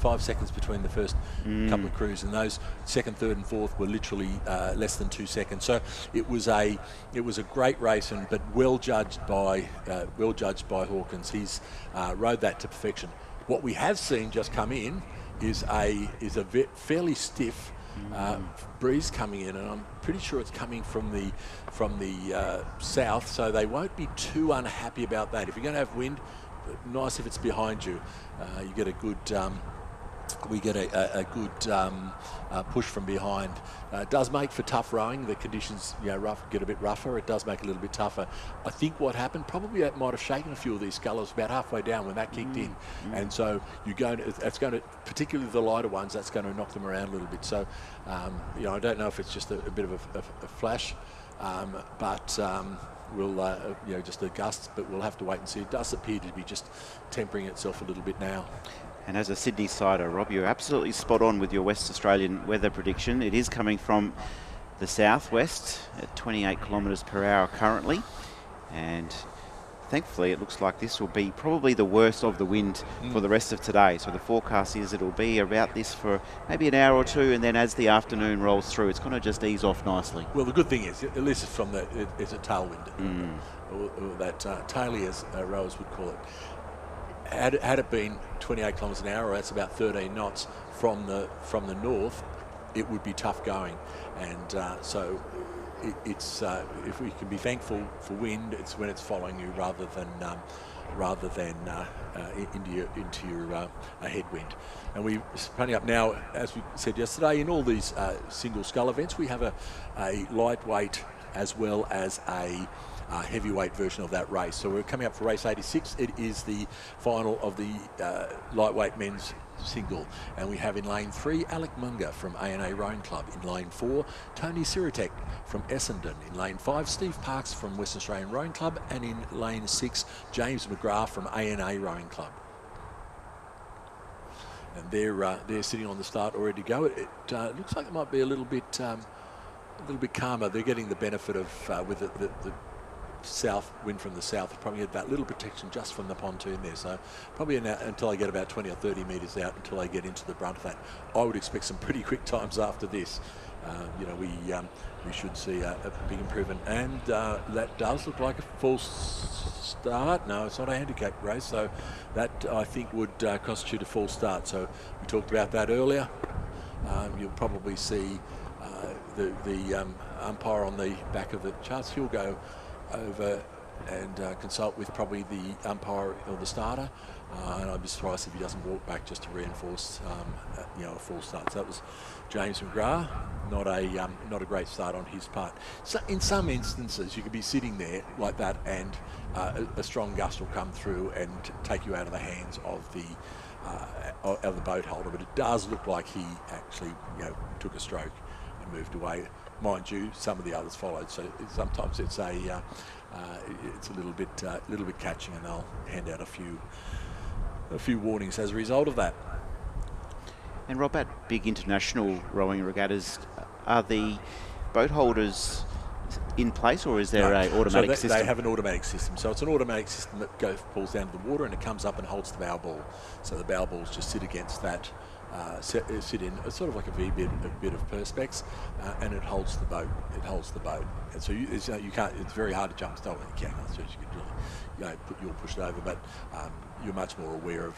between the first couple of crews, and those second, third, and fourth were literally less than 2 seconds. So it was a great race, but well judged by Hawkins. He's rode that to perfection. What we have seen just come in is a fairly stiff breeze coming in, and I'm pretty sure it's coming from the south, so they won't be too unhappy about that. If you're going to have wind, nice if it's behind you. You get a good we get a good push from behind. It does make for tough rowing. The conditions, get a bit rougher. It does make it a little bit tougher. I think what happened, probably that might have shaken a few of these scullers about halfway down when that kicked in, and so it's going to, particularly the lighter ones, that's going to knock them around a little bit. So, I don't know if it's just a bit of a flash, but. We'll, just a gust, but we'll have to wait and see. It does appear to be just tempering itself a little bit now. And as a Sydney sider, Rob, you're absolutely spot on with your West Australian weather prediction. It is coming from the southwest at 28 kilometres per hour currently. And thankfully, it looks like this will be probably the worst of the wind for the rest of today. So the forecast is it'll be about this for maybe an hour or two, and then as the afternoon rolls through, it's going to just ease off nicely. Well, the good thing is, at least it's from it's a tailwind, or that taily, as rowers would call it. Had it been 28 kilometres an hour, or that's about 13 knots from the north, it would be tough going, and so. It's if we can be thankful for wind, it's when it's following you rather than into your headwind. And we're running up now, as we said yesterday, in all these single scull events, we have a lightweight as well as a heavyweight version of that race. So we're coming up for race 86. It is the final of the lightweight men's single, and we have in lane 3 Alec Munger from ANA Rowing Club, in lane 4 Tony Siritek from Essendon, in lane 5 Steve Parks from Western Australian Rowing Club, and in lane 6 James McGrath from ANA Rowing Club. And they're sitting on the start all ready to go. It looks like it might be a little bit calmer. They're getting the benefit of with the south wind from the south, probably get that little protection just from the pontoon there. So probably until I get about 20 or 30 metres out, until I get into the brunt of that. I would expect some pretty quick times after this. We should see a big improvement, and that does look like a false start. No, it's not a handicap race, so that I think would constitute a false start. So we talked about that earlier. You'll probably see the umpire on the back of the charts. He'll go over and consult with probably the umpire or the starter, and I'd be surprised if he doesn't walk back just to reinforce a full start. So that was James McGrath. Not a great start on his part. So in some instances you could be sitting there like that, and a strong gust will come through and take you out of the hands of the boat holder, but it does look like he actually took a stroke and moved away. Mind you, some of the others followed, so sometimes it's a little bit catching, and they'll hand out a few warnings as a result of that. And Rob, at big international rowing regattas, are the boat holders in place, or is there an automatic system? They have an automatic system. So it's an automatic system that falls down to the water, and it comes up and holds the bow ball. So the bow balls just sit against that. Sit in sort of like a bit of perspex, and it holds the boat. And so you can't. It's very hard to jump start when you can. So you can really, you'll push it over, but you're much more aware of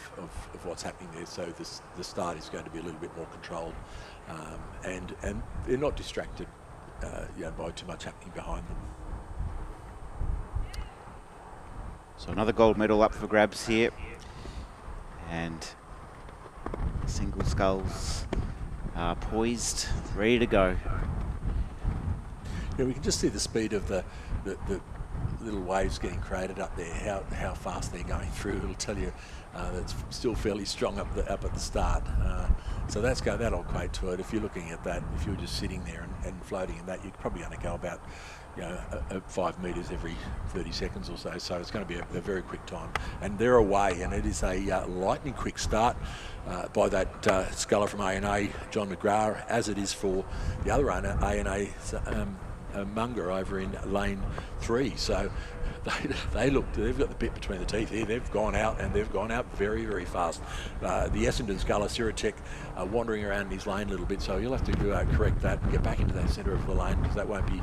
what's happening there. So the start is going to be a little bit more controlled, and they're not distracted, by too much happening behind them. So another gold medal up for grabs here, and single sculls are poised, ready to go. Yeah, we can just see the speed of the little waves getting created up there, how fast they're going through. It'll tell you that's still fairly strong up at the start. So that'll equate to it. If you're looking at that, if you're just sitting there and floating in that, you're probably going to go about 5 metres every 30 seconds or so. So it's going to be a very quick time. And they're away, and it is a lightning quick start by that sculler from A&A, John McGrath, as it is for the other A&A Munger over in lane 3. So they've got the bit between the teeth here. They've gone out, and they've gone out very, very fast. The Essendon sculler, Siratek, wandering around in his lane a little bit, so you'll have to correct that and get back into that centre of the lane, because that won't be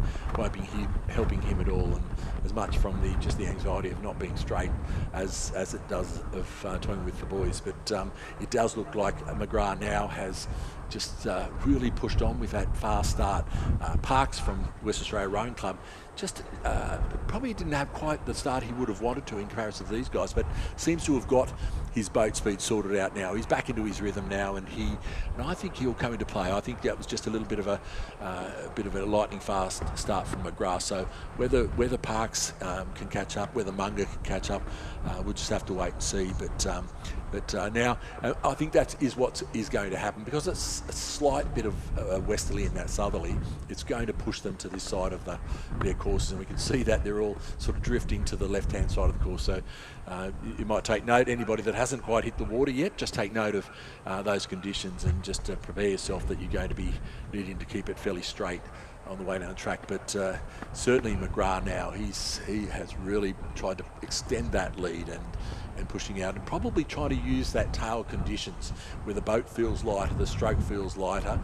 helping him at all, and as much from just the anxiety of not being straight as it does of toying with the boys. But it does look like McGrath now has just really pushed on with that fast start. Parks from West Australia Rowing Club just probably didn't have quite the start he would have wanted to in comparison to these guys, but seems to have got his boat speed sorted out now. He's back into his rhythm now, and I think he'll come into play. I think that was just a little bit of a lightning fast start from McGrath. So whether Parks can catch up, whether Munger can catch up, we'll just have to wait and see. But now I think that is what is going to happen, because it's a slight bit of westerly and that southerly. It's going to push them to this side of their courses, and we can see that they're all sort of drifting to the left-hand side of the course. So you might take note, anybody that hasn't quite hit the water yet, just take note of those conditions, and just prepare yourself that you're going to be needing to keep it fairly straight on the way down the track. But certainly McGrath now, he has really tried to extend that lead and pushing out, and probably try to use that tail conditions where the boat feels lighter, the stroke feels lighter.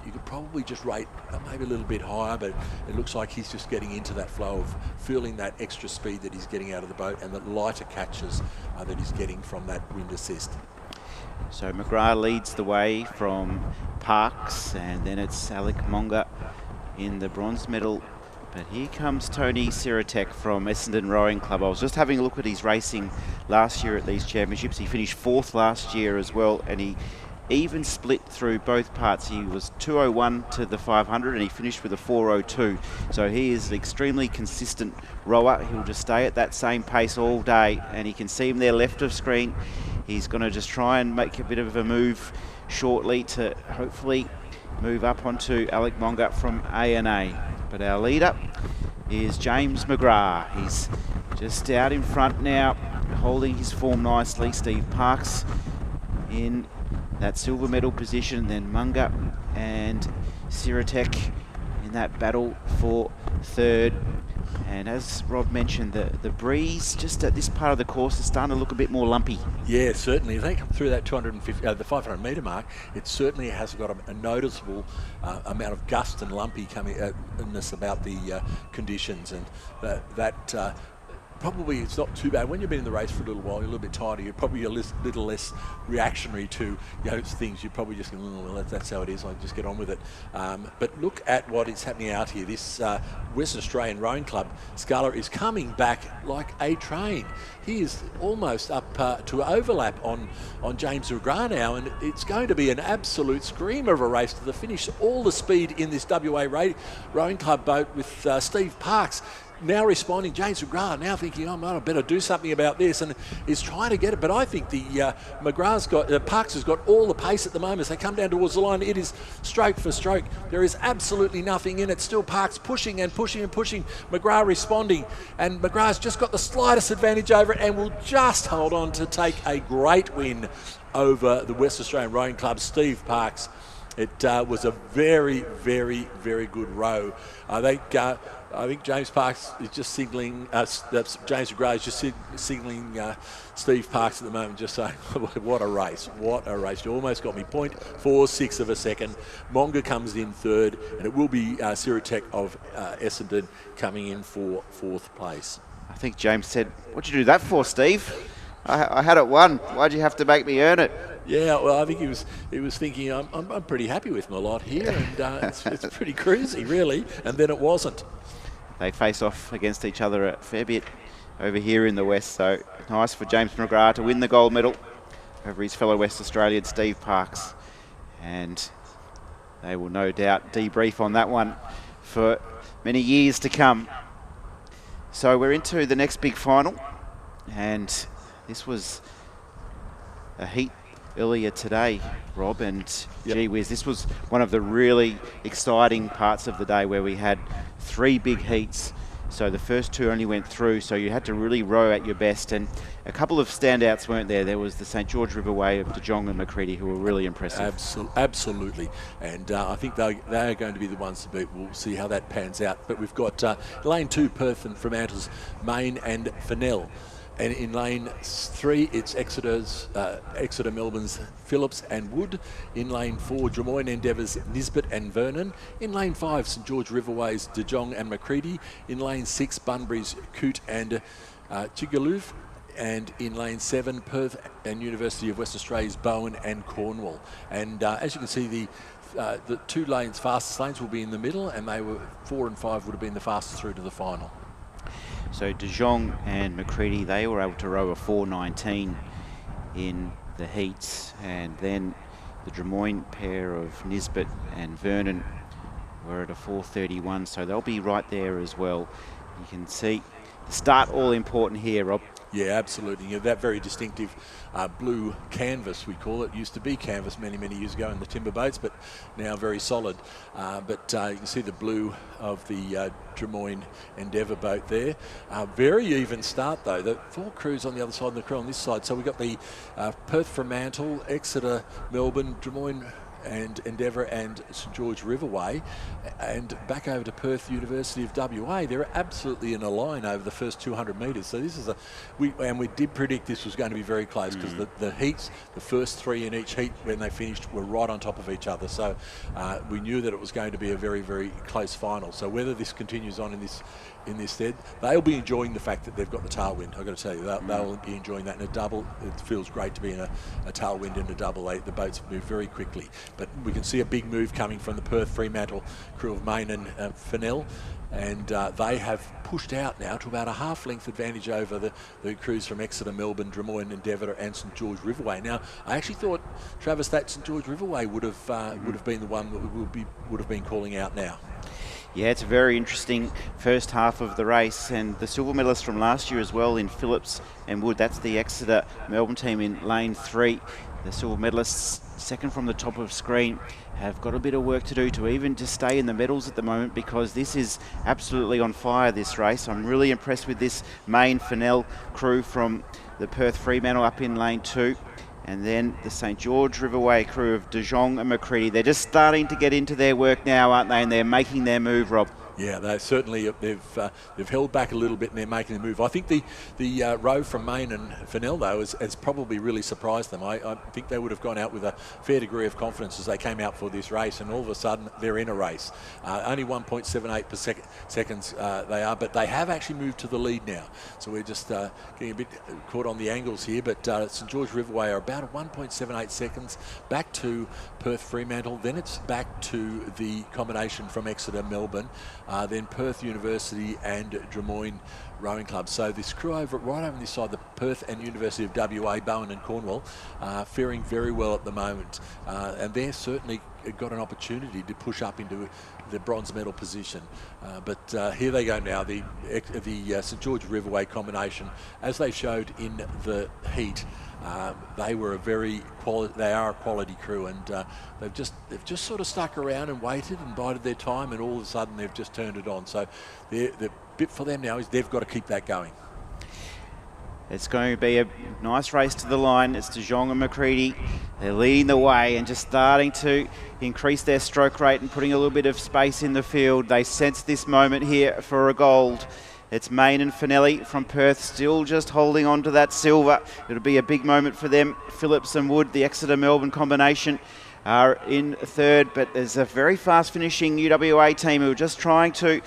You could probably just rate maybe a little bit higher, but it looks like he's just getting into that flow of feeling that extra speed that he's getting out of the boat, and the lighter catches that he's getting from that wind assist. So McGrath leads the way from Parks, and then it's Alec Monga in the bronze medal. But here comes Tony Siratek from Essendon Rowing Club. I was just having a look at his racing last year at these championships. He finished 4th last year as well, and he even split through both parts. He was 2:01 to the 500, and he finished with a 4:02. So he is an extremely consistent rower. He'll just stay at that same pace all day, and you can see him there left of screen. He's going to just try and make a bit of a move shortly to hopefully move up onto Alec Monga from A&A. But our leader is James McGrath. He's just out in front now, holding his form nicely. Steve Parks in that silver medal position, then Munger and Siratek in that battle for 3rd. And as Rob mentioned, the breeze just at this part of the course is starting to look a bit more lumpy. Yeah, certainly. If they come through that 500 metre mark, it certainly has got a noticeable amount of gust and lumpy coming in this about the conditions, and that probably it's not too bad. When you've been in the race for a little while, you're a little bit tired, you're probably a little less reactionary to things. You're probably just going, well, that's how it is, I'll just get on with it. But look at what is happening out here. This Western Australian Rowing Club sculler is coming back like a train. He is almost up to overlap on James McGrath now, and it's going to be an absolute screamer of a race to the finish. All the speed in this WA Rowing Club boat with Steve Parks now responding. James McGrath now thinking, I better do something about this, and is trying to get it. But I think the Parks has got all the pace at the moment. As they come down towards the line, it is stroke for stroke. There is absolutely nothing in it. Still Parks pushing and pushing and pushing. McGrath responding, and McGrath's just got the slightest advantage over it, and will just hold on to take a great win over the West Australian Rowing Club, Steve Parks. It was a very, very, very good row. I think James Parks is just signaling, James McGrath is just signaling Steve Parks at the moment, just saying, what a race, what a race. You almost got me, 0.46 of a second. Monga comes in 3rd, and it will be Siratek of Essendon coming in for 4th place. I think James said, what'd you do that for, Steve? I had it won. Why'd you have to make me earn it? Yeah, well, I think he was thinking, I'm pretty happy with my lot here, and it's pretty cruisy, really, and then it wasn't. They face off against each other a fair bit over here in the West, so nice for James McGrath to win the gold medal over his fellow West Australian Steve Parks. And they will no doubt debrief on that one for many years to come. So we're into the next big final, and this was a heat earlier today, Rob, and gee whiz, this was one of the really exciting parts of the day where we had 3 big heats. So the first 2 only went through, so you had to really row at your best, and a couple of standouts weren't there. There was the St George Riverway of De Jong and McCready, who were really impressive. Absolutely, and I think they are going to be the ones to beat. We'll see how that pans out. But we've got lane 2, Perth and Fremantle's Main and Fennell. And in lane 3, it's Exeter Melbourne's Phillips and Wood. In lane 4, Drummoyne Endeavour's Nisbet and Vernon. In lane 5, St George Riverway's De Jong and McCready. In lane 6, Bunbury's Coote and Chigaluv. And in lane 7, Perth and University of West Australia's Bowen and Cornwall. And as you can see, the 2 lanes, fastest lanes, will be in the middle, and they were 4 and 5 would have been the fastest through to the final. So De Jong and McCready, they were able to row a 4:19 in the heats, and then the Drummoyne pair of Nisbet and Vernon were at a 4:31, so they'll be right there as well. You can see the start all important here, Rob. Yeah, absolutely. You know, that very distinctive blue canvas, we call it. Used to be canvas many, many years ago in the timber boats, but now very solid. But you can see the blue of the Drummoyne Endeavour boat there. Very even start, though. The 4 crews on the other side and the crew on this side. So we've got the Perth Fremantle, Exeter, Melbourne, Drummoyne and Endeavour and St George Riverway, and back over to Perth University of WA. They're absolutely in a line over the first 200 metres. So this is we did predict this was going to be very close, because the heats, the first 3 in each heat when they finished, were right on top of each other. So we knew that it was going to be a very, very close final. So whether this continues on in this stead, they'll be enjoying the fact that they've got the tailwind. I've got to tell you, they'll be enjoying that in a double. It feels great to be in a tailwind in a double. The boats move very quickly. But we can see a big move coming from the Perth Fremantle crew of Main and Fennell, and they have pushed out now to about a half-length advantage over the crews from Exeter, Melbourne, Drummoyne, Endeavour and St George Riverway. Now, I actually thought, Travis, that St George Riverway would have been the one that would have been calling out now. Yeah, it's a very interesting first half of the race, and the silver medalist from last year as well in Phillips and Wood, that's the Exeter Melbourne team in lane 3. The silver medalists, second from the top of screen, have got a bit of work to do to even just stay in the medals at the moment, because this is absolutely on fire, this race. I'm really impressed with this Main Fennell crew from the Perth Fremantle up in lane 2. And then the St George Riverway crew of De Jong and McCready. They're just starting to get into their work now, aren't they? And they're making their move, Rob. Yeah, they certainly they've held back a little bit and they're making the move. I think the row from Main and Fennell, though, has probably really surprised them. I think they would have gone out with a fair degree of confidence as they came out for this race, and all of a sudden they're in a race. Only 1.78 per seconds they are, but they have actually moved to the lead now. So we're just getting a bit caught on the angles here, but St George Riverway are about 1.78 seconds back to Perth Fremantle. Then it's back to the combination from Exeter, Melbourne. Then Perth University and Drummoyne Rowing Club. So this crew right over on this side, the Perth and University of WA, Bowen and Cornwall, faring very well at the moment. And they're certainly got an opportunity to push up into the bronze medal position. But here they go now, the St George Riverway combination. As they showed in the heat, they were they are a quality crew, and they've just sort of stuck around and waited and bided their time, and all of a sudden they've just turned it on. So the bit for them now is they've got to keep that going. It's going to be a nice race to the line. It's De Jong and McCready. They're leading the way and just starting to increase their stroke rate and putting a little bit of space in the field. They sense this moment here for a gold. It's Main and Fennell from Perth still just holding on to that silver. It'll be a big moment for them. Phillips and Wood, the Exeter-Melbourne combination, are in third, but there's a very fast finishing UWA team who are just trying to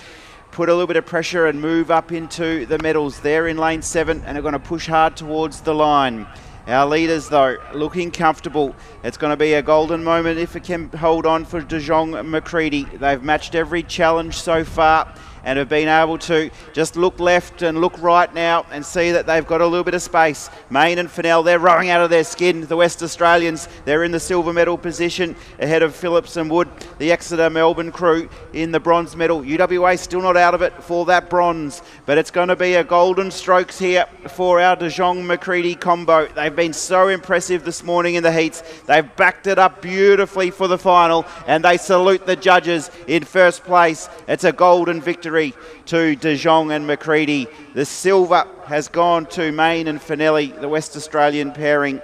put a little bit of pressure and move up into the medals. They're in lane 7 and are going to push hard towards the line. Our leaders, though, looking comfortable. It's going to be a golden moment if it can hold on for De Jong and McCready. They've matched every challenge so far. and have been able to just look left and look right now and see that they've got a little bit of space. Main and Fennell, they're rowing out of their skin. The West Australians, they're in the silver medal position ahead of Phillips and Wood. The Exeter Melbourne crew in the bronze medal. UWA still not out of it for that bronze, but it's going to be a golden strokes here for our De Jong-McCready combo. They've been so impressive this morning in the heats. They've backed it up beautifully for the final, and they salute the judges in first place. It's a golden victory to De Jong and McCready. The silver has gone to Main and Finelli, the West Australian pairing.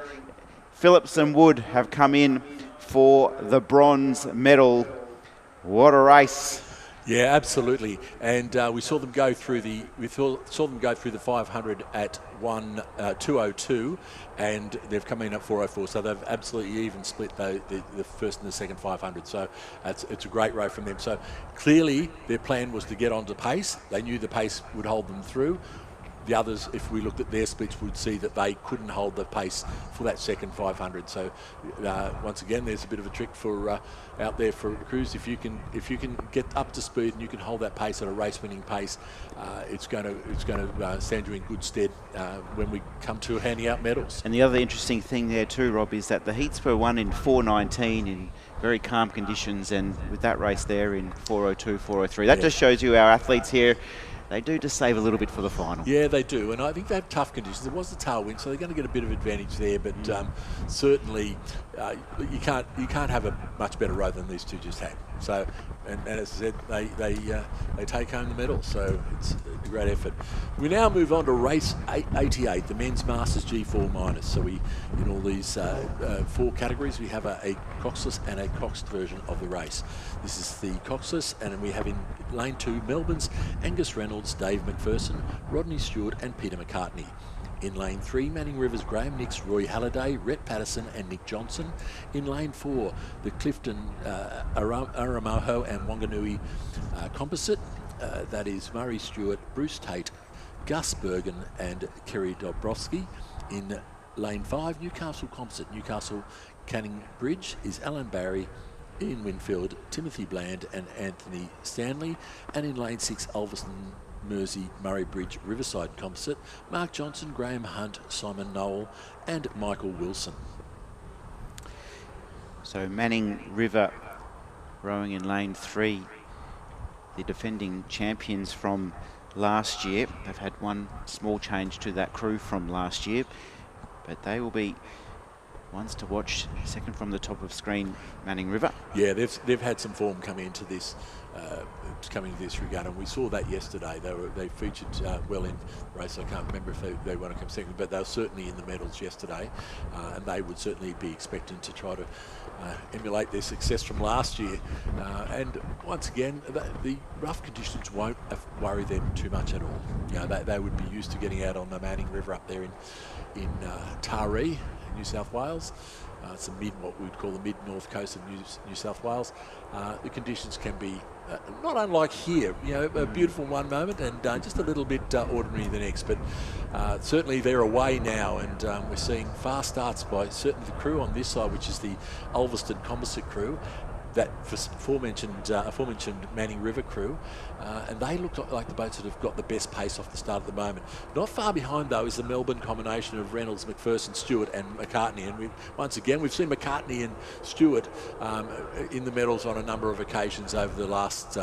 Phillips and Wood have come in for the bronze medal. What a race. Yeah, absolutely. And we saw them go through the 500 at 2:02, and they've come in at 4:04. So they've absolutely even split the first and the second 500. So it's a great row from them. So clearly their plan was to get onto pace. They knew the pace would hold them through. The others, if we looked at their splits, would see that they couldn't hold the pace for that second 500. So once again, there's a bit of a trick for out there for crews. If you can get up to speed and you can hold that pace at a race-winning pace, it's going to stand you in good stead when we come to handing out medals. And the other interesting thing there too, Rob, is that the heats were won in 4:19 in very calm conditions, and with that race there in 4:02, 4:03, that just shows you our athletes here. They do just save a little bit for the final. Yeah, they do, and I think they have tough conditions. There was the tailwind, so they're going to get a bit of advantage there. But certainly, you can't have a much better row than these two just had. So, and as I said, they take home the medal. So it's a great effort. We now move on to race 88, the men's Masters G4 minus. So we, in all these 4 categories, we have a coxless and a coxed version of the race. This is the coxless, and we have in lane 2 Melbourne's Angus Reynolds, Dave McPherson, Rodney Stewart and Peter McCartney. In lane 3, Manning Rivers, Graham Nix, Roy Halliday, Rhett Patterson and Nick Johnson. In lane 4, the Clifton Aramoho and Wanganui composite. That is Murray Stewart, Bruce Tate, Gus Bergen and Kerry Dobrowski. In lane 5, Newcastle composite, Newcastle Canning Bridge is Alan Barry, Ian Winfield, Timothy Bland and Anthony Stanley. And in lane 6, Ulverston Mersey Murray Bridge Riverside composite, Mark Johnson, Graham Hunt, Simon Noel and Michael Wilson. So Manning River rowing in lane 3, the defending champions from last year. They've had one small change to that crew from last year, but they will be ones to watch. Second from the top of screen, Manning River. Yeah, they've had some form coming into this regatta, and we saw that yesterday. They featured well in the race. I can't remember if they won to come second, but they were certainly in the medals yesterday, and they would certainly be expecting to try to emulate their success from last year. And once again, the rough conditions won't worry them too much at all. You know, they would be used to getting out on the Manning River up there in Taree, New South Wales. It's what we'd call the mid-north coast of New South Wales. The conditions can be not unlike here, you know, a beautiful one moment and just a little bit ordinary the next. But certainly they're away now, and we're seeing fast starts by certainly the crew on this side, which is the Ulverston composite crew, that aforementioned Manning River crew, and they look like the boats that have got the best pace off the start at the moment. Not far behind though is the Melbourne combination of Reynolds, McPherson, Stewart and McCartney, and once again we've seen McCartney and Stewart in the medals on a number of occasions over the last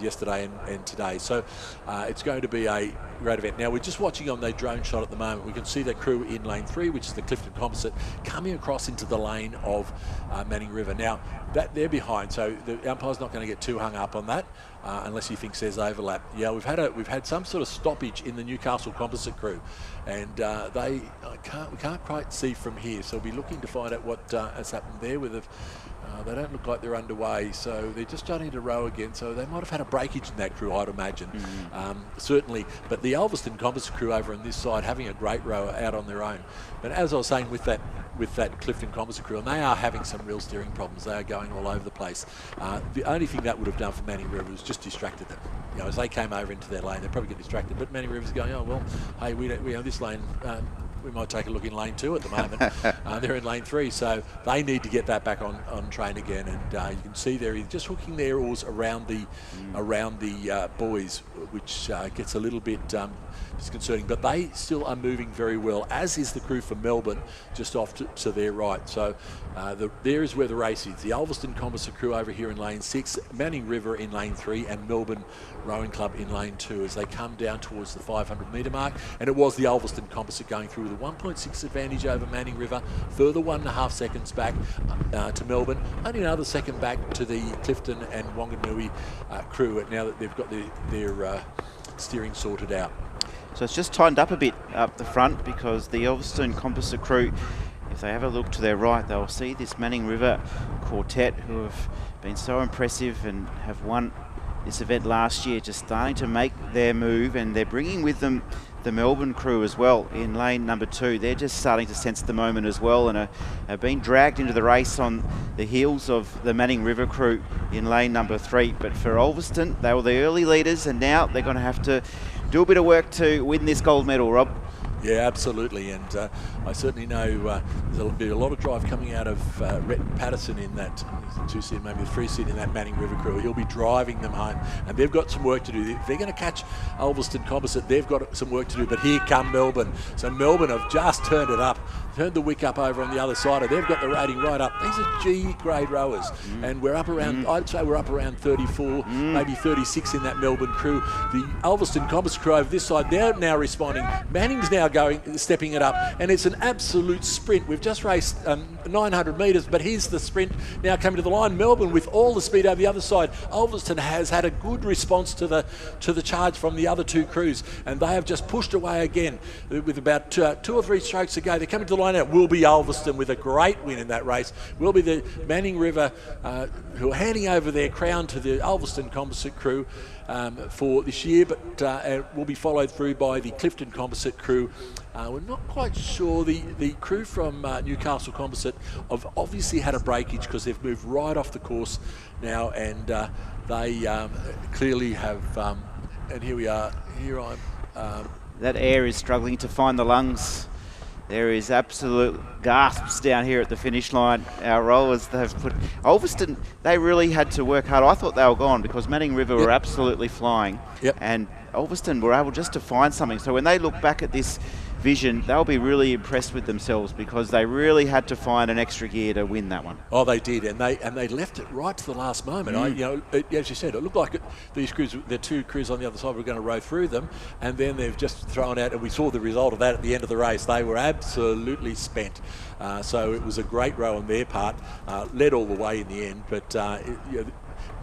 yesterday and today. So it's going to be a great event. Now we're just watching on the drone shot at the moment. We can see the crew in lane 3, which is the Clifton composite, coming across into the lane of Manning River. Now that they're behind, so the umpire's not going to get too hung up on that unless he thinks there's overlap. Yeah, we've had some sort of stoppage in the Newcastle composite crew, and we can't quite see from here. So we'll be looking to find out what has happened there with the. They don't look like they're underway, so they're just starting to row again. So they might have had a breakage in that crew, I'd imagine. Certainly, but the Ulverston composite crew over on this side having a great row out on their own. But as I was saying, with that Clifton composite crew, and they are having some real steering problems. They are going all over the place. The only thing that would have done for Manning River was just distracted them. You know, as they came over into their lane, they probably get distracted. But Manning River's going, oh well, hey, we have this lane. We might take a look in lane 2 at the moment. They're in lane 3, so they need to get that back on train again. And you can see they're just hooking their oars around the buoys, which gets a little bit disconcerting. But they still are moving very well, as is the crew for Melbourne, just off to their right. So there is where the race is. The Ulverston Composite crew over here in lane 6, Manning River in lane 3, and Melbourne Rowing Club in lane 2 as they come down towards the 500 metre mark. And it was the Ulverston Composite going through with a 1.6 advantage over Manning River, further 1.5 seconds back to Melbourne, only another second back to the Clifton and Wanganui crew now that they've got their steering sorted out. So it's just tightened up a bit up the front, because the Ulverston Composite crew, if they have a look to their right, they'll see this Manning River quartet, who have been so impressive and have won this event last year, just starting to make their move, and they're bringing with them the Melbourne crew as well in lane number 2. They're just starting to sense the moment as well, and have been dragged into the race on the heels of the Manning River crew in lane number 3. But for Ulverston, they were the early leaders, and now they're going to have to do a bit of work to win this gold medal, Rob. Yeah, absolutely, and I certainly know there'll be a lot of drive coming out of Rhett Patterson in that 2-seat, maybe the 3-seat in that Manning River crew. He'll be driving them home, and they've got some work to do. If they're going to catch Ulverston Composite, they've got some work to do, but here come Melbourne. So Melbourne have just turned it up, turned the wick up over on the other side, and they've got the rating right up. These are G-grade rowers, and we're up around, I'd say we're up around 34, maybe 36 in that Melbourne crew. The Ulverston Composite crew over this side, they're now responding. Manning's now stepping it up, and it's an absolute sprint. We've just raced 900 metres, but here's the sprint now coming to the line. Melbourne with all the speed over the other side. Ulverston has had a good response to the charge from the other two crews, and they have just pushed away again with about 2 or 3 strokes to go. They're coming to the line now. Will be Ulverston with a great win in that race. Will be the Manning River who are handing over their crown to the Ulverston Composite crew for this year, but will be followed through by the Clifton Composite crew. We're not quite sure. The crew from Newcastle Composite have obviously had a breakage because they've moved right off the course now, and they clearly have. And here we are. Here I'm. That air is struggling to find the lungs. There is absolute gasps down here at the finish line. Our rowers have put... Ulverston, they really had to work hard. I thought they were gone because Manning River were absolutely flying. And Ulverston were able just to find something. So when they look back at this vision, they'll be really impressed with themselves because they really had to find an extra gear to win that one. Oh, they did, and they left it right to the last moment. As you said, it looked like these crews, the 2 crews on the other side, were going to row through them, and then they've just thrown out, and we saw the result of that at the end of the race. They were absolutely spent. So it was a great row on their part, led all the way in the end, but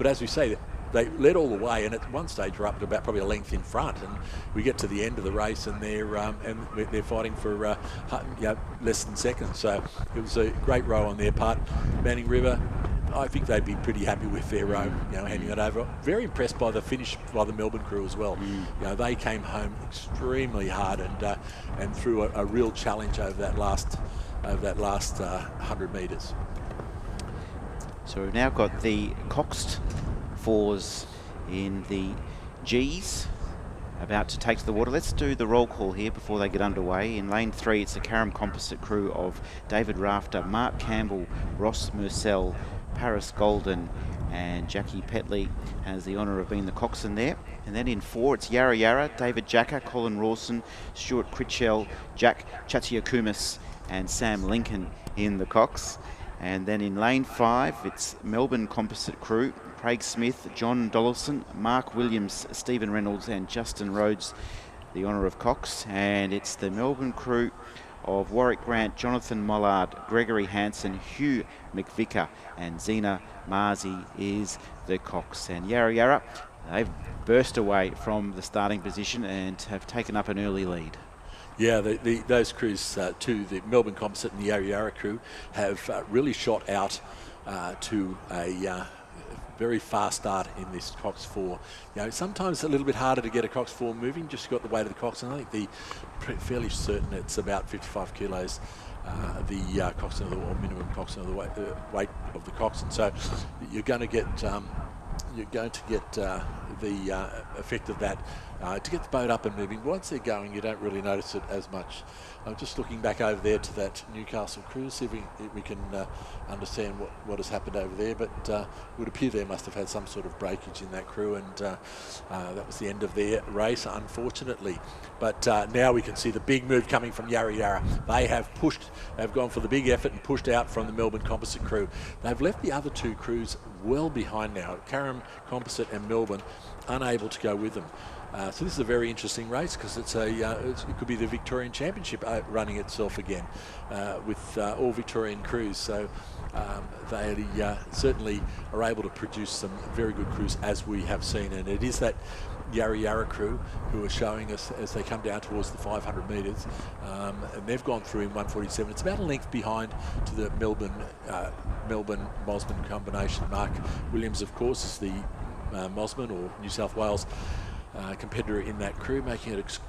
as we say, they led all the way, and at one stage we're up to about probably a length in front, and we get to the end of the race, and they're fighting for less than seconds. So it was a great row on their part. Manning River, I think they'd be pretty happy with their row, handing it over. Very impressed by the finish by the Melbourne crew as well. They came home extremely hard and threw a real challenge over that last 100 metres. So we've now got the Coxed fours in the G's about to take to the water. Let's do the roll call here before they get underway. In lane 3, it's the Carrum Composite crew of David Rafter, Mark Campbell, Ross Murcell, Paris Golden, and Jackie Petley has the honour of being the coxswain there. And then in 4, it's Yarra Yarra, David Jacker, Colin Rawson, Stuart Critchell, Jack Chachiakumis, and Sam Lincoln in the cox. And then in lane 5, it's Melbourne Composite crew, Craig Smith, John Dollison, Mark Williams, Stephen Reynolds, and Justin Rhodes, the honour of cox. And it's the Melbourne crew of Warwick Grant, Jonathan Mollard, Gregory Hansen, Hugh McVicker, and Zena Marzi is the cox. And Yarra Yarra, they've burst away from the starting position and have taken up an early lead. Yeah, those crews too, the Melbourne Composite and the Yarra Yarra crew, have really shot out to a very fast start in this Cox 4. Sometimes it's a little bit harder to get a Cox 4 moving, just got the weight of the Cox, and I think fairly certain it's about 55 kilos. The coxswain or minimum coxswain of the weight of the coxswain. So you're going to get the effect of that to get the boat up and moving. Once they're going, you don't really notice it as much. I'm just looking back over there to that Newcastle cruise, see if we can understand what has happened over there, but it would appear they must have had some sort of breakage in that crew, and that was the end of their race, unfortunately. But now we can see the big move coming from Yarra Yarra. They've gone for the big effort and pushed out from the Melbourne Composite crew. They've left the other two crews well behind now, Carrum Composite and Melbourne, unable to go with them. So this is a very interesting race because it could be the Victorian Championship running itself again with all Victorian crews. So they certainly are able to produce some very good crews, as we have seen, and it is that Yarra Yarra crew who are showing us as they come down towards the 500 metres, and they've gone through in 1:47. It's about a length behind to the Melbourne Mosman combination. Mark Williams, of course, is the Mosman or New South Wales competitor in that crew, making it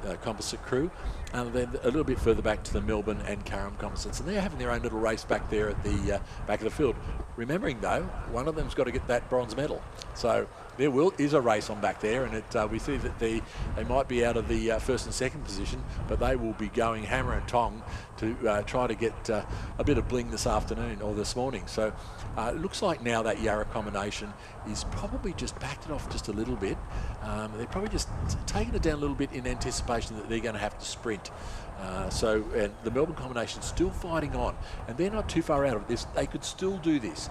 a composite crew. And then a little bit further back to the Melbourne and Carrum composites, and they're having their own little race back there at the back of the field. Remembering though, one of them's got to get that bronze medal, so there is a race on back there, and we see that they might be out of the first and second position, but they will be going hammer and tong to try to get a bit of bling this afternoon or this morning. So it looks like now that Yarra combination is probably just backed it off just a little bit. They're probably just taking it down a little bit in anticipation that they're going to have to sprint. And the Melbourne combination is still fighting on, and they're not too far out of this. They could still do this.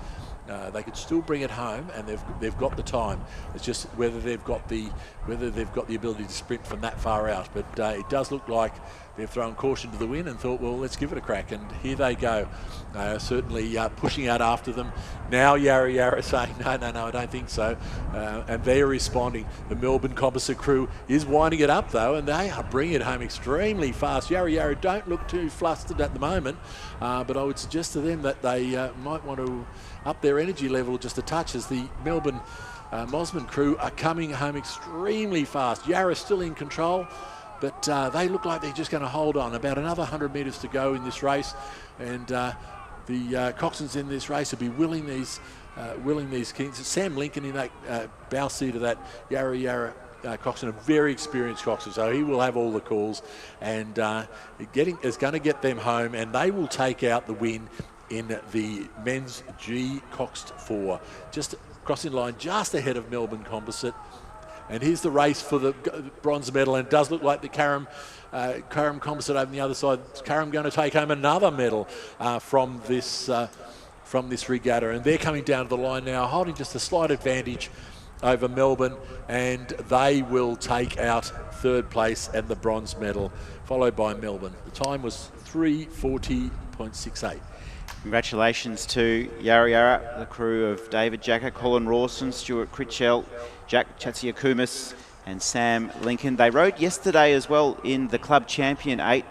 They could still bring it home, and they've got the time. It's just whether they've got the ability to sprint from that far out. But it does look like they've thrown caution to the wind and thought, well, let's give it a crack. And here they go, certainly pushing out after them. Now Yarra Yarra saying, no, I don't think so. And they're responding. The Melbourne Composite crew is winding it up, though, and they are bringing it home extremely fast. Yarra Yarra don't look too flustered at the moment, but I would suggest to them that they might want to up their energy level just a touch, as the Melbourne Mosman crew are coming home extremely fast. Yarra's still in control, but they look like they're just going to hold on. About another 100 metres to go in this race, and the coxswains in this race will be willing these kings. Sam Lincoln in that bow seat of that Yarra Yarra coxswain, a very experienced coxswain, so he will have all the calls, and is going to get them home, and they will take out the win in the men's G Coxed 4. Just crossing line just ahead of Melbourne Composite. And here's the race for the bronze medal, and it does look like the Carrum Composite over the other side. Carrum going to take home another medal from this regatta, and they're coming down to the line now, holding just a slight advantage over Melbourne, and they will take out third place and the bronze medal, followed by Melbourne. The time was 3:40.68. Congratulations to Yarra Yarra, the crew of David Jacker, Colin Rawson, Stuart Critchell, Jack Chatsiakumis and Sam Lincoln. They rode yesterday as well in the Club Champion 8,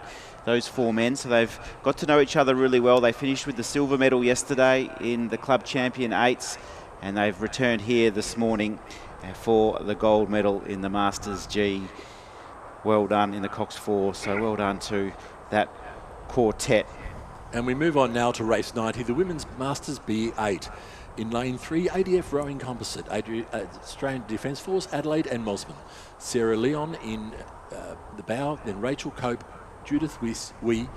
those four men, so they've got to know each other really well. They finished with the silver medal yesterday in the Club Champion 8s, and they've returned here this morning for the gold medal in the Masters G. Well done in the Cox 4, so well done to that quartet. And we move on now to race 90, the Women's Masters B8. In lane 3, ADF Rowing Composite, Australian Defence Force, Adelaide and Mosman. Sarah Leon in the bow, then Rachel Cope, Judith Wee,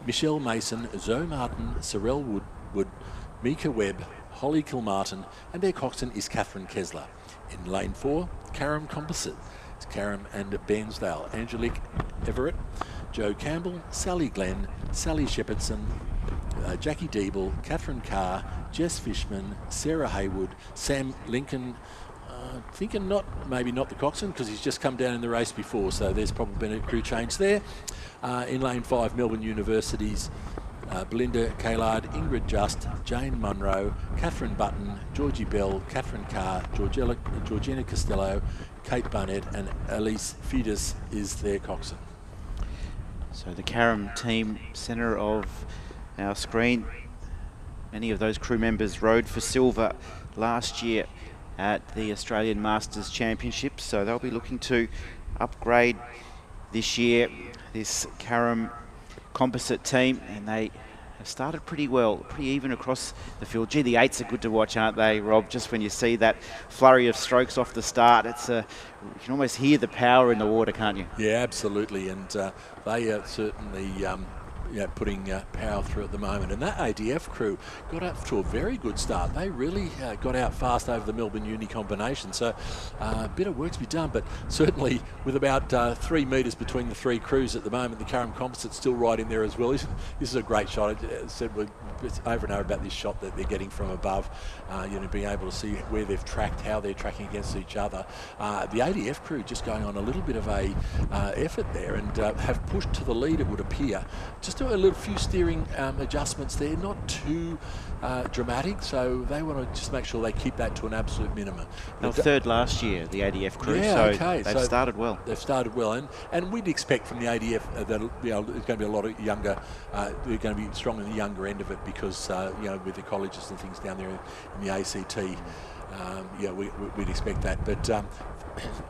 Michelle Mason, Zoe Martin, Sorrel Wood, Mika Webb, Holly Kilmartin, and their coxswain is Catherine Kessler. In lane 4, Carrum Composite. It's Carrum and Bairnsdale, Angelique Everett, Joe Campbell, Sally Glenn, Sally Shepherdson, Jackie Deeble, Catherine Carr, Jess Fishman, Sarah Haywood, Sam Lincoln, thinking maybe not the coxswain because he's just come down in the race before, so there's probably been a crew change there. In lane 5, Melbourne University's Belinda Caillard, Ingrid Just, Jane Munro, Catherine Button, Georgie Bell, Catherine Carr, Georgina Costello, Kate Barnett and Elise Fides is their coxswain. So the Carrum team, centre of our screen, many of those crew members rode for silver last year at the Australian Masters Championships, so they'll be looking to upgrade this year, this Carrum Composite team, and they have started pretty well, pretty even across the field. Gee, the 8s are good to watch, aren't they, Rob? Just when you see that flurry of strokes off the start, you can almost hear the power in the water, can't you? Yeah, absolutely, and they are certainly putting power through at the moment. And that ADF crew got up to a very good start. They really got out fast over the Melbourne Uni combination, so a bit of work to be done, but certainly with about 3 metres between the three crews at the moment, the Curram Composite's still right in there as well. This is a great shot. I said over and over about this shot that they're getting from above, being able to see where they've tracked, how they're tracking against each other. The ADF crew just going on a little bit of a effort there and have pushed to the lead, it would appear. Just do a little few steering adjustments there, not too dramatic, so they want to just make sure they keep that to an absolute minimum. They were third last year, the ADF crew, they've started well. They've started well, and we'd expect from the ADF that there's going to be a lot of younger, they're going to be strong in the younger end of it because, with the colleges and things down there in the ACT, we'd expect that. But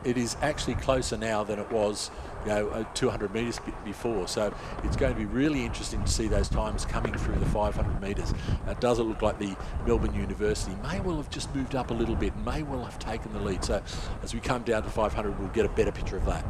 it is actually closer now than it was 200 metres before, so it's going to be really interesting to see those times coming through the 500 metres. Does it look like the Melbourne University may well have just moved up a little bit and may well have taken the lead? So as we come down to 500, we'll get a better picture of that.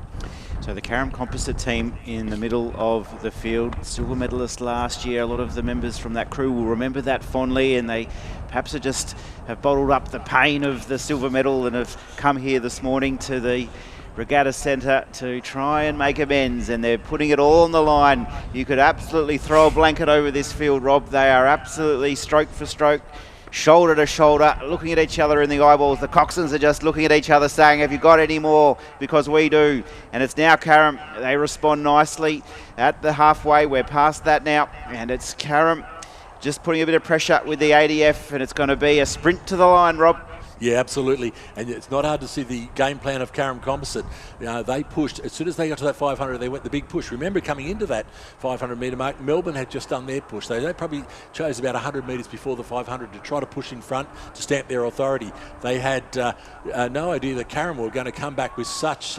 So the Curram Composite team in the middle of the field, silver medalist last year. A lot of the members from that crew will remember that fondly, and they perhaps have bottled up the pain of the silver medal and have come here this morning to the Regatta Centre to try and make amends, and they're putting it all on the line. You could absolutely throw a blanket over this field, Rob. They are absolutely stroke for stroke, shoulder to shoulder, looking at each other in the eyeballs. The coxswains are just looking at each other saying, have you got any more? Because we do. And it's now Curram. They respond nicely at the halfway. We're past that now, and it's Curram just putting a bit of pressure with the ADF, and it's going to be a sprint to the line, Rob. Yeah, absolutely. And it's not hard to see the game plan of Curram Composite. They pushed, as soon as they got to that 500, they went the big push. Remember, coming into that 500 metre mark, Melbourne had just done their push. They probably chose about 100 metres before the 500 to try to push in front to stamp their authority. They had no idea that Curram were going to come back with such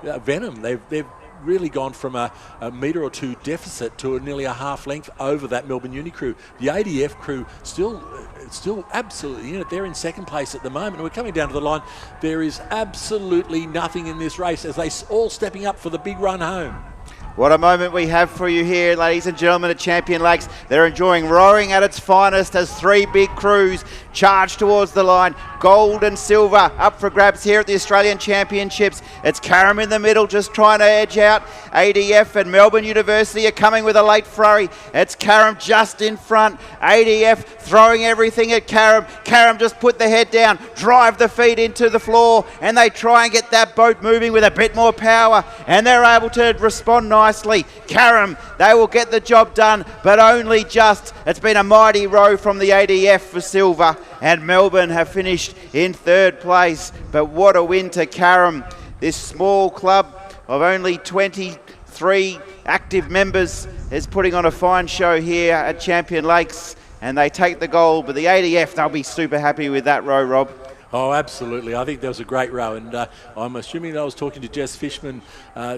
venom. They've really gone from a metre or two deficit to nearly a half length over that Melbourne Uni crew. The ADF crew still absolutely in it. They're in second place at the moment, and we're coming down to the line. There is absolutely nothing in this race as they all stepping up for the big run home. What a moment we have for you here, ladies and gentlemen, at Champion Lakes. They're enjoying rowing at its finest as three big crews charge towards the line. Gold and silver up for grabs here at the Australian Championships. It's Curram in the middle just trying to edge out. ADF and Melbourne University are coming with a late flurry. It's Curram just in front. ADF throwing everything at Curram. Curram just put the head down, drive the feet into the floor, and they try and get that boat moving with a bit more power, and they're able to respond nicely. Curram, they will get the job done, but only just. It's been a mighty row from the ADF for silver, and Melbourne have finished in third place. But what a win to Curram. This small club of only 23 active members is putting on a fine show here at Champion Lakes, and they take the gold. But the ADF, they'll be super happy with that row, Rob. Oh, absolutely. I think that was a great row, and I'm assuming that I was talking to Jess Fishman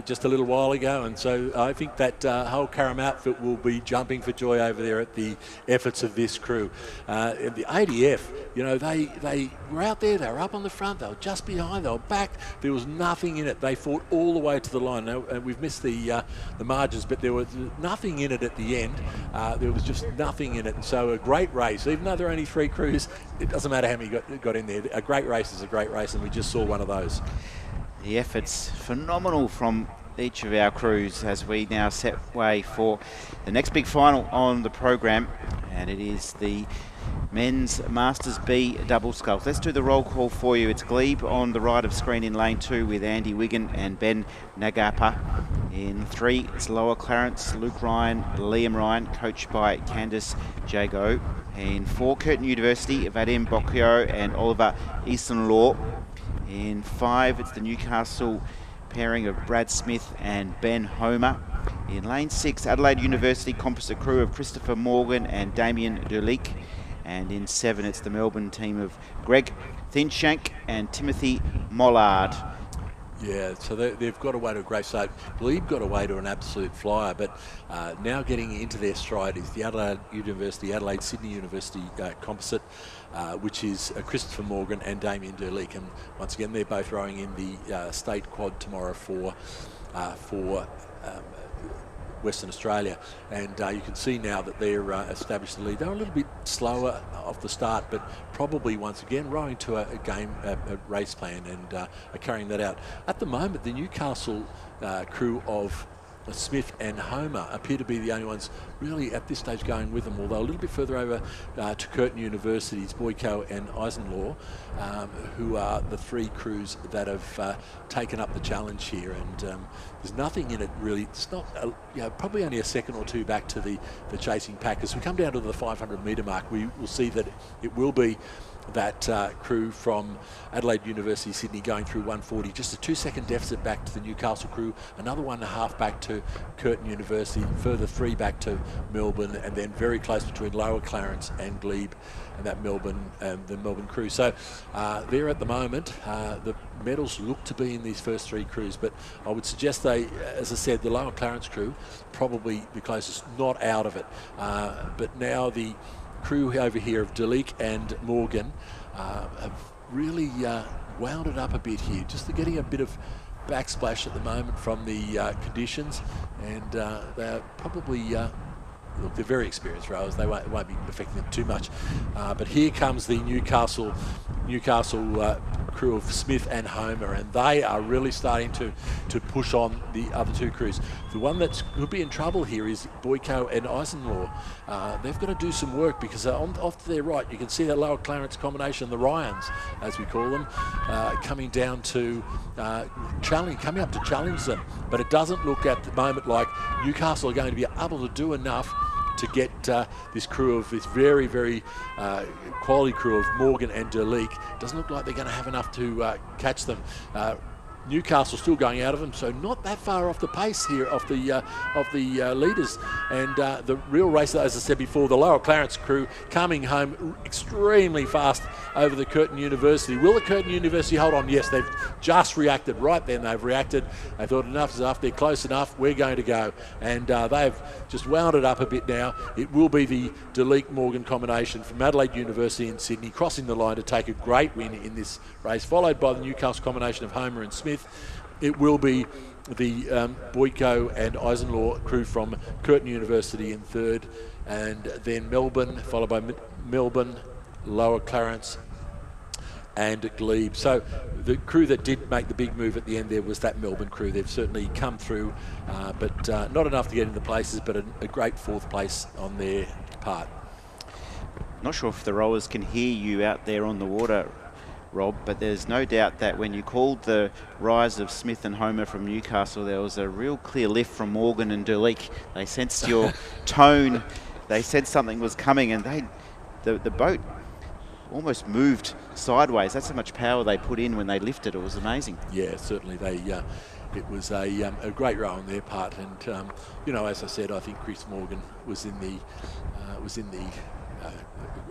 just a little while ago, and so I think that whole Curram outfit will be jumping for joy over there at the efforts of this crew. The ADF, they were out there, they were up on the front, they were just behind, they were back. There was nothing in it. They fought all the way to the line. Now, we've missed the margins, but there was nothing in it at the end. There was just nothing in it, and so a great race. Even though there are only three crews, it doesn't matter how many got in there. A great race is a great race, and we just saw one of those. The effort's phenomenal from each of our crews as we now set way for the next big final on the program, and it is the men's Masters B double sculls. Let's do the roll call for you. It's Glebe on the right of screen in lane 2 with Andy Wiggin and Ben Nagapa. In 3, it's Lower Clarence, Luke Ryan, Liam Ryan, coached by Candice Jago. In 4, Curtin University, Vadim Bocchio and Oliver Easton-Law. In 5, it's the Newcastle pairing of Brad Smith and Ben Homer. In lane 6, Adelaide University composite crew of Christopher Morgan and Damien Duleek. And in 7, it's the Melbourne team of Greg Thinshank and Timothy Mollard. Yeah, so they've got away to a great start. Glebe got away to an absolute flyer, but now getting into their stride is the Adelaide Sydney University composite, which is Christopher Morgan and Damien Derleek. And once again, they're both rowing in the state quad tomorrow for Western Australia, and you can see now that they're established the lead. They're a little bit slower off the start, but probably once again rowing to a race plan and are carrying that out. At the moment, the Newcastle crew of Smith and Homer appear to be the only ones really at this stage going with them, although a little bit further over to Curtin University's Boyko and Eisenlaw, who are the three crews that have taken up the challenge here, and there's nothing in it really. It's not probably only a second or two back to the chasing pack. As we come down to the 500 metre mark, we will see that it will be that crew from Adelaide University Sydney going through 140, just a 2-second deficit back to the Newcastle crew, another 1.5 back to Curtin University, further 3 back to Melbourne, and then very close between Lower Clarence and Glebe and that the Melbourne crew. So there at the moment, the medals look to be in these first 3 crews, but I would suggest they, as I said, the Lower Clarence crew probably the closest, not out of it, but now the crew over here of Derleek and Morgan have really wound it up a bit here. Just getting a bit of backsplash at the moment from the conditions, and they're probably look, they're very experienced rowers. They won't be affecting them too much. But here comes the Newcastle crew of Smith and Homer, and they are really starting to push on the other 2 crews. The one that could be in trouble here is Boyko and Eisenlaw. They've got to do some work, because off to their right you can see that Lower Clarence combination, the Ryans as we call them, coming down to coming up to challenge them. But it doesn't look at the moment like Newcastle are going to be able to do enough to get this crew of this very, very quality crew of Morgan and Derleek. Doesn't look like they're going to have enough to catch them. Newcastle still going out of them, so not that far off the pace here of the leaders. And the real race, as I said before, the Lower Clarence crew coming home extremely fast over the Curtin University. Will the Curtin University hold on? Yes, they've just reacted right then. They've reacted. They thought enough is enough. They're close enough. We're going to go. And they've just wound it up a bit now. It will be the Derleek-Morgan combination from Adelaide University in Sydney crossing the line to take a great win in this race, followed by the Newcastle combination of Homer and Smith. It will be the Boyko and Eisenlaw crew from Curtin University in third, and then Melbourne, followed by Melbourne, Lower Clarence and Glebe. So the crew that did make the big move at the end there was that Melbourne crew. They've certainly come through, but not enough to get into places, but a great 4th place on their part. Not sure if the rowers can hear you out there on the water, Rob, but there's no doubt that when you called the rise of Smith and Homer from Newcastle, there was a real clear lift from Morgan and Derleek. They sensed your tone. They sensed something was coming, and the boat almost moved sideways. That's how much power they put in when they lifted. It was amazing. Yeah, certainly. It was a great row on their part, and as I said, I think Chris Morgan was in the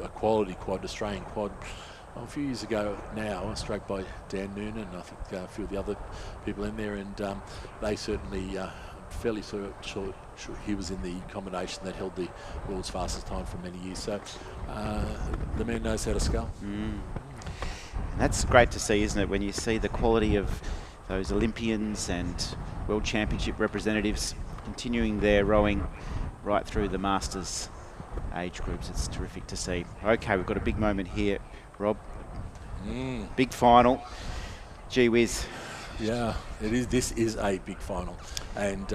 a quality quad, Australian quad. A few years ago now, stroked by Dan Noonan, and I think a few of the other people in there, and they certainly fairly sure he was in the combination that held the world's fastest time for many years. So the man knows how to scull. And that's great to see, isn't it, when you see the quality of those Olympians and World Championship representatives continuing their rowing right through the Masters age groups. It's terrific to see. Okay, we've got a big moment here, Rob. Big final. Gee whiz. Yeah, it is. This is a big final, and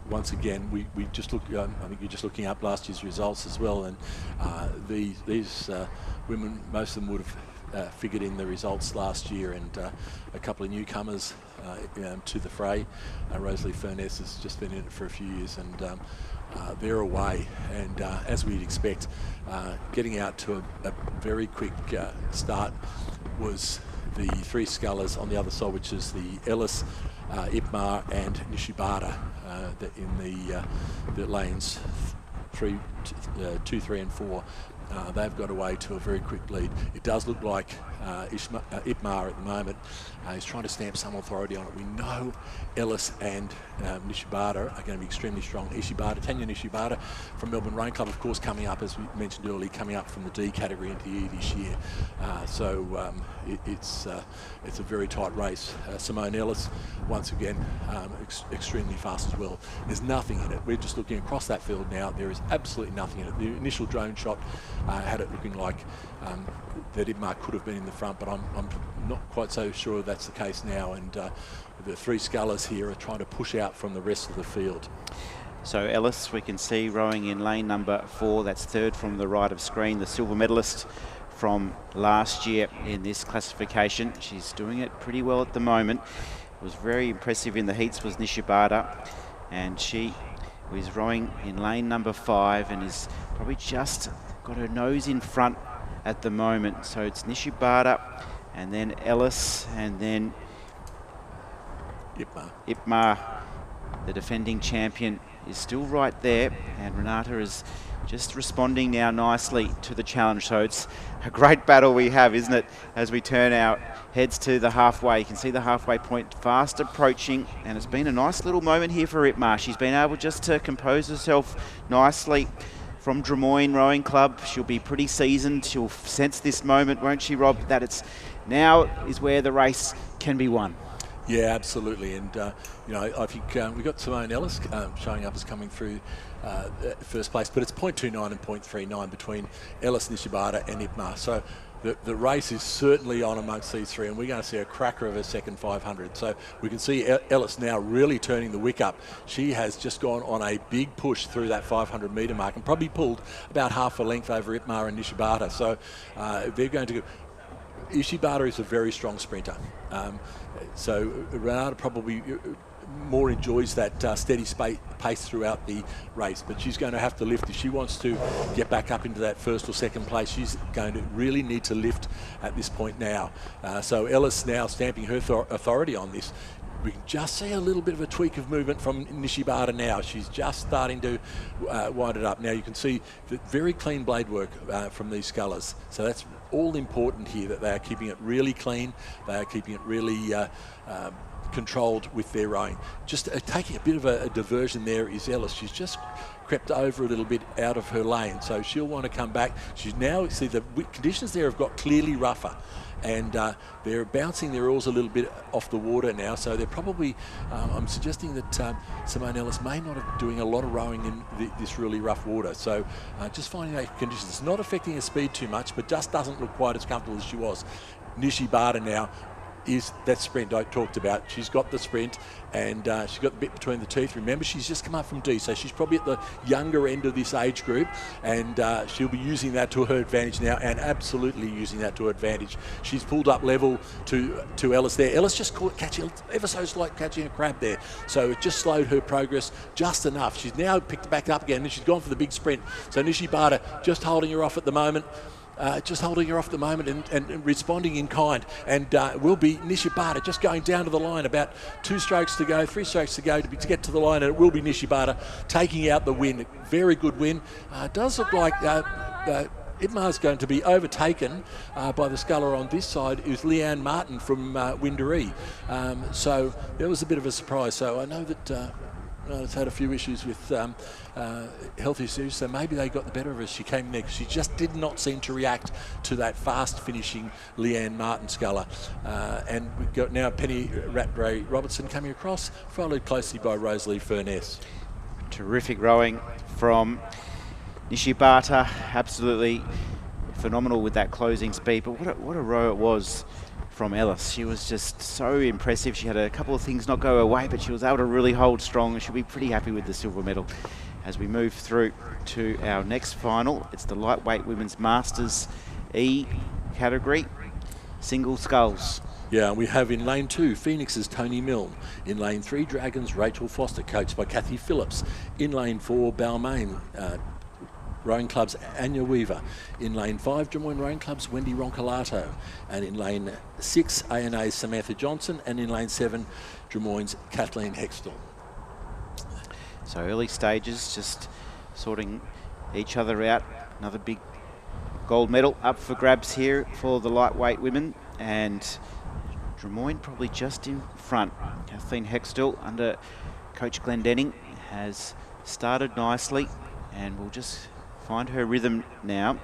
once again we just look. I think you're just looking up last year's results as well, and these women, most of them would have figured in the results last year, and a couple of newcomers to the fray. Rosalie Furness has just been in it for a few years, and they're away, and as we'd expect, getting out to a very quick start was the 3 scullers on the other side, which is the Ellis, Ipmar and Nishibata in the lanes 2, 3 and 4. They've got away to a very quick lead. It does look like Ipmar at the moment is trying to stamp some authority on it. We know Ellis and Nishibata are going to be extremely strong. Tanya Nishibata from Melbourne Rowing Club, of course, coming up, as we mentioned earlier, coming up from the D category into the E this year. It's a very tight race. Simone Ellis, once again, extremely fast as well. There's nothing in it. We're just looking across that field now. There is absolutely nothing in it. The initial drone shot had it looking like that Ipmar could have been in the front, but I'm not quite so sure that's the case now. And the three scullers here are trying to push out from the rest of the field. So Ellis, we can see rowing in lane number 4. That's third from the right of screen, the silver medalist from last year in this classification. She's doing it pretty well at the moment. It was very impressive in the heats was Nishibata, and she was rowing in lane number 5 and is probably just got her nose in front at the moment. So it's Nishibata and then Ellis and then Ipmar, the defending champion, is still right there, and Renata is just responding now nicely to the challenge. So it's a great battle we have, isn't it, as we turn our heads to the halfway. You can see the halfway point fast approaching, and it's been a nice little moment here for Ipmar. She's been able just to compose herself nicely from Drummoyne Rowing Club. She'll be pretty seasoned. She'll sense this moment, won't she, Rob, that it's now is where the race can be won. Yeah, absolutely. And, you know, I think we got Simone Ellis showing up as coming through first place, but it's 0.29 and 0.39 between Ellis, Nishibata and Ipmar. So the race is certainly on amongst these three, and we're going to see a cracker of a second 500. So we can see Ellis now really turning the wick up. She has just gone on a big push through that 500 metre mark and probably pulled about half a length over Ipmar and Nishibata. So they're going to... Ishibata is a very strong sprinter. So Renata probably more enjoys that steady pace throughout the race, but she's going to have to lift if she wants to get back up into that first or second place. She's going to really need to lift at this point now. So Ellis now stamping her authority on this. We can just see a little bit of a tweak of movement from Nishibata now. She's just starting to wind it up. Now you can see very clean blade work from these scullers. So that's all important here, that they are keeping it really clean. They are keeping it really controlled with their rowing. Just taking a bit of a diversion there is Ellis. She's just crept over a little bit out of her lane, so she'll want to come back. She's now, see, the conditions there have got clearly rougher, and they're bouncing their oars a little bit off the water now, so they're probably, I'm suggesting that Simone Ellis may not have doing a lot of rowing in this really rough water, so just finding that conditions. It's not affecting her speed too much, but just doesn't look quite as comfortable as she was. Nishibata now is that sprint I talked about. She's got the sprint, and she's got the bit between the teeth. Remember, she's just come up from D, so she's probably at the younger end of this age group, and she'll be using that to her advantage now, and absolutely using that to her advantage. She's pulled up level to Ellis there. Ellis just caught catching ever so slight catching a crab there, so it just slowed her progress just enough. She's now picked it back up again, and she's gone for the big sprint. So Nishibata just holding her off at the moment. And responding in kind, and will be Nishibata just going down to the line, about 3 strokes to go to get to the line, and it will be Nishibata taking out the win. Very good win. Does look like Ipmar's going to be overtaken by the sculler on this side, is Leanne Martin from Windaree. So there was a bit of a surprise. So I know that it's had a few issues with health issues, so maybe they got the better of her. She came next. She just did not seem to react to that fast finishing Leanne Martin sculler. And we've got now Penny Rattray Robertson coming across, followed closely by Rosalie Furness. Terrific rowing from Nishibata, absolutely phenomenal with that closing speed, but what a row it was from Ellis. She was just so impressive. She had a couple of things not go her way, but she was able to really hold strong, and she'll be pretty happy with the silver medal. As we move through to our next final, it's the lightweight women's masters E category, single sculls. Yeah, we have in lane 2, Phoenix's Tony Milne. In lane 3, Dragons' Rachel Foster, coached by Kathy Phillips. In lane 4, Balmain Rowing Club's Anya Weaver. In lane 5, Drummoyne Rowing Club's Wendy Roncolato. And in lane 6, ANA's Samantha Johnson. And in lane 7, Drummoyne's Kathleen Hextall. So early stages, just sorting each other out. Another big gold medal up for grabs here for the lightweight women, and Drummoyne probably just in front. Kathleen Hextall under Coach Glendenning has started nicely, and we'll just find her rhythm now.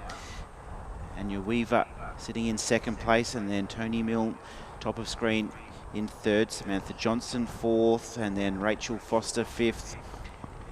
Anya Weaver sitting in second place, and then Tony Milne top of screen in third, Samantha Johnson fourth, and then Rachel Foster fifth,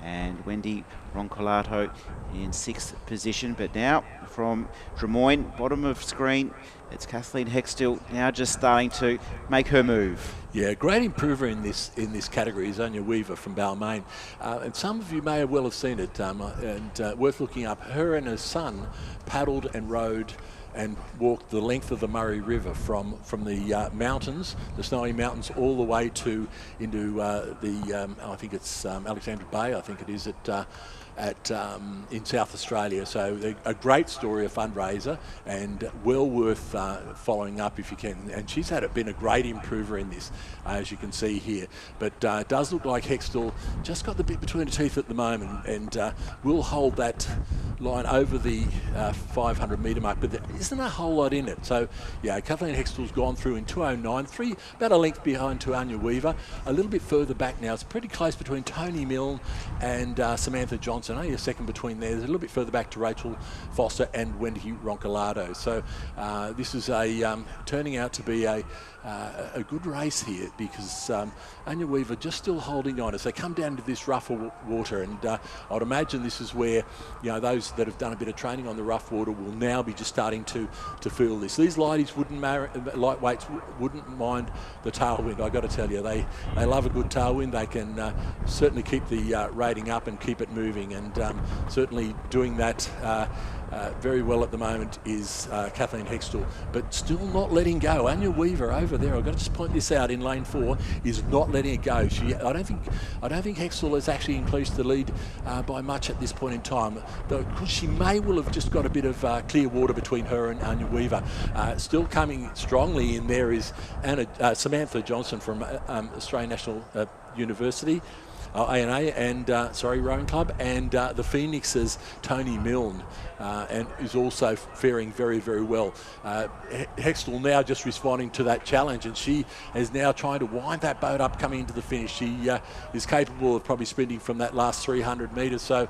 and Wendy Roncolato in sixth position. But now from Drummoyne, bottom of screen, it's Kathleen Hextall now just starting to make her move. Yeah, great improver in this category is Anya Weaver from Balmain. And some of you may well have seen it, and worth looking up. Her and her son paddled and rowed and walked the length of the Murray River from the mountains, the snowy mountains, all the way to into I think it's Alexandra Bay, I think it is in South Australia. So a great story, a fundraiser, and well worth following up if you can. And she's been a great improver in this, as you can see here. But it does look like Hextall just got the bit between the teeth at the moment, and will hold that line over the 500 metre mark, but there isn't a whole lot in it. So yeah, Kathleen Hextall's gone through in 2:09, about a length behind to Anya Weaver. A little bit further back now, it's pretty close between Tony Milne and Samantha Johnson. Only a second between there. There's a little bit further back to Rachel Foster and Wendy Roncolato. So this is turning out to be a good race here, because Anya Weaver just still holding on as they come down to this rougher water, and I'd imagine this is where those that have done a bit of training on the rough water will now be just starting to feel this. These lightweights wouldn't mind the tailwind. I got to tell you, they love a good tailwind. They can certainly keep the rating up and keep it moving, and certainly doing that very well at the moment is Kathleen Hextall, but still not letting go. Anya Weaver over there, I've got to just point this out, in lane 4, is not letting it go. I don't think Hextall has actually increased the lead by much at this point in time, though she may well have just got a bit of clear water between her and Anya Weaver. Still coming strongly in there is Samantha Johnson from Australian National University, ANA, and rowing club, and the Phoenix's Tony Milne, and is also faring very, very well. Hextall now just responding to that challenge, and she is now trying to wind that boat up coming into the finish. She is capable of probably sprinting from that last 300 metres, so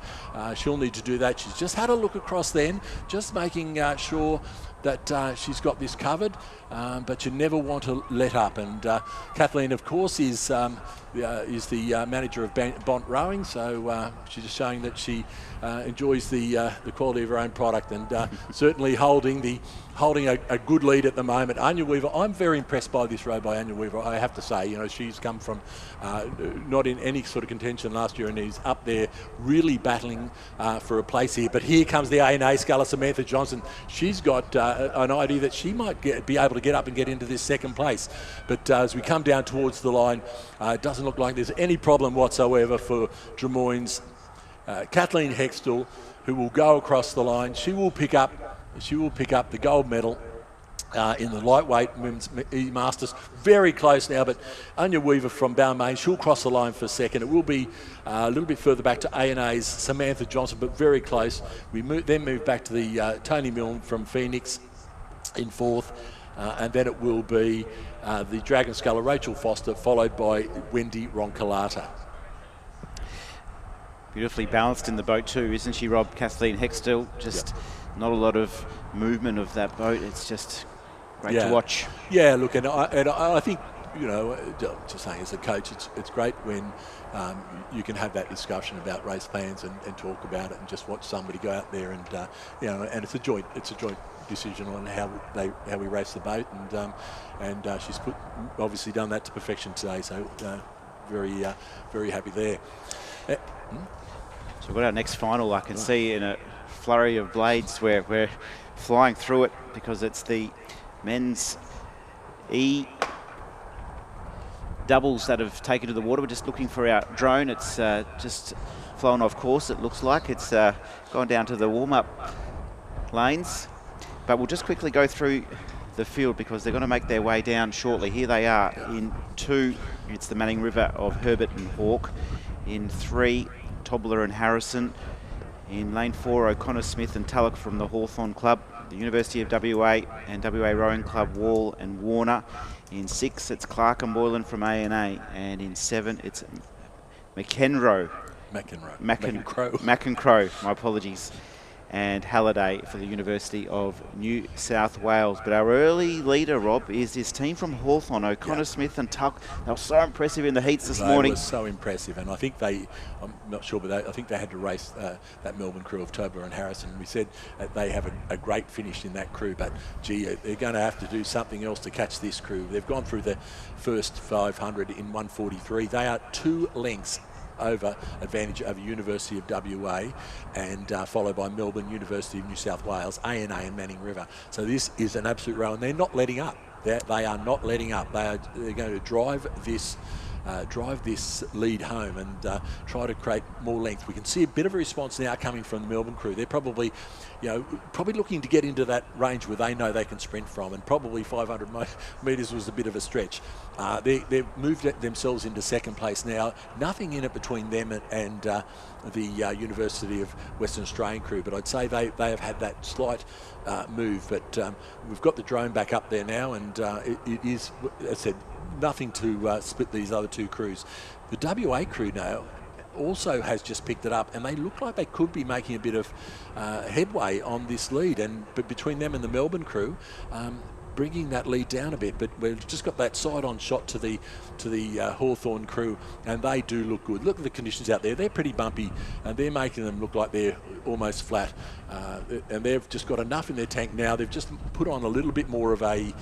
she'll need to do that. She's just had a look across then, just making sure that she's got this covered, but you never want to let up. And Kathleen, of course, is the manager of Bont Rowing, so she's just showing that she enjoys the quality of her own product, and certainly holding a good lead at the moment. Anya Weaver, I'm very impressed by this row by Anya Weaver, I have to say. She's come from not in any sort of contention last year, and is up there really battling for a place here. But here comes the ANA sculler, Samantha Johnson. She's got an idea that she might be able to get up and get into this second place. But as we come down towards the line, it doesn't look like there's any problem whatsoever for Drummoyne's Kathleen Hextall, who will go across the line. She will pick up the gold medal in the lightweight women's masters. Very close now, but Anya Weaver from Balmain, she'll cross the line for second. It will be a little bit further back to ANA's Samantha Johnson, but very close. We then move back to the Tony Milne from Phoenix in fourth, and then it will be the Dragon Sculler Rachel Foster, followed by Wendy Roncolata. Beautifully balanced in the boat too, isn't she, Rob? Kathleen Hextall, just not a lot of movement of that boat. It's just great to watch. Yeah, look, and I think, just saying as a coach, it's great when you can have that discussion about race plans and talk about it, and just watch somebody go out there and and it's a joint decision on how we race the boat, and she's obviously done that to perfection today. So very happy there. So we've got our next final, I can see, in a flurry of blades where we're flying through it, because it's the men's E doubles that have taken to the water. We're just looking for our drone. It's just flown off course, it looks like. It's gone down to the warm-up lanes. But we'll just quickly go through the field, because they're going to make their way down shortly. Here they are in 2. It's the Manning River of Herbert and Hawke. In 3, Tobler and Harrison. In lane 4, O'Connor Smith and Tulloch from the Hawthorn Club. the University of WA and WA Rowing Club Wall and Warner. In 6, it's Clark and Boylan from A&A, and in 7, it's McEnroe. My apologies. And Halliday for the University of New South Wales. But our early leader, Rob, is this team from Hawthorn, O'Connor Smith and Tuck. They were so impressive in the heats this morning. They were so impressive, and I think I'm not sure, but I think they had to race that Melbourne crew of Tobler and Harrison. We said that they have a great finish in that crew, but gee, they're going to have to do something else to catch this crew. They've gone through the first 500 in 1:43. They are 2 lengths over advantage over University of WA, and followed by Melbourne, University of New South Wales, A&A and Manning River. So this is an absolute row, and they're not letting up. They are not letting up. They're going to drive this lead home and try to create more length. We can see a bit of a response now coming from the Melbourne crew. They're probably looking to get into that range where they know they can sprint from, and probably 500 metres was a bit of a stretch. They've moved themselves into second place now. Nothing in it between them and the University of Western Australian crew, but I'd say they have had that slight move. But we've got the drone back up there now, and it is, as I said, nothing to split these other 2 crews. The WA crew now also has just picked it up, and they look like they could be making a bit of headway on this lead, but between them and the Melbourne crew, bringing that lead down a bit. But we've just got that side-on shot to the Hawthorn crew, and they do look good. Look at the conditions out there; they're pretty bumpy, and they're making them look like they're almost flat. And they've just got enough in their tank now. They've just put on a little bit more of a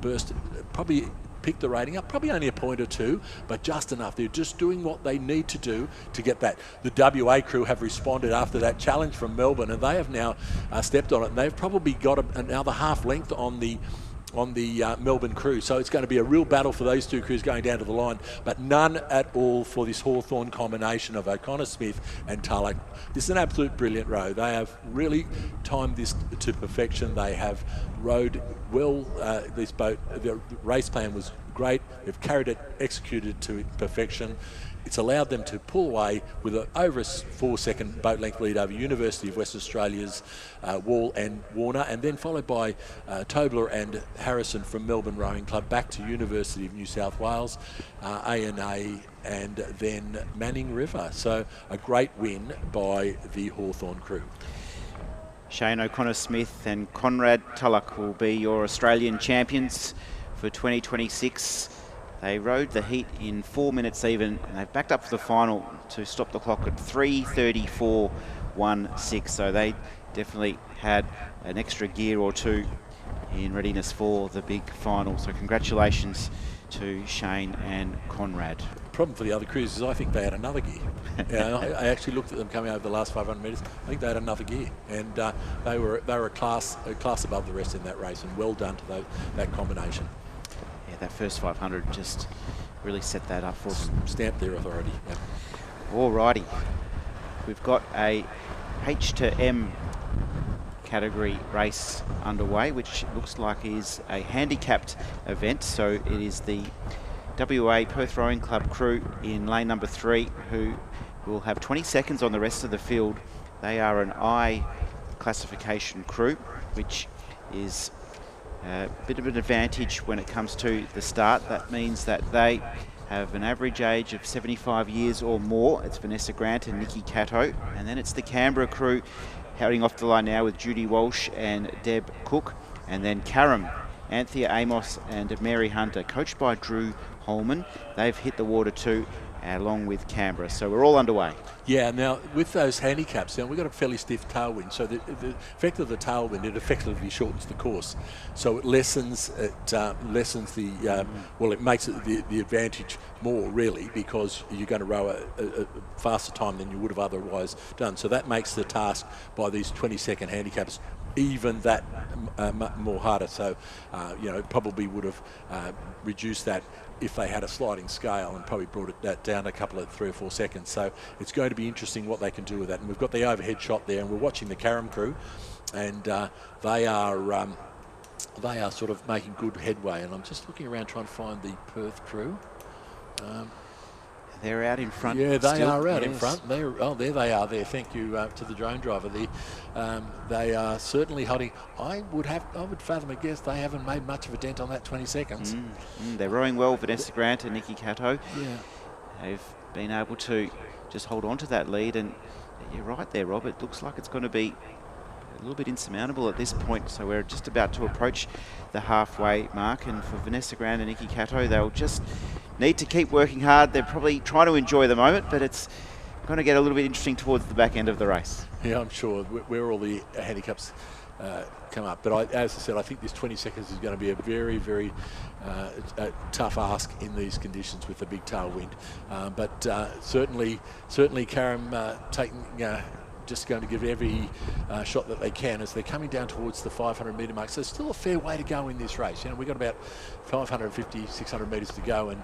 burst, probably pick the rating up, probably only a point or 2, but just enough. They're just doing what they need to do to get that. The WA crew have responded after that challenge from Melbourne, and they have now stepped on it, and they've probably got another half length on the Melbourne crew. So it's going to be a real battle for those 2 crews going down to the line, but none at all for this Hawthorn combination of O'Connor Smith and Tulloch. This is an absolute brilliant row. They have really timed this to perfection. They have rowed well this boat. The race plan was great. They've carried it, executed to perfection. It's allowed them to pull away with over a 4-second boat length lead over University of Western Australia's Wall and Warner, and then followed by Tobler and Harrison from Melbourne Rowing Club, back to University of New South Wales, A&A, and then Manning River. So a great win by the Hawthorn crew. Shane O'Connor Smith and Conrad Tulloch will be your Australian champions for 2026. They rode the heat in 4 minutes even, and they've backed up for the final to stop the clock at 3:34.16. So they definitely had an extra gear or 2 in readiness for the big final. So congratulations to Shane and Conrad. The problem for the other crews is I think they had another gear. I actually looked at them coming over the last 500 metres. I think they had another gear, and they were a class above the rest in that race, and well done to that combination. Yeah, that first 500 just really set that up for them. Stamped their authority. Yep. Alrighty, we've got a H to M category race underway, which looks like is a handicapped event. So it is the WA Perth Rowing Club crew in lane number 3 who will have 20 seconds on the rest of the field. They are an I classification crew, which is a bit of an advantage when it comes to the start. That means that they have an average age of 75 years or more. It's Vanessa Grant and Nikki Cato. And then it's the Canberra crew heading off the line now with Judy Walsh and Deb Cook. And then Karam, Anthea Amos and Mary Hunter, coached by Drew Holman. They've hit the water too, along with Canberra. So we're all underway. Yeah, now with those handicaps, we've got a fairly stiff tailwind. So the effect of the tailwind, it effectively shortens the course. So it lessens the, well, it makes it the advantage more really, because you're going to row a faster time than you would have otherwise done. So that makes the task by these 20-second handicaps even that more harder. So, it probably would have reduced that if they had a sliding scale, and probably brought that down a couple of 3 or 4 seconds. So it's going to be interesting what they can do with that. And we've got the overhead shot there, and we're watching the Karam crew, and they are sort of making good headway. And I'm just looking around trying to find the Perth crew. They're out in front. Yeah, they still. are out in Yes. front. There they are there. Thank you to the drone driver. They are certainly holding. I would fathom a guess they haven't made much of a dent on that 20 seconds. They're rowing well, Vanessa Grant and Nikki Cato. Yeah. They've been able to just hold on to that lead, and you're right there, Rob. It looks like it's going to be a little bit insurmountable at this point. So we're just about to approach the halfway mark, and for Vanessa Grant and Nikki Cato, they'll just need to keep working hard. They're probably trying to enjoy the moment, but it's going to get a little bit interesting towards the back end of the race. Yeah, I'm sure where all the handicaps come up. But as I said, I think this 20 seconds is going to be a very, very tough ask in these conditions with the big tailwind. But certainly Karam taking. Just going to give every shot that they can as they're coming down towards the 500 metre mark. So there's still a fair way to go in this race. You know, we've got about 550, 600 metres to go, and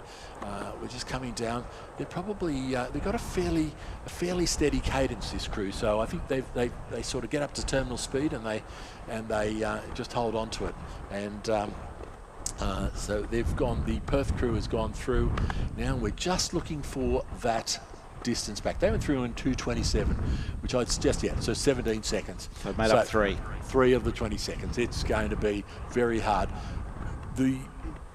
we're just coming down. They're probably they've got a fairly steady cadence, this crew. So I think they sort of get up to terminal speed and they just hold on to it. And so they've gone. The Perth crew has gone through. Now we're just looking for that distance back. They went through in 2:27, which I'd suggest, so 17 seconds. So made up three. 3 of the 20 seconds. It's going to be very hard.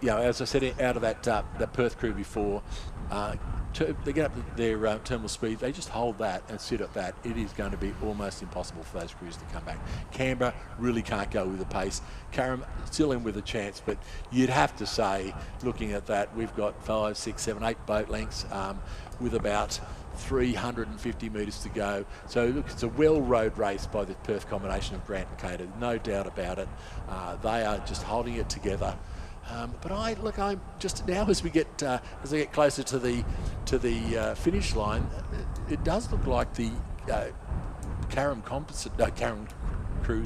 As I said, out of that Perth crew before, they get up to their terminal speed. They just hold that and sit at that. It is going to be almost impossible for those crews to come back. Canberra really can't go with the pace. Karam still in with a chance, but you'd have to say, looking at that, we've got 5, 6, 7, 8 boat lengths with about 350 metres to go. So look, it's a well-rowed race by the Perth combination of Grant and Cater, no doubt about it. They are just holding it together. But I'm just now as I get closer to the finish line, it does look like the Karam crew,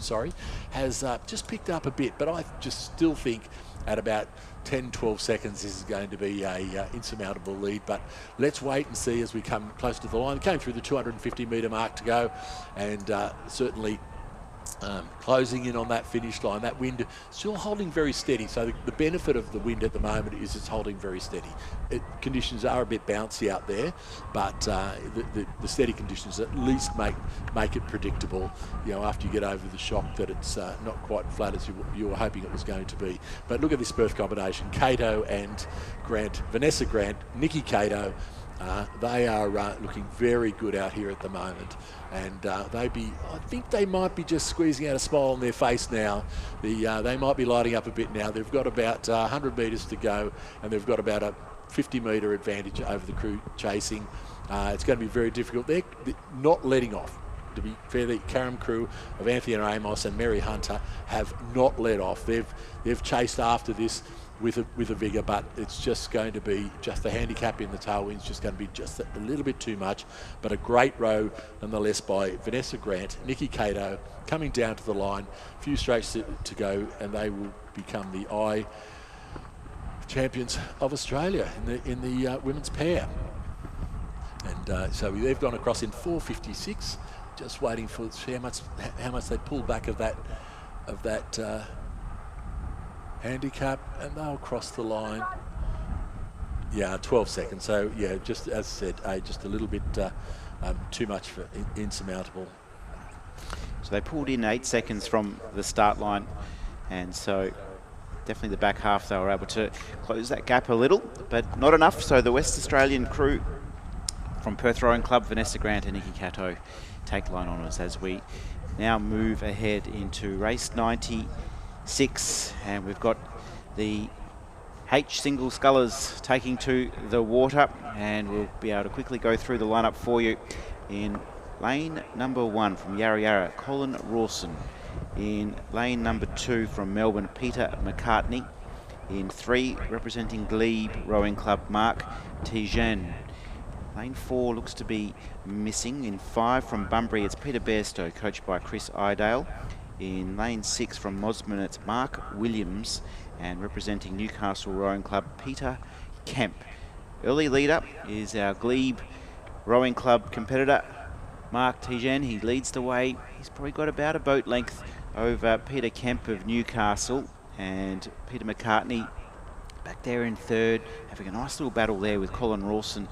has just picked up a bit. But I just still think at about 10-12 seconds this is going to be a insurmountable lead. But let's wait and see as we come close to the line. It came through the 250 metre mark to go, and certainly closing in on that finish line. That wind still holding very steady. So the benefit of the wind at the moment is it's holding very steady. Conditions are a bit bouncy out there, but the steady conditions at least make it predictable. You know, after you get over the shock that it's not quite flat as you were hoping it was going to be. But look at this Perth combination: Cato and Grant, Vanessa Grant, Nikki Cato. They are looking very good out here at the moment, and I think they might be just squeezing out a smile on their face now. They might be lighting up a bit now. They've got about 100 metres to go, and they've got about a 50 metre advantage over the crew chasing. It's going to be very difficult. They're not letting off. To be fair, the Karam crew of Anthony Amos and Mary Hunter have not let off. They've chased after this with a vigour, but it's just going to be just the handicap in the tailwind's just going to be just a little bit too much. But a great row nonetheless by Vanessa Grant, Nikki Cato coming down to the line, a few straights to go, and they will become the I champions of Australia in the women's pair. And so they've gone across in 4:56, just waiting for how much they pull back of that handicap, and they'll cross the line. 12 seconds. So just as I said, just a little bit too much for insurmountable. So they pulled in 8 seconds from the start line, and so definitely the back half they were able to close that gap a little, but not enough. So the West Australian crew from Perth Rowing Club, Vanessa Grant and Nikki Cato, take line honours as we now move ahead into race 96, and we've got the H single scullers taking to the water, and we'll be able to quickly go through the lineup for you. In lane number 1 from Yarra Yarra, Colin Rawson. In lane number 2 from Melbourne, Peter McCartney. In 3, representing Glebe Rowing Club, Mark Tijen. Lane 4 looks to be missing. In 5 from Bunbury, it's Peter Bairstow, coached by Chris Idale. In lane 6 from Mosman, it's Mark Williams, and representing Newcastle Rowing Club, Peter Kemp. Early leader is our Glebe Rowing Club competitor, Mark Tijen. He leads the way. He's probably got about a boat length over Peter Kemp of Newcastle, and Peter McCartney back there in 3rd, having a nice little battle there with Colin Rawson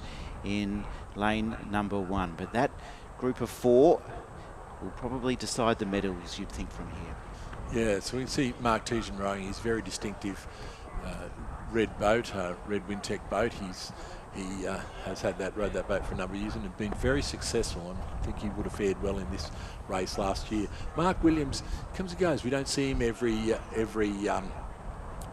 in lane number 1. But that group of 4 will probably decide the medals, you'd think, from here. Yeah, so we can see Mark Tejan rowing. He's very distinctive red boat, red Wintec boat. He has rowed that boat for a number of years and has been very successful, and I think he would have fared well in this race last year. Mark Williams comes and goes. We don't see him every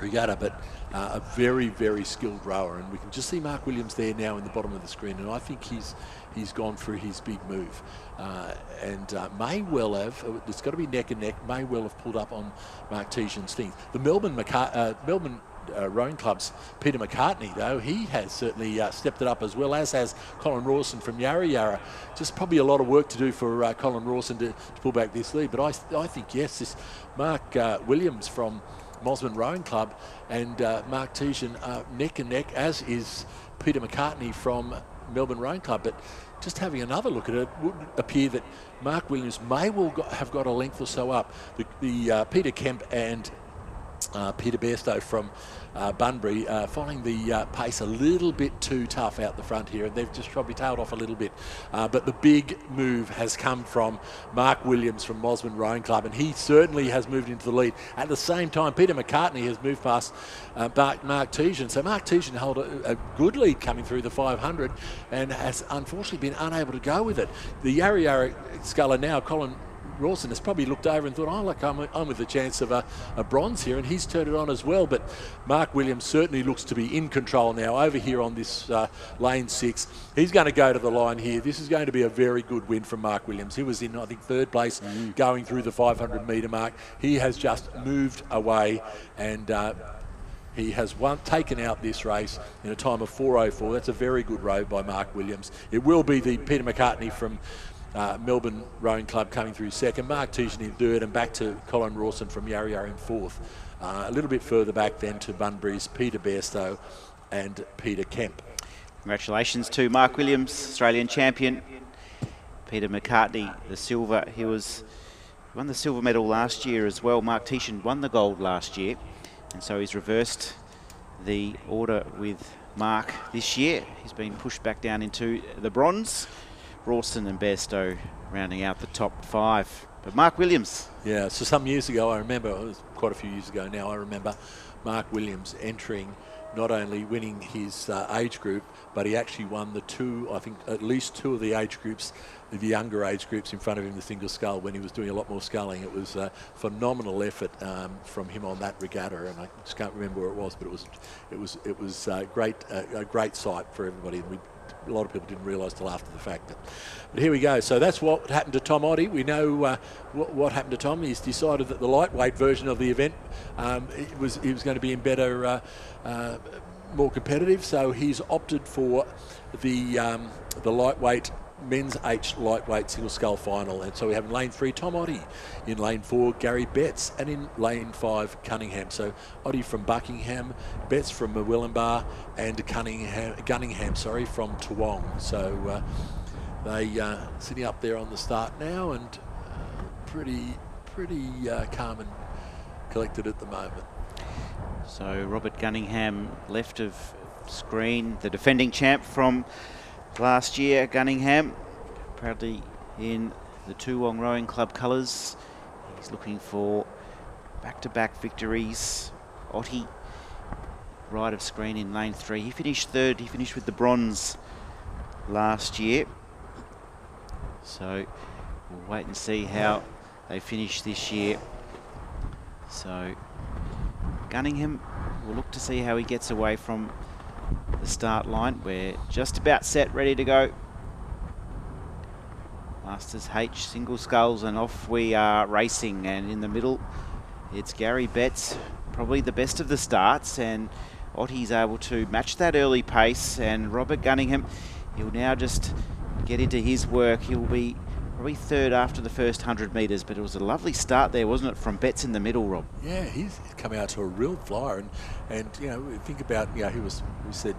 regatta, but a very, very skilled rower, and we can just see Mark Williams there now in the bottom of the screen, and I think he's gone through his big move, and may well have, it's got to be neck and neck, may well have pulled up on Mark Tejan's thing. The Melbourne Rowing Club's Peter McCartney, though, he has certainly stepped it up, as well as has Colin Rawson from Yarra Yarra. Just probably a lot of work to do for Colin Rawson to pull back this lead, but I think, yes, this Mark Williams from Mosman Rowing Club and Mark Tejan are neck and neck, as is Peter McCartney from Melbourne Rowing Club. But just having another look at it, would appear that Mark Williams may well have got a length or so up. The Peter Kemp and Peter Bairstow from Bunbury finding the pace a little bit too tough out the front here, and they've just probably tailed off a little bit. But the big move has come from Mark Williams from Mosman Rowing Club, and he certainly has moved into the lead. At the same time, Peter McCartney has moved past Mark Tejan. So Mark Tejan held a good lead coming through the 500 and has unfortunately been unable to go with it. The Yarra Yarra sculler now, Colin Rawson, has probably looked over and thought, oh, look, I'm with a chance of a bronze here, and he's turned it on as well. But Mark Williams certainly looks to be in control now over here on this lane 6. He's going to go to the line here. This is going to be a very good win from Mark Williams. He was in, I think, 3rd place going through the 500 metre mark. He has just moved away, and he has taken out this race in a time of 4:04. That's a very good row by Mark Williams. It will be the Peter McCartney from Melbourne Rowing Club coming through 2nd, Mark Tejan in 3rd, and back to Colin Rawson from Yarra Yarra in 4th. A little bit further back then to Bunbury's Peter Bairstow and Peter Kemp. Congratulations to Mark Williams, Australian champion. Peter McCartney, the silver. He won the silver medal last year as well. Mark Tejan won the gold last year, and so he's reversed the order with Mark this year. He's been pushed back down into the bronze. Rawson and Bairstow rounding out the top 5. But Mark Williams. Yeah, so some years ago, I remember, it was quite a few years ago now, I remember Mark Williams entering, not only winning his age group, but he actually won at least two of the age groups, the younger age groups in front of him, the single scull, when he was doing a lot more sculling. It was a phenomenal effort from him on that regatta, and I just can't remember where it was, but it was a great sight for everybody. A lot of people didn't realise till after the fact. But here we go. So that's what happened to Tom Oddie. We know what happened to Tom. He's decided that the lightweight version of the event, he was going to be in better, more competitive. So he's opted for the lightweight men's H lightweight single scull final. And so we have in lane 3 Tom Oddie, in lane 4 Gary Betts, and in lane 5 Cunningham. So Oddie from Buckingham, Betts from Murwillumbah, and Gunningham from Toowong. So they sitting up there on the start now, and pretty calm and collected at the moment. So Robert Gunningham left of screen, the defending champ from last year. Gunningham proudly in the Toowong Rowing Club colours. He's looking for back-to-back victories. Oddie right of screen in lane 3. He finished 3rd. He finished with the bronze last year. So we'll wait and see how they finish this year. So Gunningham, we'll look to see how he gets away from the start line. We're just about set, ready to go. Masters H single sculls, and off we are racing. And in the middle, it's Gary Betts, probably the best of the starts, and Ottie's able to match that early pace. And Robert Gunningham, he'll now just get into his work. He'll be probably 3rd after the first 100 metres, but it was a lovely start there, wasn't it, from Betts in the middle, Rob? Yeah, he's come out to a real flyer, and you know, think about, you know, we said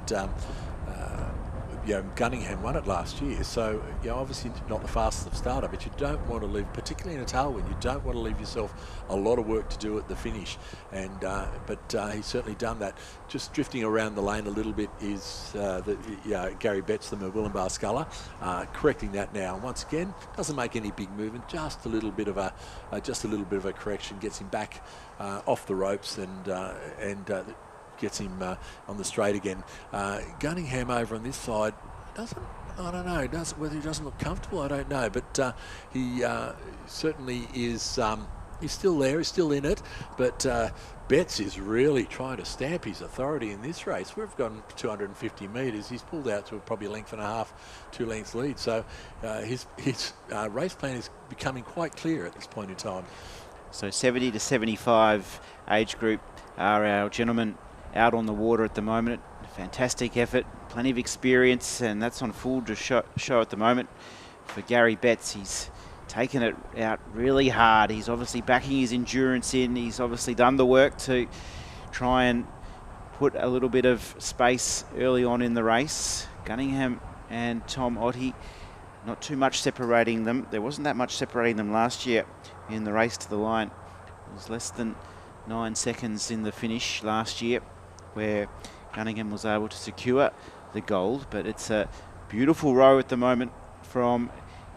Gunningham won it last year, so obviously not the fastest of starter, but you don't want to leave, particularly in a tailwind, you don't want to leave yourself a lot of work to do at the finish. And but he's certainly done that. Just drifting around the lane a little bit is Gary Betts, the Willumbar sculler, correcting that now. Once again, doesn't make any big movement, just a little bit of a correction, gets him back off the ropes and gets him on the straight again. Gunningham over on this side whether he doesn't look comfortable, I don't know, but he certainly is. He's still there, he's still in it, but Betts is really trying to stamp his authority in this race. We've gone 250 metres. He's pulled out to probably a length and a half, 2 lengths lead. So his race plan is becoming quite clear at this point in time. So 70 to 75 age group are our gentlemen out on the water at the moment. Fantastic effort, plenty of experience, and that's on full to show at the moment for Gary Betts. He's taken it out really hard. He's obviously backing his endurance in. He's obviously done the work to try and put a little bit of space early on in the race. Gunningham and Tom Ottey, not too much separating them. There wasn't that much separating them last year in the race to the line. It was less than 9 seconds in the finish last year, where Gunningham was able to secure the gold. But it's a beautiful row at the moment from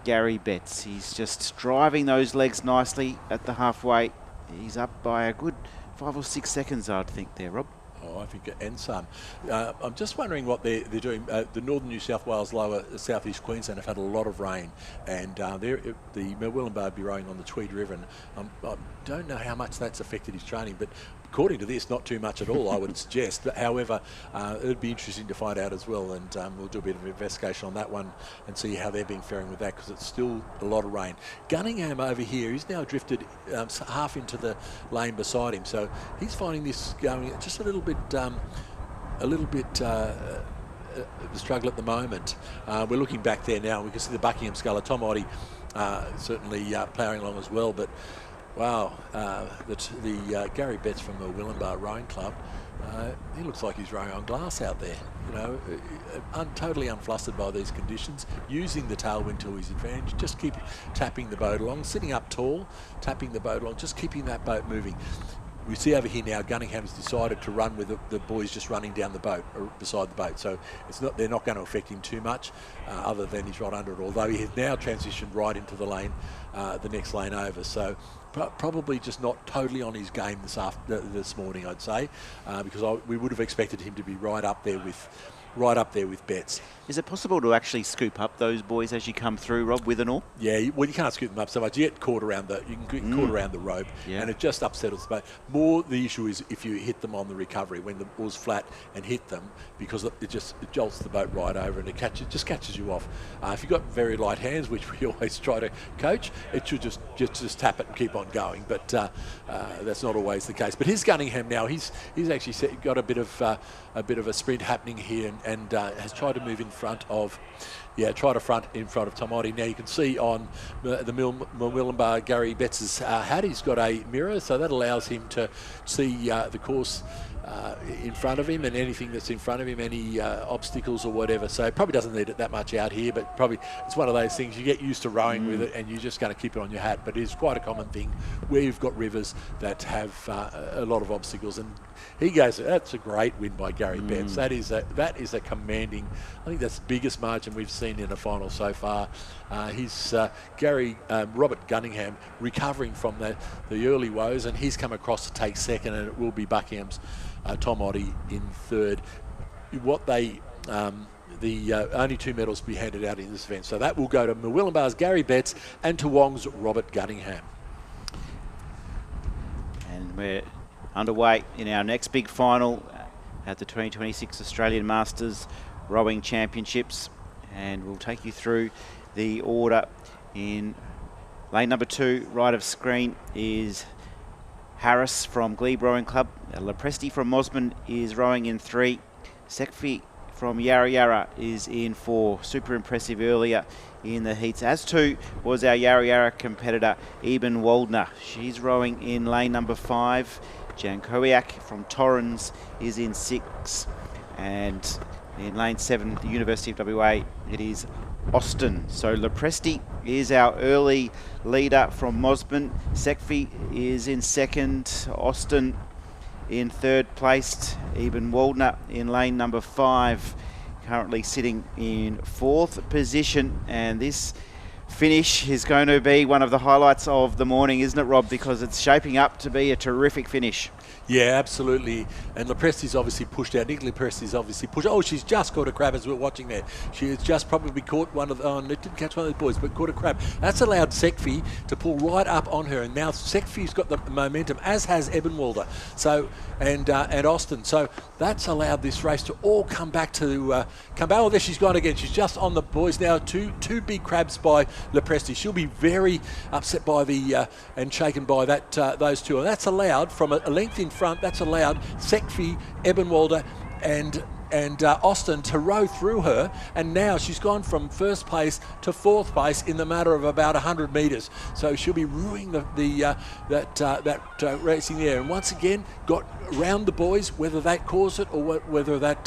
Gary Betts. He's just driving those legs nicely at the halfway. He's up by a good 5 or 6 seconds, I'd think there, Rob. Oh, I think, and some. I'm just wondering what they're doing. The northern New South Wales, lower southeast Queensland have had a lot of rain, and the Willumbar would be rowing on the Tweed River, and I don't know how much that's affected his training, but according to this, not too much at all, I would suggest. But however, it would be interesting to find out as well, and we'll do a bit of investigation on that one and see how they've been faring with that, because it's still a lot of rain. Gunningham over here, he's now drifted half into the lane beside him, so he's finding this going just a little bit struggle at the moment. We're looking back there now. We can see the Buckingham sculler, Tom Ottey, certainly ploughing along as well, but wow, the Gary Betts from the Willumbar Rowing Club, he looks like he's rowing on glass out there. Totally unflustered by these conditions, using the tailwind to his advantage, just keep tapping the boat along, sitting up tall, tapping the boat along, just keeping that boat moving. We see over here now Gunningham's decided to run with the boys just running down the boat, or beside the boat, so they're not going to affect him too much, other than he's right under it, although he has now transitioned right into the lane, the next lane over, so probably just not totally on his game this morning, I'd say, because we would have expected him to be right up there with Betts. Is it possible to actually scoop up those boys as you come through, Rob, with an oar? Yeah, well, you can't scoop them up so much. You get caught around caught around the rope, and it just upsettles the boat. More the issue is if you hit them on the recovery when the oar's flat and hit them, because it jolts the boat right over and it just catches you off. If you've got very light hands, which we always try to coach, it should just tap it and keep on going. But that's not always the case. But here's Gunningham now. He's actually got a bit of a sprint happening here, and has tried to move in front of Tom Ottey. Now you can see on the Willumbar Gary Betts' hat, he's got a mirror, so that allows him to see the course in front of him, and anything that's in front of him, any obstacles or whatever. So probably doesn't need it that much out here, but probably it's one of those things you get used to rowing with it, and you're just going to keep it on your hat. But it is quite a common thing where you've got rivers that have a lot of obstacles, and he goes, that's a great win by Gary Betts. That is a commanding, I think that's the biggest margin we've seen in a final so far. He's Robert Gunningham recovering from the early woes, and he's come across to take second, and it will be Buckingham's Tom Ottey in third. The only 2 medals to be handed out in this event. So that will go to Willumbar's Gary Betts and Toowong's Robert Gunningham. And we're underway in our next big final at the 2026 Australian Masters Rowing Championships, and we'll take you through the order. In lane number 2, right of screen, is Harris from Glebe Rowing Club. Lepresti from Mosman is rowing in 3. Sekfi from Yarra Yarra is in 4. Super impressive earlier in the heats, as too was our Yarra Yarra competitor Eben Waldner. She's rowing in lane number 5. Jan Kowiak from Torrens is in 6, and In lane 7, the University of WA, it is Austin. So Lepresti is our early leader from Mosman. Sekfi is in second. Austin in third place. Eben Waldner in lane number 5, currently sitting in 4th position. And this finish is going to be one of the highlights of the morning, isn't it, Rob? Because it's shaping up to be a terrific finish. Yeah, absolutely. And Lepresti's obviously pushed out. Nick Lepresti's obviously pushed. Oh, she's just caught a crab as we're watching there. She has just probably caught one of the, oh, it didn't catch one of the boys, but caught a crab. That's allowed Sekfi to pull right up on her. And now Sekfi's got the momentum, as has Ebenwalder. So, and Austin. So that's allowed this race to all come back to, Oh, there she's gone again. She's just on the boys now. Two big crabs by Lepresti. She'll be very upset by the, and shaken by that, those two. And that's allowed from a length in front, that's allowed Sekfi, Ebenwalder and Austin to row through her, and now she's gone from first place to 4th place in the matter of about 100 metres. So she'll be ruining that racing there. And once again, got round the boys, whether that caused it or whether that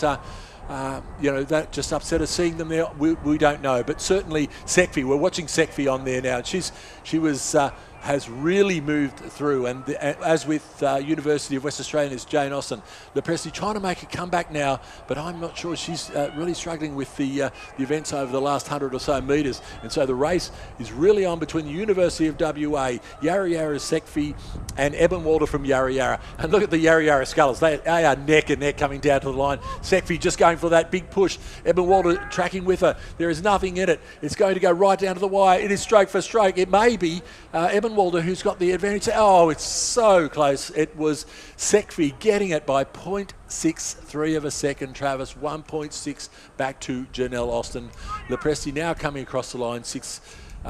that just upset us seeing them there, we don't know. But certainly Sekfi, we're watching Sekfi on there now. Has really moved through, and as with University of West Australia's Jane Austin, Lepresti trying to make a comeback now, but I'm not sure. She's really struggling with the events over the last 100 or so metres, and so the race is really on between the University of WA, Yarra Yarra Sekfi, and Ebenwalder from Yarra Yarra. And look at the Yarra Yarra Scullers, they are neck and neck coming down to the line. Sekfi just going for that big push, Ebenwalder tracking with her. There is nothing in it. It's going to go right down to the wire. It is stroke for stroke. It may be Ebenwalder who's got the advantage. Oh, it's so close. It was Sekfi getting it by 0.63 of a second, Travis. 1.6 back to Janelle Austin. Lepresti now coming across the line, 6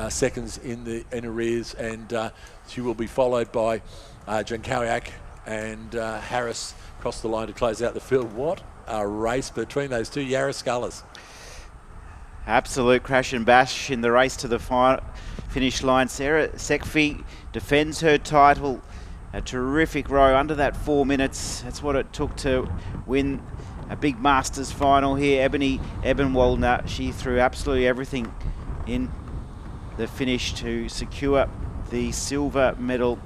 seconds in arrears, and she will be followed by Jankowiak and Harris across the line to close out the field. What a race between those two Yarra Scullers. Absolute crash and bash in the race to the finish line. Sarah Sekfi defends her title. A terrific row under that 4 minutes. That's what it took to win a big Masters final here. Ebenwalder, she threw absolutely everything in the finish to secure the silver medal.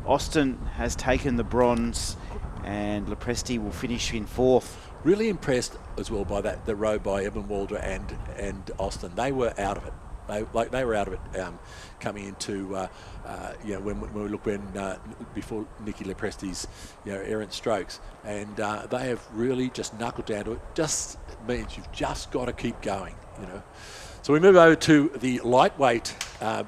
Austin has taken the bronze, and Lepresti will finish in 4th. Really impressed as well by the row by Ebenwalder and Austin. They were out of it. They were out of it coming into when we look before Nikki Lepresti's errant strokes, and they have really just knuckled down to it. Just means you've just got to keep going, So we move over to the lightweight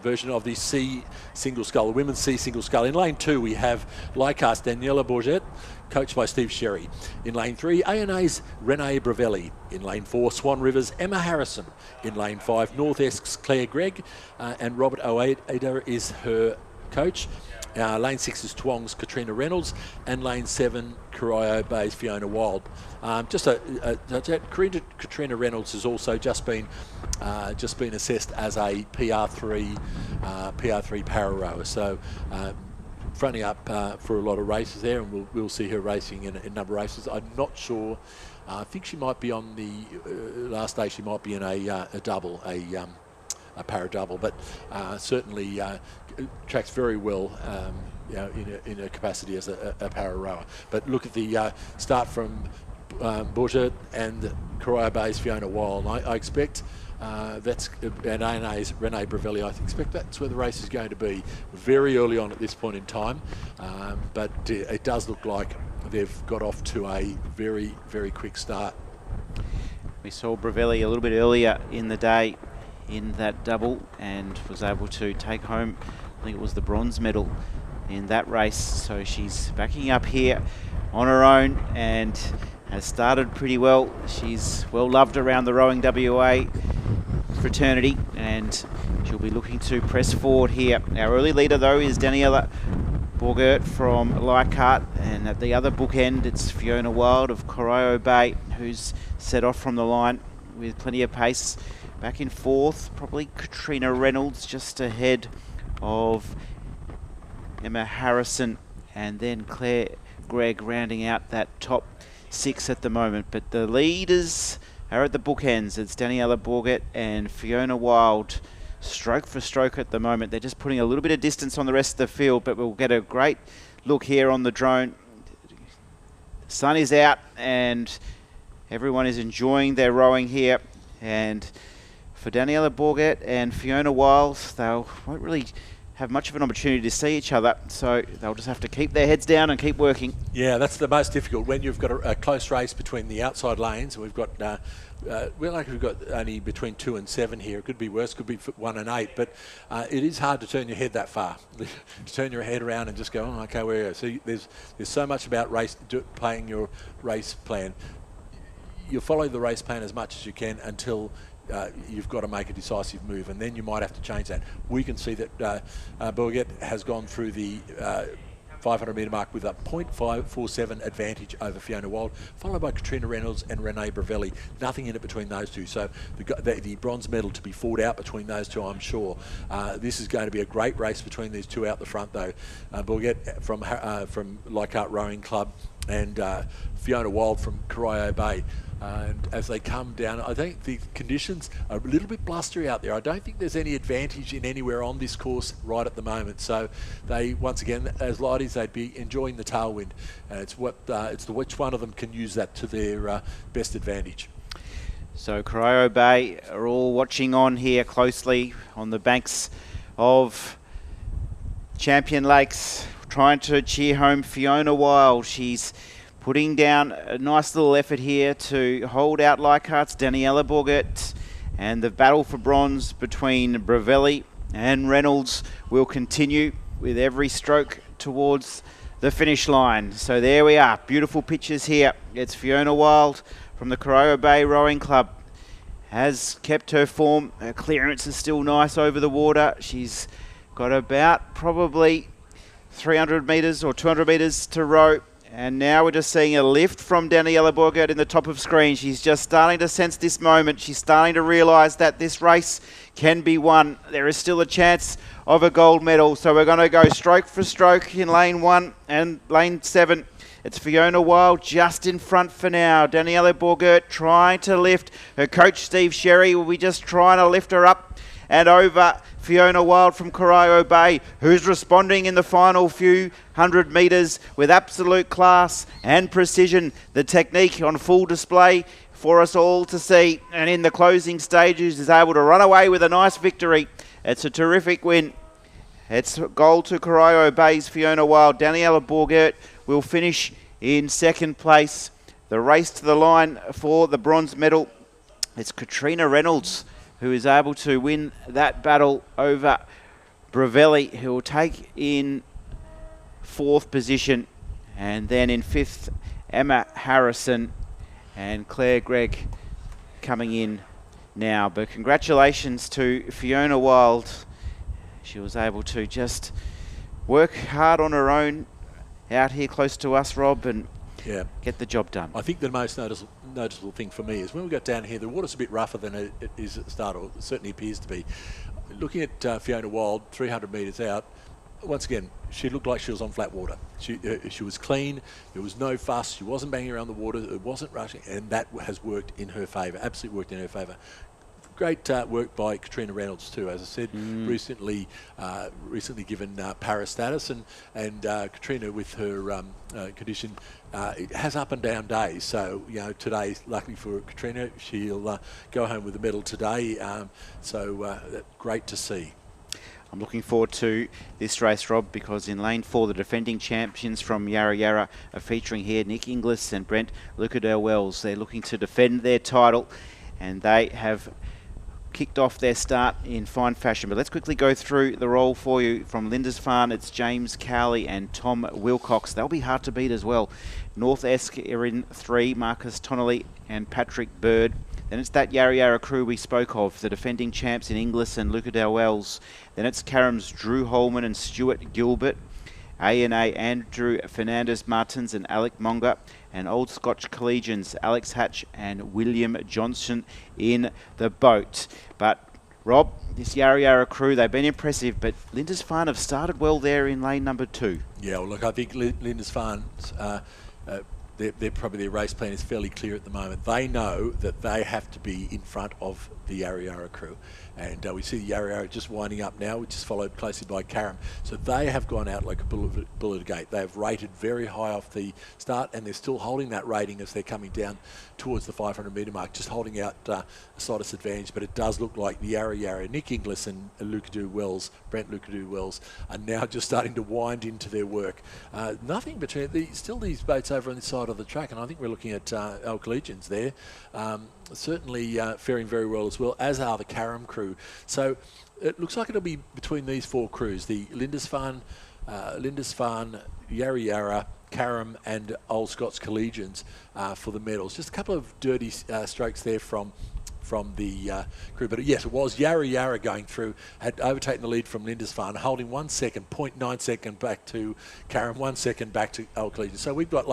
version of the C single scull, the women's C single scull. In lane 2 we have Leichhardt Daniela Bourget, coached by Steve Sherry. In lane 3, ANA's Renee Bravelli. In lane 4, Swan River's Emma Harrison. In lane 5, North Esk's Claire Gregg, and Robert Oada is her coach. Lane 6 is Twong's Katrina Reynolds, and lane 7, Corio Bay's Fiona Wild. Katrina Reynolds has also just been assessed as a PR3 para rower. So fronting up for a lot of races there, and we'll see her racing in a number of races. I'm not sure. I think she might be on the last day. She might be in a double, a para double, but certainly tracks very well. In a capacity as a para rower. But look at the start from Bourget and Corio Bay's Fiona Wild. I expect that's and ANA's Renee Bravelli. I expect that's where the race is going to be very early on at this point in time. But it does look like they've got off to a very, very quick start. We saw Bravelli a little bit earlier in the day in that double and was able to take home, I think it was the bronze medal in that race. So she's backing up here on her own and has started pretty well. She's well loved around the Rowing WA fraternity, and she'll be looking to press forward here. Our early leader though is Daniela Bourget from Leichhardt, and at the other bookend it's Fiona Wild of Corio Bay, who's set off from the line with plenty of pace. Back in 4th, probably Katrina Reynolds just ahead of Emma Harrison, and then Claire Gregg rounding out that top 6 at the moment. But the leaders are at the bookends. It's Daniela Bourget and Fiona Wild, stroke for stroke at the moment. They're just putting a little bit of distance on the rest of the field, but we'll get a great look here on the drone. The sun is out and everyone is enjoying their rowing here. And for Daniela Bourget and Fiona Wild, they won't really have much of an opportunity to see each other, so they'll just have to keep their heads down and keep working. Yeah, that's the most difficult when you've got a close race between the outside lanes, and we've got we've got only between 2 and 7 here. It could be worse, could be 1 and 8, but it is hard to turn your head that far. To turn your head around and just go, oh, okay, where are you? So there's so much about playing your race plan. You follow the race plan as much as you can until you've got to make a decisive move, and then you might have to change that. We can see that Bourget has gone through the 500 metre mark with a 0.547 advantage over Fiona Wild, followed by Katrina Reynolds and Renee Bravelli. Nothing in it between those two. So the bronze medal to be fought out between those two, I'm sure. This is going to be a great race between these two out the front, though. Bourget from Leichhardt Rowing Club and Fiona Wild from Corio Bay. And as they come down, I think the conditions are a little bit blustery out there. I don't think there's any advantage in anywhere on this course right at the moment. So they, once again, as lighties, they'd be enjoying the tailwind. It's which one of them can use that to their best advantage. So Corio Bay are all watching on here closely on the banks of Champion Lakes, trying to cheer home Fiona Wild. She's putting down a nice little effort here to hold out Leichhardt's Daniela Bourget, and the battle for bronze between Bravelli and Reynolds will continue with every stroke towards the finish line. So there we are, beautiful pictures here. It's Fiona Wild from the Corio Bay Rowing Club. Has kept her form. Her clearance is still nice over the water. She's got about probably 300 metres or 200 metres to row. And now we're just seeing a lift from Daniela Bourget in the top of screen. She's just starting to sense this moment. She's starting to realise that this race can be won. There is still a chance of a gold medal. So we're going to go stroke for stroke in lane 1 and lane 7. It's Fiona Wild just in front for now. Daniela Bourget trying to lift. Her coach Steve Sherry will be just trying to lift her up and over Fiona Wild from Corio Bay, who's responding in the final few 100 metres with absolute class and precision. The technique on full display for us all to see, and in the closing stages is able to run away with a nice victory. It's a terrific win. It's gold to Corio Bay's Fiona Wild. Daniela Bourget will finish in second place. The race to the line for the bronze medal, it's Katrina Reynolds who is able to win that battle over Bravelli, who will take in 4th position. And then in 5th, Emma Harrison and Claire Gregg coming in now. But congratulations to Fiona Wild. She was able to just work hard on her own out here close to us, Rob, and get the job done. I think the most noticeable thing for me is when we got down here, the water's a bit rougher than it is at the start, or it certainly appears to be. Looking at Fiona Wild, 300 metres out, once again, she looked like she was on flat water. She was clean, there was no fuss, she wasn't banging around the water, it wasn't rushing, and that has worked in her favour, absolutely worked in her favour. Great work by Katrina Reynolds too, as I said, recently given para status, and Katrina with her condition it has up and down days. So today, luckily for Katrina, she'll go home with a medal today. So great to see. I'm looking forward to this race, Rob, because in lane 4, the defending champions from Yarra Yarra are featuring here, Nick Inglis and Brent Lucadell-Wells. They're looking to defend their title, and they have kicked off their start in fine fashion. But let's quickly go through the roll for you. From Lindisfarne, it's James Cowley and Tom Wilcox. They'll be hard to beat as well. North Esk are in 3, Marcus Tonnelly and Patrick Bird. Then it's that Yarra Yarra crew we spoke of, the defending champs in Inglis and Lucadell-Wells. Then it's Carram's Drew Holman and Stuart Gilbert. A&A Andrew Fernandez Martins and Alec Monga, and Old Scotch Collegians Alex Hatch and William Johnson in the boat. But Rob, this Yarra Yarra crew, they've been impressive, but Lindisfarne have started well there in lane number 2. Yeah, well, look, I think Lindisfarne's probably their race plan is fairly clear at the moment. They know that they have to be in front of the Yarra crew. And we see the Yarra just winding up now, which is followed closely by Karam. So they have gone out like a bullet gate. They have rated very high off the start, and they're still holding that rating as they're coming down towards the 500 metre mark, just holding out a slightest advantage. But it does look like the Yarra, Nick Inglis and Brent Lucadou-Wells are now just starting to wind into their work. Nothing between still these boats over on this side of the track, and I think we're looking at El Collegians there. Certainly faring very well as well, as are the Karam crew. So it looks like it'll be between these four crews, the Lindisfarne, Yarra, Karam and Old Scots Collegians for the medals. Just a couple of dirty strokes there from the crew. But yes, it was Yarra going through, had overtaken the lead from Lindisfarne, holding 1 second, 0.9 second back to Karam, 1 second back to Old Collegian. So we've got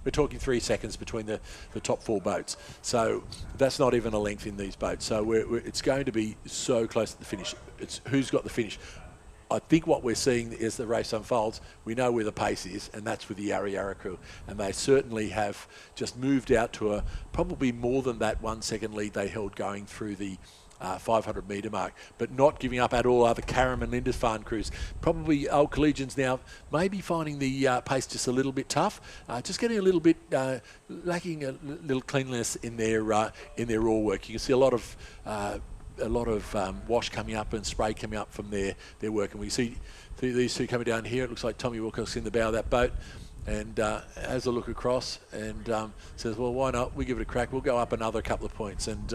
we're talking 3 seconds between the top four boats. So that's not even a length in these boats. So it's going to be so close to the finish. It's who's got the finish. I think what we're seeing as the race unfolds, we know where the pace is, and that's with the Yarra crew. And they certainly have just moved out to probably more than that 1 second lead they held going through the 500 metre mark, but not giving up at all other Karam and Lindisfarne crews. Probably Old Collegians now maybe finding the pace just a little bit tough, just getting a little bit lacking a little cleanliness in their oar work. You can see a lot of wash coming up and spray coming up from their work, and we see these two coming down here. It looks like Tommy Wilcox in the bow of that boat, and has a look across and says, well, why not? We give it a crack. We'll go up another couple of points. And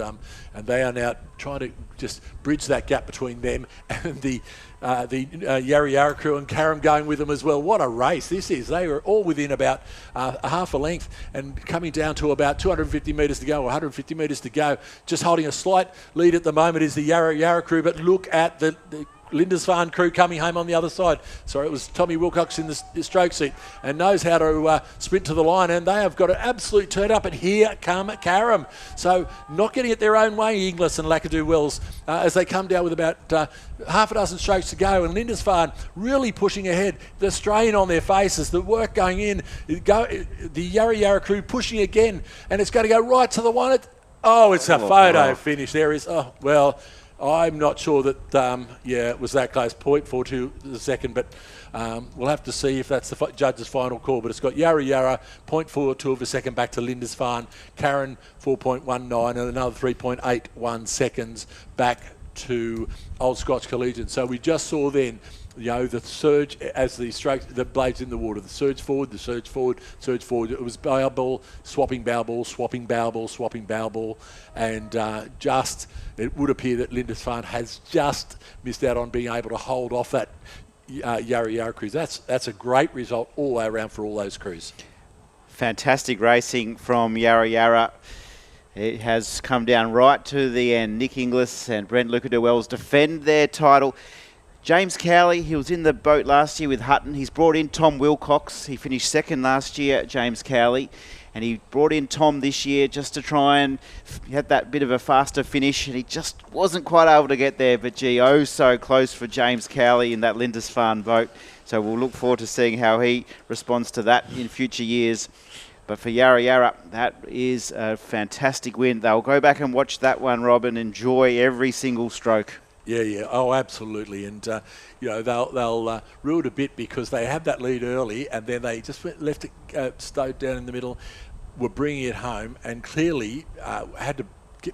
they are now trying to just bridge that gap between them and the Yarra crew, and Karam going with them as well. What a race this is. They were all within about a half a length and coming down to about 250 metres to go, or 150 metres to go. Just holding a slight lead at the moment is the Yarra crew, but look at the Lindisfarne crew coming home on the other side. Sorry, it was Tommy Wilcox in the stroke seat and knows how to sprint to the line, and they have got an absolute turn up, and here come Karam. So not getting it their own way, Inglis and Lucadou-Wells, as they come down with about half a dozen strokes to go, and Lindisfarne really pushing ahead. The strain on their faces, the work going in, the Yarra crew pushing again, and it's going to go right to the one. It's a photo finish. There is, I'm not sure that, it was that close, 0.42 the second, but we'll have to see if that's the judge's final call. But it's got Yarra, 0.42 of a second back to Lindisfarne, Karen 4.19, and another 3.81 seconds back to Old Scots Collegian. So we just saw then, the surge as the blades in the water, the surge forward, surge forward. It was bow ball, swapping bow ball, swapping bow ball, swapping bow ball, and it would appear that Lindisfarne has just missed out on being able to hold off that Yarra crews. That's a great result all the way around for all those crews. Fantastic racing from Yarra. It has come down right to the end. Nick Inglis and Brent Lucadou-Wells defend their title. James Cowley, he was in the boat last year with Hutton. He's brought in Tom Wilcox. He finished second last year, James Cowley. And he brought in Tom this year just to try and have that bit of a faster finish. And he just wasn't quite able to get there. But so close for James Cowley in that Lindisfarne boat. So we'll look forward to seeing how he responds to that in future years. But for Yarra, that is a fantastic win. They'll go back and watch that one, Rob, and enjoy every single stroke. Yeah. Oh, absolutely. And, they'll rue it a bit because they had that lead early and then they just left it stowed down in the middle, were bringing it home, and clearly had to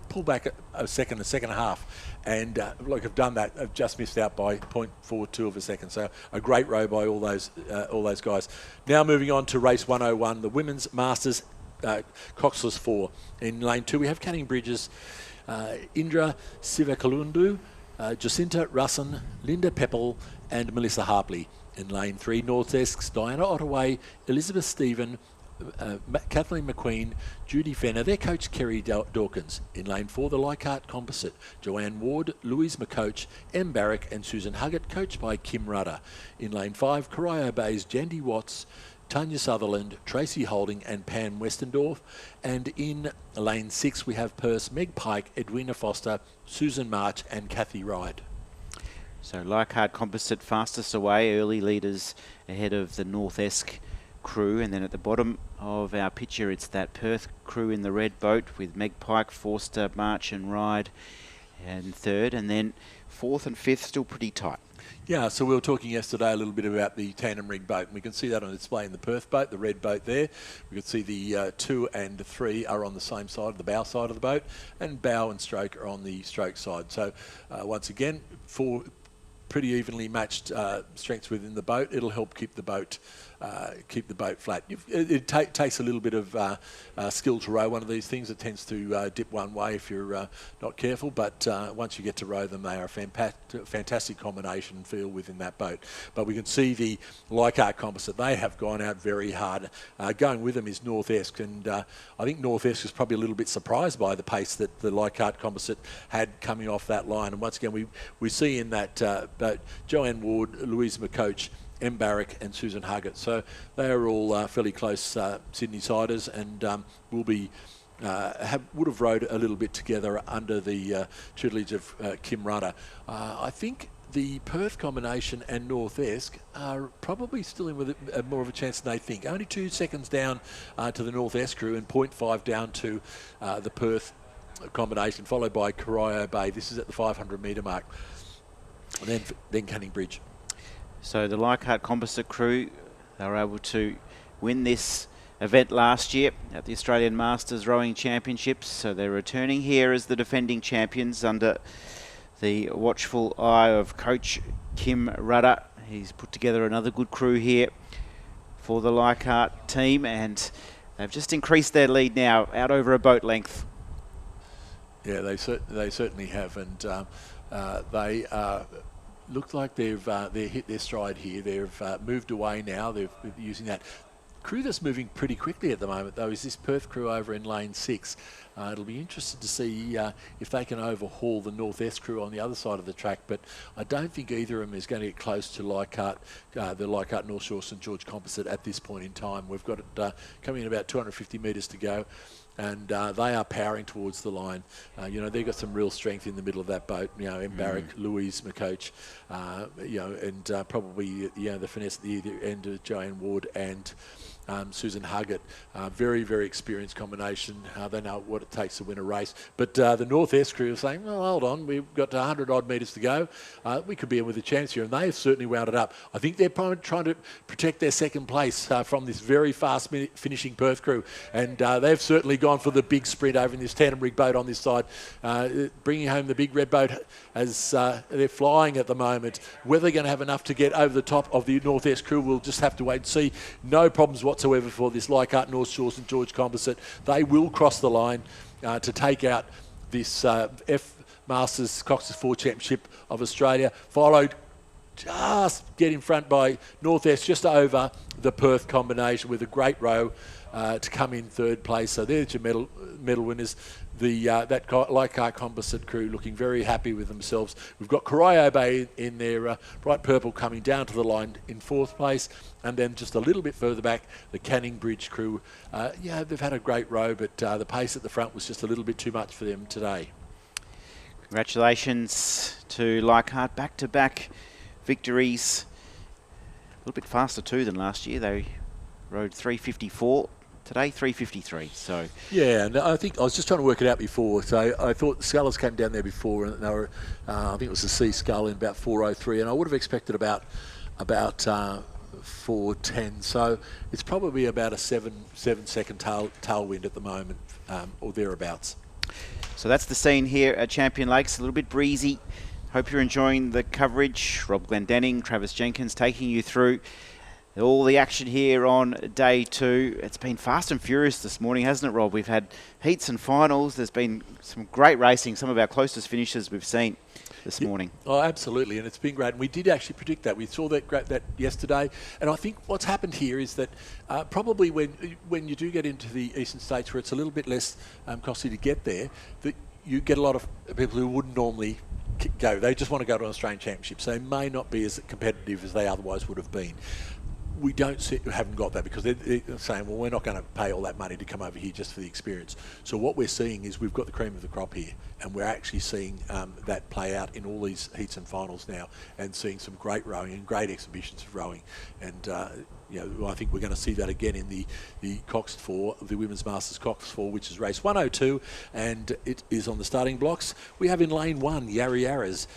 pull back the second half. And have done that, have just missed out by 0.42 of a second. So a great row by all those guys. Now moving on to race 101, the Women's Masters Coxless 4. In lane 2, we have Canning Bridges, Indra Sivakalundu, Jacinta Russin, Linda Pepple and Melissa Harpley. In lane 3, North Essex, Diana Ottaway, Elizabeth Stephen, Kathleen McQueen, Judy Fenner, their coach Kerry Dawkins. In lane 4, the Leichhardt Composite, Joanne Ward, Louise McCoach, M. Barrick and Susan Huggett, coached by Kim Rudder. In lane 5, Corio Bay's Jandy Watts, Tanya Sutherland, Tracy Holding and Pam Westendorf. And in lane 6 we have Perth, Meg Pike, Edwina Foster, Susan March and Kathy Ride. So Leichhardt Composite fastest away, early leaders ahead of the North Esk crew, and then at the bottom of our picture it's that Perth crew in the red boat with Meg Pike, Forster, March and Ride and third, and then fourth and fifth still pretty tight. Yeah, so we were talking yesterday a little bit about the tandem rig boat, and we can see that on display in the Perth boat, the red boat there. We can see the 2 and 3 are on the same side, the bow side of the boat, and bow and stroke are on the stroke side. So once again, 4 pretty evenly matched strengths within the boat. It'll help keep the boat flat. It takes a little bit of skill to row one of these things. It tends to dip one way if you're not careful, but once you get to row them, they are a fantastic combination and feel within that boat. But we can see the Leichhardt composite. They have gone out very hard. Going with them is North-esque, and I think North-esque was probably a little bit surprised by the pace that the Leichhardt composite had coming off that line. And once again, we see in that boat Joanne Ward, Louise McCoach, M. Barrick and Susan Huggett. So they are all fairly close Sydney siders, and will be would have rowed a little bit together under the tutelage of Kim Rudder. I think the Perth combination and North-esque are probably still in with more of a chance than they think. Only 2 seconds down to the North-esque crew and 0.5 down to the Perth combination, followed by Corio Bay. This is at the 500 metre mark. And then Canning Bridge. So the Leichhardt composite crew, they were able to win this event last year at the Australian Masters Rowing Championships. So they're returning here as the defending champions under the watchful eye of Coach Kim Rudder. He's put together another good crew here for the Leichhardt team, and they've just increased their lead now out over a boat length. Yeah, they certainly have, and they look like they've hit their stride here. They've moved away now. They're using that crew that's moving pretty quickly at the moment, though, is this Perth crew over in lane 6. It'll be interesting to see if they can overhaul the North-esque crew on the other side of the track, but I don't think either of them is going to get close to Leichhardt, the Leichhardt North Shore St George composite at this point in time. We've got it coming in about 250 metres to go, and they are powering towards the line. You know, they've got some real strength in the middle of that boat. You know, M. Barrick, Louise McCoach, you know, and probably, you know, the finesse at the end of Joanne Ward and Susan Huggett. Very, very experienced combination. They know what it takes to win a race. But the North-esque crew are saying, well, hold on, we've got 100 odd metres to go. We could be in with a chance here, and they have certainly wound it up. I think they're trying to protect their second place from this very fast finishing Perth crew, and they've certainly gone for the big sprint over in this tandem rig boat on this side, bringing home the big red boat as they're flying at the moment. Whether they're going to have enough to get over the top of the North-esque crew, we'll just have to wait and see. No problems whatsoever for this Leichhardt North Shore St George composite. They will cross the line to take out this F Masters Cox's 4 Championship of Australia, followed just get in front by North-esque just over the Perth combination with a great row to come in third place. So there's your medal winners. That Leichhardt composite crew looking very happy with themselves. We've got Corio Bay in their bright purple coming down to the line in 4th place, and then just a little bit further back, the Canning Bridge crew. Yeah, they've had a great row, but the pace at the front was just a little bit too much for them today. Congratulations to Leichhardt, back-to-back victories. A little bit faster too than last year. They rode 3:54. Today, 3:53. So yeah, and I think I was just trying to work it out before. So I thought the scullers came down there before, and they were, I think it was the C scull in about 4:03, and I would have expected about 4:10. So it's probably about a 7-second tailwind at the moment, or thereabouts. So that's the scene here at Champion Lakes. A little bit breezy. Hope you're enjoying the coverage. Rob Glendenning, Travis Jenkins taking you through all the action here on day 2. It's been fast and furious this morning, hasn't it, Rob? We've had heats and finals. There's been some great racing, some of our closest finishes we've seen this morning. Oh, absolutely, and it's been great. And we did actually predict that. We saw that yesterday. And I think what's happened here is that probably when you do get into the eastern states where it's a little bit less costly to get there, that you get a lot of people who wouldn't normally go. They just want to go to an Australian Championship. So they may not be as competitive as they otherwise would have been. We haven't got that because they're saying, well, we're not going to pay all that money to come over here just for the experience. So what we're seeing is we've got the cream of the crop here, and we're actually seeing that play out in all these heats and finals now, and seeing some great rowing and great exhibitions of rowing. And I think we're going to see that again in the Cox 4, the Women's Masters Cox 4, which is race 102, and it is on the starting blocks. We have in lane 1, Yarra Yarras,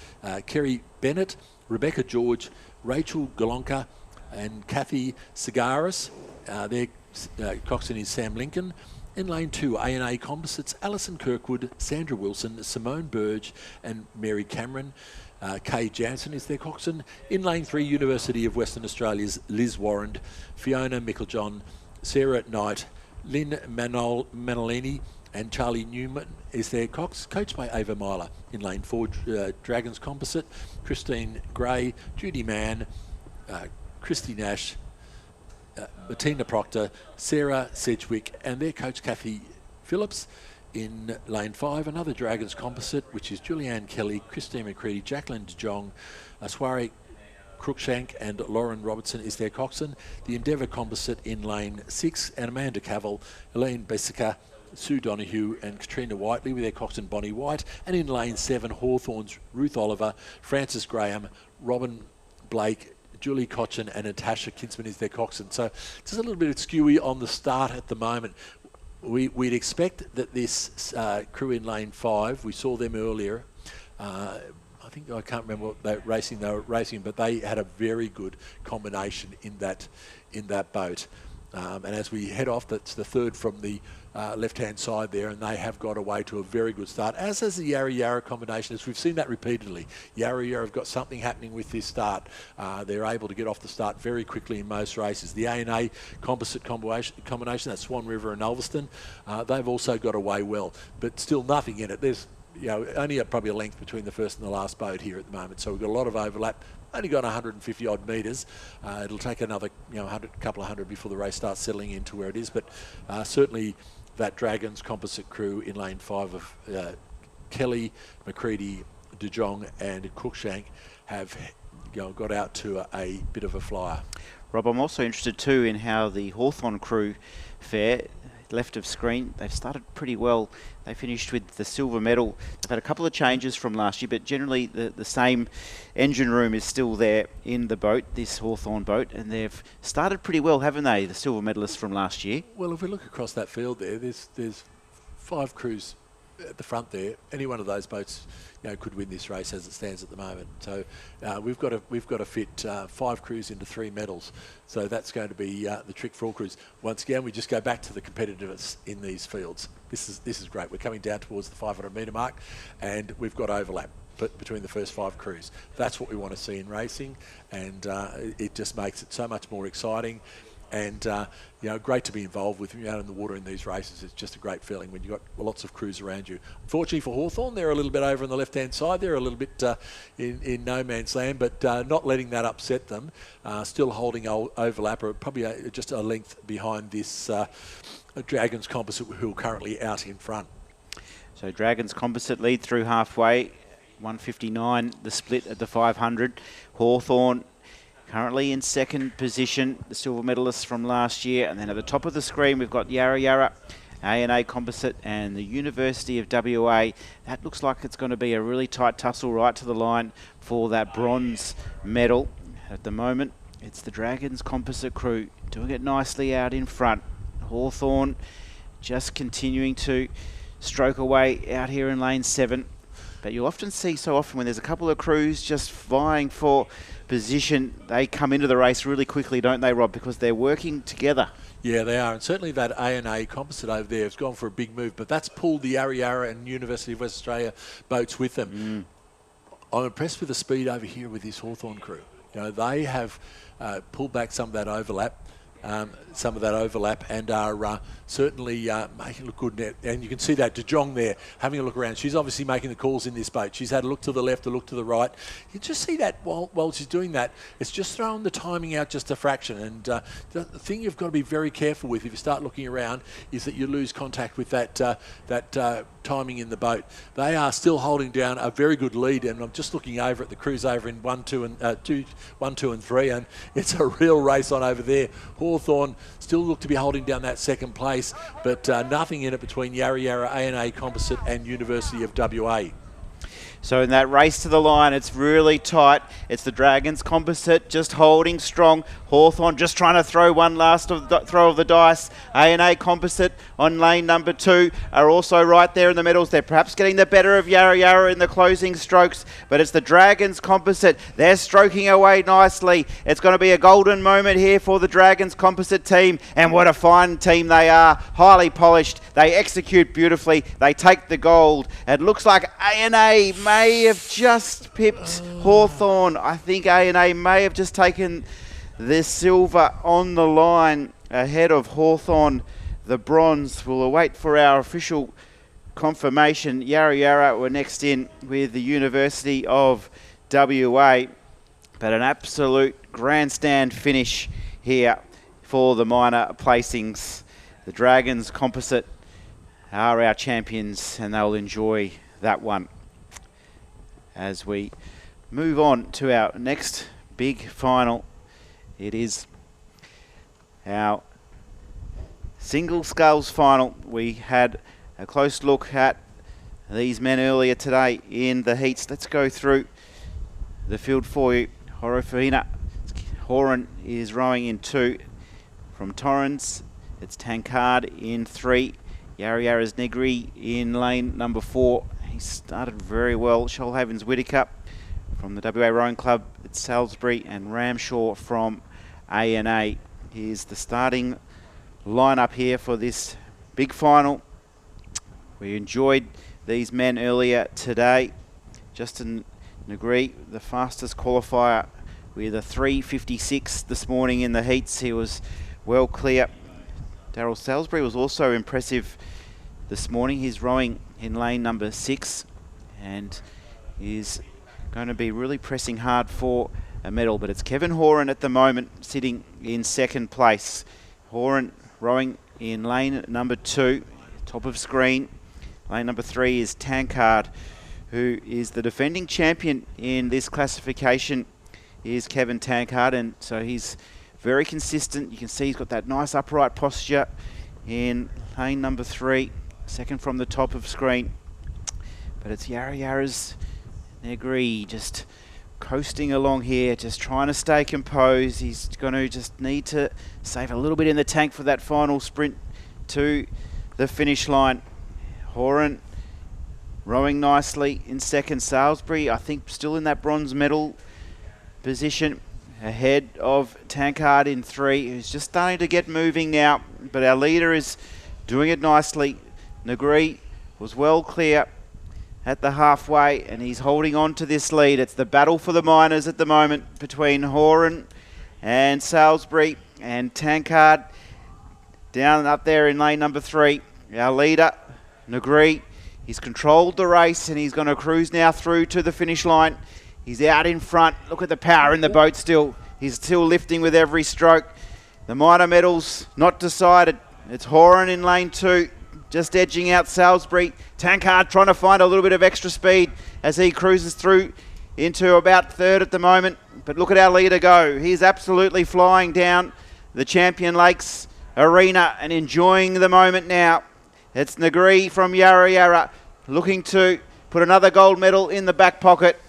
Kerry Bennett, Rebecca George, Rachel Golonka, and Kathy Sagaris. Their coxswain is Sam Lincoln. In lane 2, A&A Composites, Alison Kirkwood, Sandra Wilson, Simone Burge, and Mary Cameron. Kay Jansen is their coxswain. In lane 3, University of Western Australia's Liz Warren, Fiona Micklejohn, Sarah Knight, Lynn Manolini, and Charlie Newman is their cox, coached by Ava Myler. In lane 4, Dragons Composite, Christine Gray, Judy Mann, Christy Nash, Bettina Proctor, Sarah Sedgwick, and their coach Kathy Phillips. In lane 5, another Dragons Composite, which is Julianne Kelly, Christine McCready, Jacqueline De Jong, Aswari Cruikshank, and Lauren Robertson is their coxswain. The Endeavour Composite in lane 6, and Amanda Cavell, Elaine Bessica, Sue Donoghue, and Katrina Whiteley with their coxswain Bonnie White. And in lane 7, Hawthorn's Ruth Oliver, Frances Graham, Robin Blake, Julie Cochin, and Natasha Kinsman is their coxswain. So just a little bit of skewy on the start at the moment. We'd expect that this crew in lane 5, we saw them earlier. I can't remember what racing they were racing, but they had a very good combination in that boat. And as we head off, that's the third from the left-hand side there, and they have got away to a very good start, as has the Yarra Yarra combination, as we've seen that repeatedly. Yarra Yarra have got something happening with this start. They're able to get off the start very quickly in most races. The A&A Composite combination, that's Swan River and Ulverston, they've also got away well, but still nothing in it. There's only probably a length between the first and the last boat here at the moment, so we've got a lot of overlap. Only got 150 odd metres. It'll take another couple of hundred before the race starts settling into where it is, but certainly that Dragons Composite crew in lane 5 of Kelly, McCready, De Jong and Cruikshank have got out to a bit of a flyer. Rob, I'm also interested too in how the Hawthorn crew fare. Left of screen, they've started pretty well. They finished with the silver medal. They've had a couple of changes from last year, but generally the same engine room is still there in the boat, this Hawthorn boat, and they've started pretty well, haven't they, the silver medalists from last year? Well, if we look across that field there, there's 5 crews at the front there. Any one of those boats could win this race as it stands at the moment. So we've got to fit 5 crews into 3 medals. So that's going to be the trick for all crews. Once again, we just go back to the competitiveness in these fields. This is great. We're coming down towards the 500 metre mark, and we've got overlap between the first 5 crews. That's what we want to see in racing, and it just makes it so much more exciting. And great to be involved with out in the water in these races. It's just a great feeling when you've got lots of crews around you. Unfortunately for Hawthorn, they're a little bit over on the left-hand side. They're a little bit in no man's land, but not letting that upset them. Still holding overlap, or probably just a length behind this Dragons Composite, who are currently out in front. So Dragons Composite lead through halfway, 159 the split at the 500. Hawthorn currently in second position, the silver medalists from last year. And then at the top of the screen, we've got Yarra Yarra, A&A Composite, and the University of WA. That looks like it's going to be a really tight tussle right to the line for that bronze medal. At the moment, it's the Dragons Composite crew doing it nicely out in front. Hawthorn just continuing to stroke away out here in lane 7. But you'll often see so often when there's a couple of crews just vying for position, they come into the race really quickly, don't they, Rob? Because they're working together. Yeah, they are. And certainly that A&A Composite over there has gone for a big move, but that's pulled the Yarra Yarra and University of West Australia boats with them. I'm impressed with the speed over here with this Hawthorn crew. They have pulled back some of that overlap. And are certainly making it look good. And you can see that De Jong there having a look around. She's obviously making the calls in this boat. She's had a look to the left, a look to the right. You just see that while she's doing that, it's just throwing the timing out just a fraction. And the thing you've got to be very careful with if you start looking around is that you lose contact with that timing in the boat. They are still holding down a very good lead, and I'm just looking over at the crews over in 1, 2 and 3, and it's a real race on over there. Hawthorn still look to be holding down that second place, but nothing in it between Yarra Yarra, A&A Composite and University of WA. So in that race to the line, it's really tight. It's the Dragons Composite just holding strong. Hawthorn just trying to throw one last throw of the dice. A&A Composite on lane number 2 are also right there in the medals. They're perhaps getting the better of Yarra Yarra in the closing strokes, but it's the Dragons Composite. They're stroking away nicely. It's going to be a golden moment here for the Dragons Composite team, and what a fine team they are. Highly polished. They execute beautifully. They take the gold. It looks like A&A may have just pipped Hawthorn. I think A&A may have just taken the silver on the line ahead of Hawthorn. The bronze. We'll await for our official confirmation. Yarra Yarra were next in with the University of WA, but an absolute grandstand finish here for the minor placings. The Dragons Composite are our champions, and they'll enjoy that one. As we move on to our next big final, it is our single sculls final. We had a close look at these men earlier today in the heats. Let's go through the field for you. Horofina Horan is rowing in 2. From Torrens, it's Tankard in 3. Yarra Yarra's Negri in lane number 4. He started very well. Shoalhaven's Whittaker from the WA Rowing Club. It's Salisbury and Ramshaw from A&A. Here's the starting lineup here for this big final. We enjoyed these men earlier today. Justin Negri, the fastest qualifier, with a 3:56 this morning in the heats. He was well clear. Daryl Salisbury was also impressive this morning. He's rowing in lane number 6 and is going to be really pressing hard for a medal, but it's Kevin Horan at the moment sitting in 2nd place. Horan rowing in lane number 2, top of screen. Lane number 3 is Tankard, who is the defending champion in this classification, is Kevin Tankard, and so he's very consistent. You can see he's got that nice upright posture in lane number 3, second from the top of screen. But it's Yarra Yarra's Negri just coasting along here, just trying to stay composed. He's going to just need to save a little bit in the tank for that final sprint to the finish line. Horan rowing nicely in 2nd. Salisbury, I think, still in that bronze medal position, ahead of Tankard in 3, who's just starting to get moving now, but our leader is doing it nicely. Negri was well clear at the halfway, and he's holding on to this lead. It's the battle for the minors at the moment between Horan and Salisbury, and Tankard down up there in lane number 3. Our leader, Negri, he's controlled the race, and he's going to cruise now through to the finish line. He's out in front. Look at the power in the boat still. He's still lifting with every stroke. The minor medals not decided. It's Horan in lane 2, just edging out Salisbury. Tankard trying to find a little bit of extra speed as he cruises through into about 3rd at the moment. But look at our leader go. He's absolutely flying down the Champion Lakes arena and enjoying the moment now. It's Negri from Yarra Yarra looking to put another gold medal in the back pocket.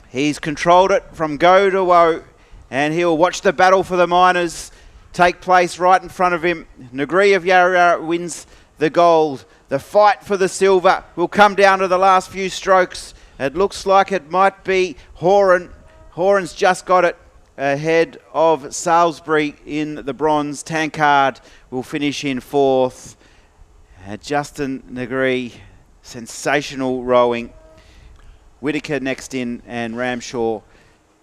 He's controlled it from go to woe, and he'll watch the battle for the minors take place right in front of him. Negri of Yarra Yarra wins the gold. The fight for the silver will come down to the last few strokes. It looks like it might be Horan. Horan's just got it ahead of Salisbury in the bronze. Tankard will finish in 4th. Justin Negri, sensational rowing. Whittaker next in, and Ramshaw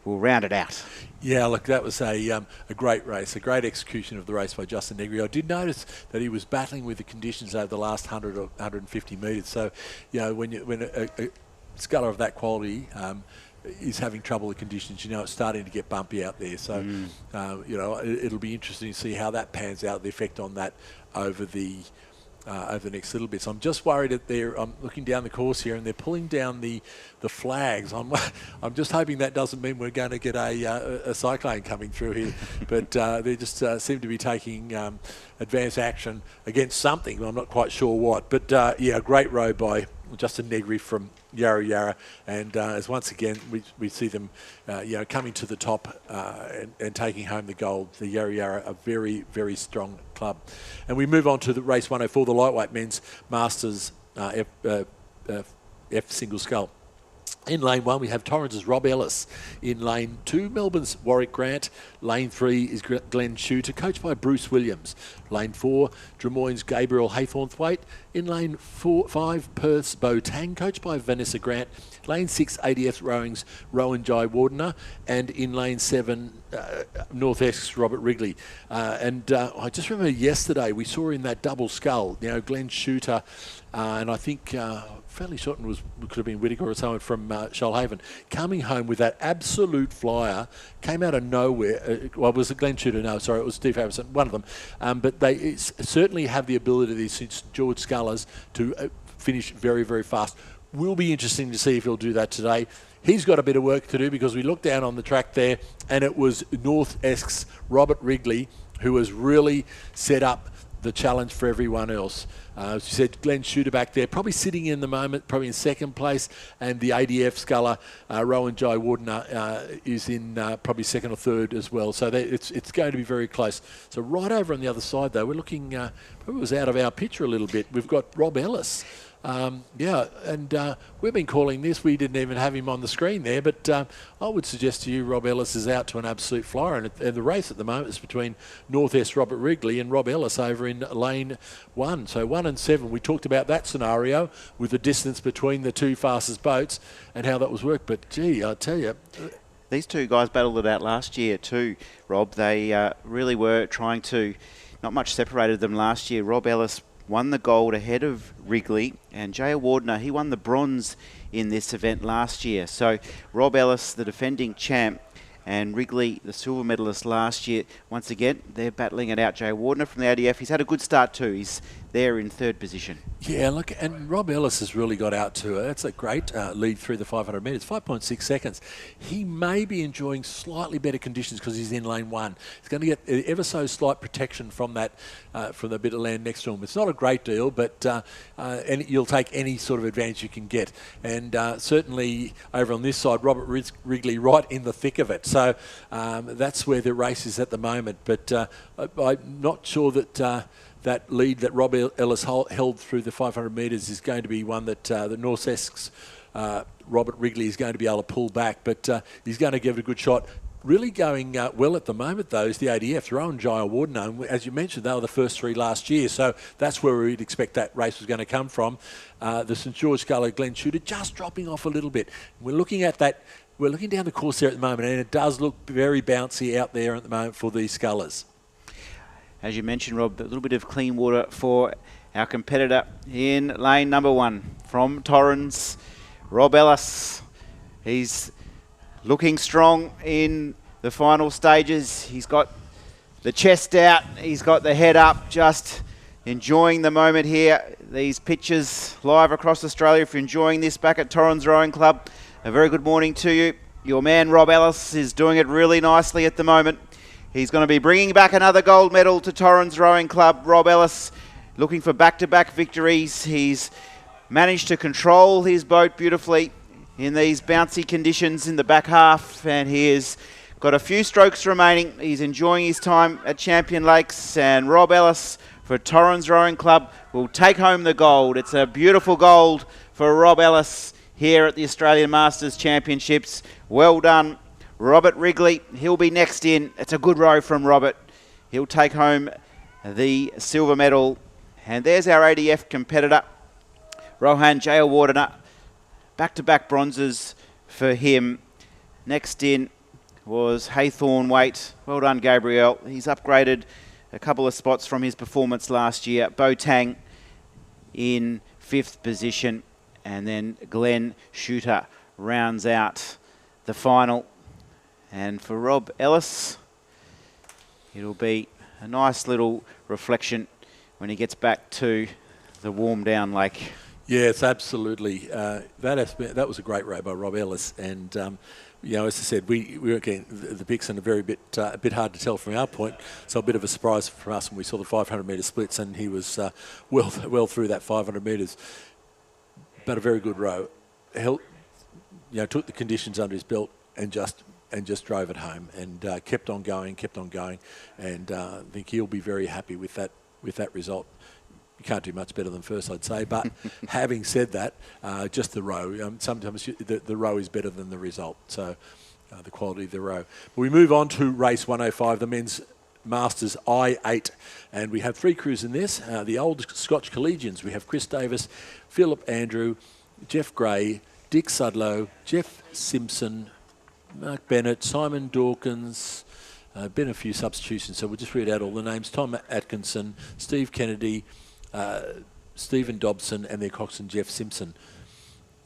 will round it out. Yeah, look, that was a great race, a great execution of the race by Justin Negri. I did notice that he was battling with the conditions over the last 100 or 150 metres. So, you know, when a sculler of that quality is having trouble with conditions, you know, it's starting to get bumpy out there. So, you know, it'll be interesting to see how that pans out, the effect on that over the next little bit. So I'm just worried that I'm looking down the course here and they're pulling down the flags. I'm just hoping that doesn't mean we're going to get a cyclone coming through here. But they just seem to be taking advanced action against something. I'm not quite sure what. But yeah, a great row by Justin Negri from Yarra Yarra, and as once again we see them, coming to the top and taking home the gold. The Yarra Yarra, a very, very strong club. And we move on to the race 104, the lightweight men's Masters F single scull. In lane 1, we have Torrens' Rob Ellis. In lane 2, Melbourne's Warwick Grant. Lane 3 is Glenn Shooter, coached by Bruce Williams. Lane 4, Drummoyne's Gabriel Haythornthwaite. In lane 5, Perth's Bo Tang, coached by Vanessa Grant. Lane 6, ADF Rowing's Rowan Jai Wardener. And in lane 7, North Essex Robert Wrigley. I just remember yesterday we saw in that double scull, Glenn Shooter, and I think fairly short, and could have been Whittaker or someone from Shoalhaven, coming home with that absolute flyer, came out of nowhere. Was it Glenn Shooter? No, sorry, it was Steve Harrison, one of them. But they certainly have the ability, these George Scullers, to finish very, very fast. Will be interesting to see if he'll do that today. He's got a bit of work to do, because we looked down on the track there and it was North Essex Robert Wrigley who has really set up the challenge for everyone else. As you said, Glenn Shooter back there, probably sitting in the moment, probably in second place, and the ADF sculler, Rowan Jai Wardener, is in probably second or third as well. So it's going to be very close. So right over on the other side, though, we're looking, probably was out of our picture a little bit. We've got Rob Ellis. We've been calling this. We didn't even have him on the screen there, but I would suggest to you Rob Ellis is out to an absolute flyer, and the race at the moment is between North Est Robert Wrigley and Rob Ellis over in lane 1. So 1 and 7, we talked about that scenario with the distance between the two fastest boats and how that was worked. But gee, I tell you, these two guys battled it out last year too, Rob. They really were trying to, not much separated them last year. Rob Ellis won the gold ahead of Wrigley, and Jay Wardner, he won the bronze in this event last year. So Rob Ellis, the defending champ, and Wrigley, the silver medalist last year, once again, they're battling it out. Jay Wardner from the ADF, he's had a good start too. He's there in third position. Yeah, look, and Rob Ellis has really got out to her. It's a great lead through the 500 metres, 5.6 seconds. He may be enjoying slightly better conditions because he's in lane 1. He's going to get ever so slight protection from that, from the bit of land next to him. It's not a great deal, but and you'll take any sort of advantage you can get. And certainly over on this side, Robert Wrigley right in the thick of it. So that's where the race is at the moment. But I'm not sure that that lead that Rob Ellis held through the 500 metres is going to be one that the North Essex Robert Wrigley is going to be able to pull back, but he's going to give it a good shot. Really going well at the moment, though, is the ADF, Rowan Jai Wardener. As you mentioned, they were the first 3 last year, so that's where we'd expect that race was going to come from. The St George Sculler, Glenn Shooter, just dropping off a little bit. We're looking at that. We're looking down the course there at the moment, and it does look very bouncy out there at the moment for these scullers. As you mentioned, Rob, a little bit of clean water for our competitor in lane number 1 from Torrens, Rob Ellis. He's looking strong in the final stages. He's got the chest out, he's got the head up, just enjoying the moment here. These pictures live across Australia. If you're enjoying this back at Torrens Rowing Club, a very good morning to you. Your man Rob Ellis is doing it really nicely at the moment. He's going to be bringing back another gold medal to Torrens Rowing Club. Rob Ellis looking for back-to-back victories. He's managed to control his boat beautifully in these bouncy conditions in the back half, and he has got a few strokes remaining. He's enjoying his time at Champion Lakes, and Rob Ellis for Torrens Rowing Club will take home the gold. It's a beautiful gold for Rob Ellis here at the Australian Masters Championships. Well done, Robert Wrigley. He'll be next in. It's a good row from Robert. He'll take home the silver medal. And there's our ADF competitor, Rohan Jayawardena. Back-to-back bronzes for him. Next in was Haythornthwaite. Well done, Gabriel. He's upgraded a couple of spots from his performance last year. Bo Tang in 5th position. And then Glenn Shooter rounds out the final. And for Rob Ellis, it'll be a nice little reflection when he gets back to the warm down lake. Yes, absolutely. That was a great row by Rob Ellis, and you know, as I said, we were getting the picks and a bit hard to tell from our point. So a bit of a surprise for us when we saw the 500 metre splits, and he was well through that 500 metres. but a very good row. Took the conditions under his belt and just drove it home and kept on going, and I think he'll be very happy with that result. You can't do much better than first, I'd say. But having said that, just the row. Sometimes the row is better than the result. So the quality of the row. But we move on to race 105, the men's Masters I-8, and we have 3 crews in this. The old Scotch Collegians. We have Chris Davis, Philip Andrew, Jeff Gray, Dick Sudlow, Jeff Simpson, Mark Bennett, Simon Dawkins. Been a few substitutions, so we'll just read out all the names. Tom Atkinson, Steve Kennedy, Stephen Dobson, and their coxswain Jeff Simpson.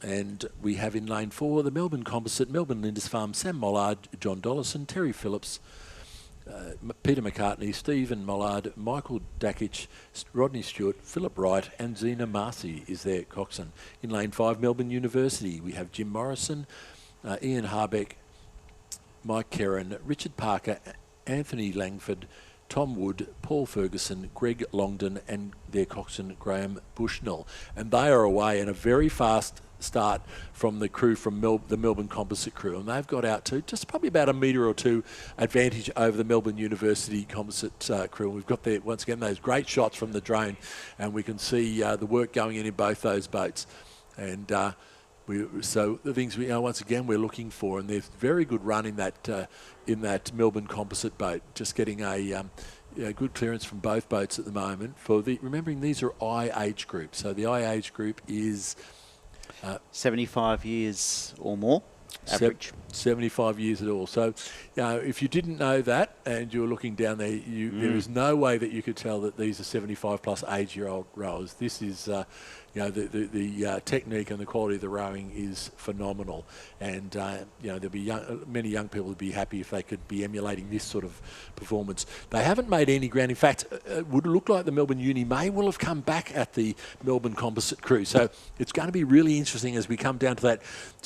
And we have in lane 4 the Melbourne Composite, Melbourne Lindisfarne, Sam Mollard, John Dollison, Terry Phillips, Peter McCartney, Stephen Mollard, Michael Dakich, Rodney Stewart, Philip Wright, and Zena Marcy is their coxswain. In lane 5, Melbourne University, we have Jim Morrison, Ian Harbeck, Mike Kerrin, Richard Parker, Anthony Langford, Tom Wood, Paul Ferguson, Greg Longdon, and their coxswain Graham Bushnell. And they are away in a very fast start from the crew from the Melbourne Composite crew, and they've got out to just probably about a metre or two advantage over the Melbourne University Composite crew. We've got there once again those great shots from the drone, and we can see the work going in both those boats. And so the things once again we're looking for, and there's very good run in that Melbourne Composite boat, just getting a good clearance from both boats at the moment. Remembering these are I age group, so the I age group is 75 years or more, average. 75 years at all. So, if you didn't know that and you were looking down there, there is no way that you could tell that these are 75 plus age-year-old rowers. This is, the technique and the quality of the rowing is phenomenal. And, there'll be many young people would be happy if they could be emulating this sort of performance. They haven't made any ground. In fact, it would look like the Melbourne Uni may well have come back at the Melbourne Composite crew. So it's going to be really interesting as we come down to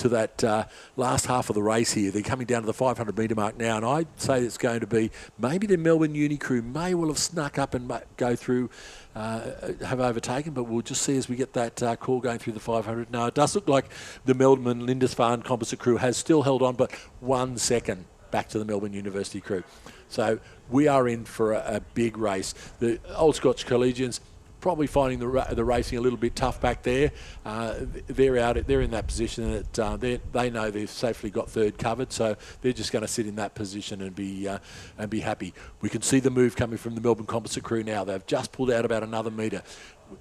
that last half of the race here. They're coming down to the 500 metre mark now, and I'd say it's going to be maybe the Melbourne Uni crew may well have snuck up and go through, have overtaken, but we'll just see as we get that call going through the 500. Now, it does look like the Melbourne Lindisfarne Composite crew has still held on, but 1 second back to the Melbourne University crew. So we are in for a big race. The Old Scotch Collegians probably finding the racing a little bit tough back there. They're in that position that they know they've safely got third covered, so they're just going to sit in that position and be happy. We can see the move coming from the Melbourne Composite crew now. They've just pulled out about another metre.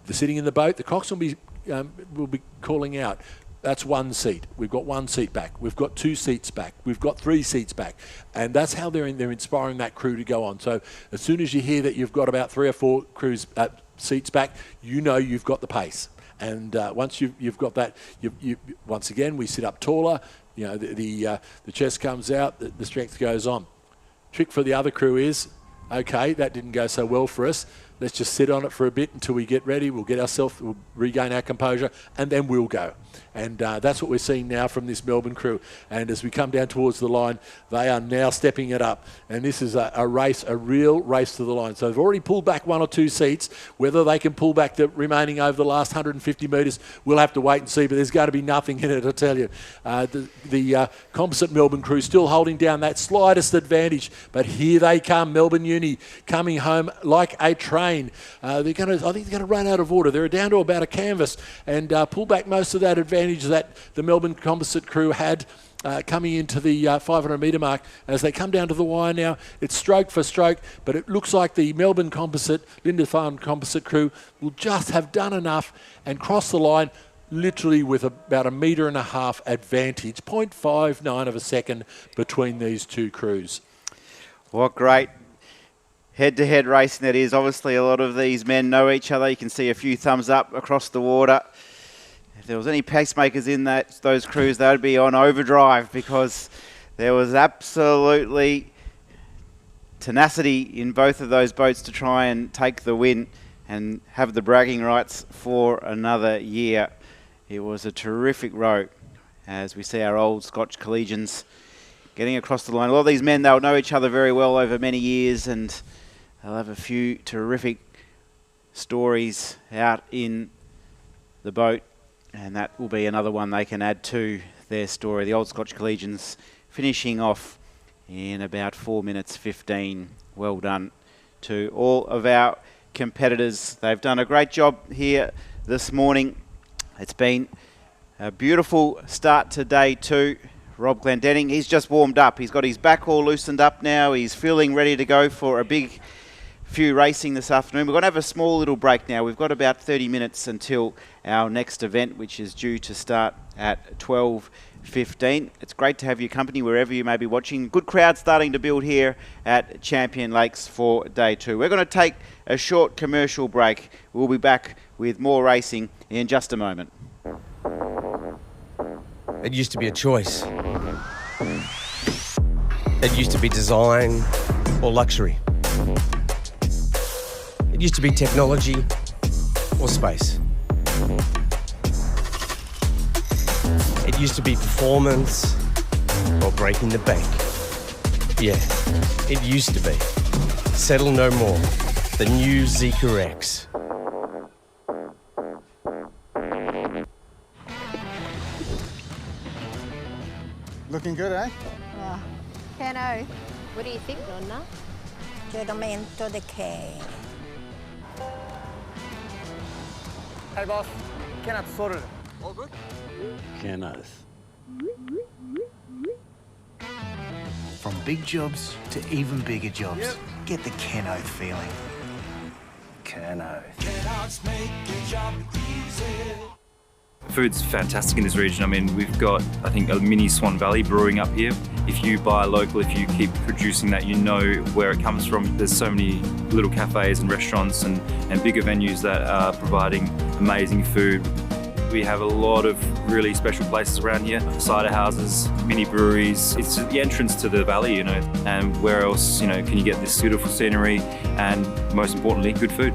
They're sitting in the boat. The coxswain will be calling out. That's 1 seat. We've got 1 seat back. We've got 2 seats back. We've got 3 seats back. And that's how they're inspiring that crew to go on. So as soon as you hear that you've got about 3 or 4 crews seats back, you've got the pace. And once you've got that, you once again we sit up taller. The chest comes out, the strength goes on. Trick for the other crew is, okay, that didn't go so well for us. Let's just sit on it for a bit until we get ready. We'll regain our composure, and then we'll go. And that's what we're seeing now from this Melbourne crew. And as we come down towards the line, they are now stepping it up. And this is a real race to the line. So they've already pulled back 1 or 2 seats. Whether they can pull back the remaining over the last 150 metres, we'll have to wait and see. But there's going to be nothing in it, I tell you. The Composite Melbourne crew still holding down that slightest advantage. But here they come, Melbourne Uni coming home like a train. I think they're going to run out of order. They're down to about a canvas and pull back most of that advantage that the Melbourne Composite crew had coming into the 500 metre mark. As they come down to the wire now, it's stroke for stroke, but it looks like the Melbourne Composite, Lindisfarne Composite crew will just have done enough and cross the line literally with about 1.5 metre advantage, 0.59 of a second between these 2 crews. What great head-to-head racing that is. Obviously, a lot of these men know each other. You can see a few thumbs up across the water. If there was any pacemakers in those crews, they would be on overdrive because there was absolutely tenacity in both of those boats to try and take the win and have the bragging rights for another year. It was a terrific row as we see our old Scotch Collegians getting across the line. A lot of these men, they'll know each other very well over many years, and they'll have a few terrific stories out in the boat. And that will be another one they can add to their story. The Old Scotch Collegians finishing off in about 4 minutes 15. Well done to all of our competitors. They've done a great job here this morning. It's been a beautiful start to day 2. Rob Glendenning, he's just warmed up. He's got his back all loosened up now. He's feeling ready to go for a big few racing this afternoon. We're going to have a small little break now. We've got about 30 minutes until our next event, which is due to start at 12:15. It's great to have your company wherever you may be watching. Good crowd starting to build here at Champion Lakes for day 2. We're going to take a short commercial break. We'll be back with more racing in just a moment. It used to be a choice. It used to be design or luxury. It used to be technology or space. It used to be performance or breaking the bank. Yeah, it used to be. Settle no more. The new Zika X. Looking good, eh? Oh, Keno, what do you think, Nonna? Giramento de che? Hey, boss. Kenneth sorted it. All good? Kenneth. From big jobs to even bigger jobs, get the Keno feeling. Kenneth. Kenneth's make your job easy. Food's fantastic in this region. I mean, we've got, I think, a mini Swan Valley brewing up here. If you buy local, if you keep producing that, you know where it comes from. There's so many little cafes and restaurants and bigger venues that are providing amazing food. We have a lot of really special places around here. Cider houses, mini breweries. It's the entrance to the valley, you know, and where else, you know, can you get this beautiful scenery and, most importantly, good food.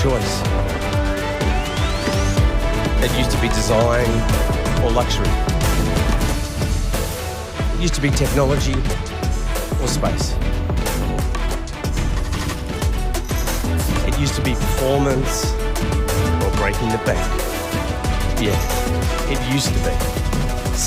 choice. It used to be design or luxury. It used to be technology or space. It used to be performance or breaking the bank. Yeah, it used to be.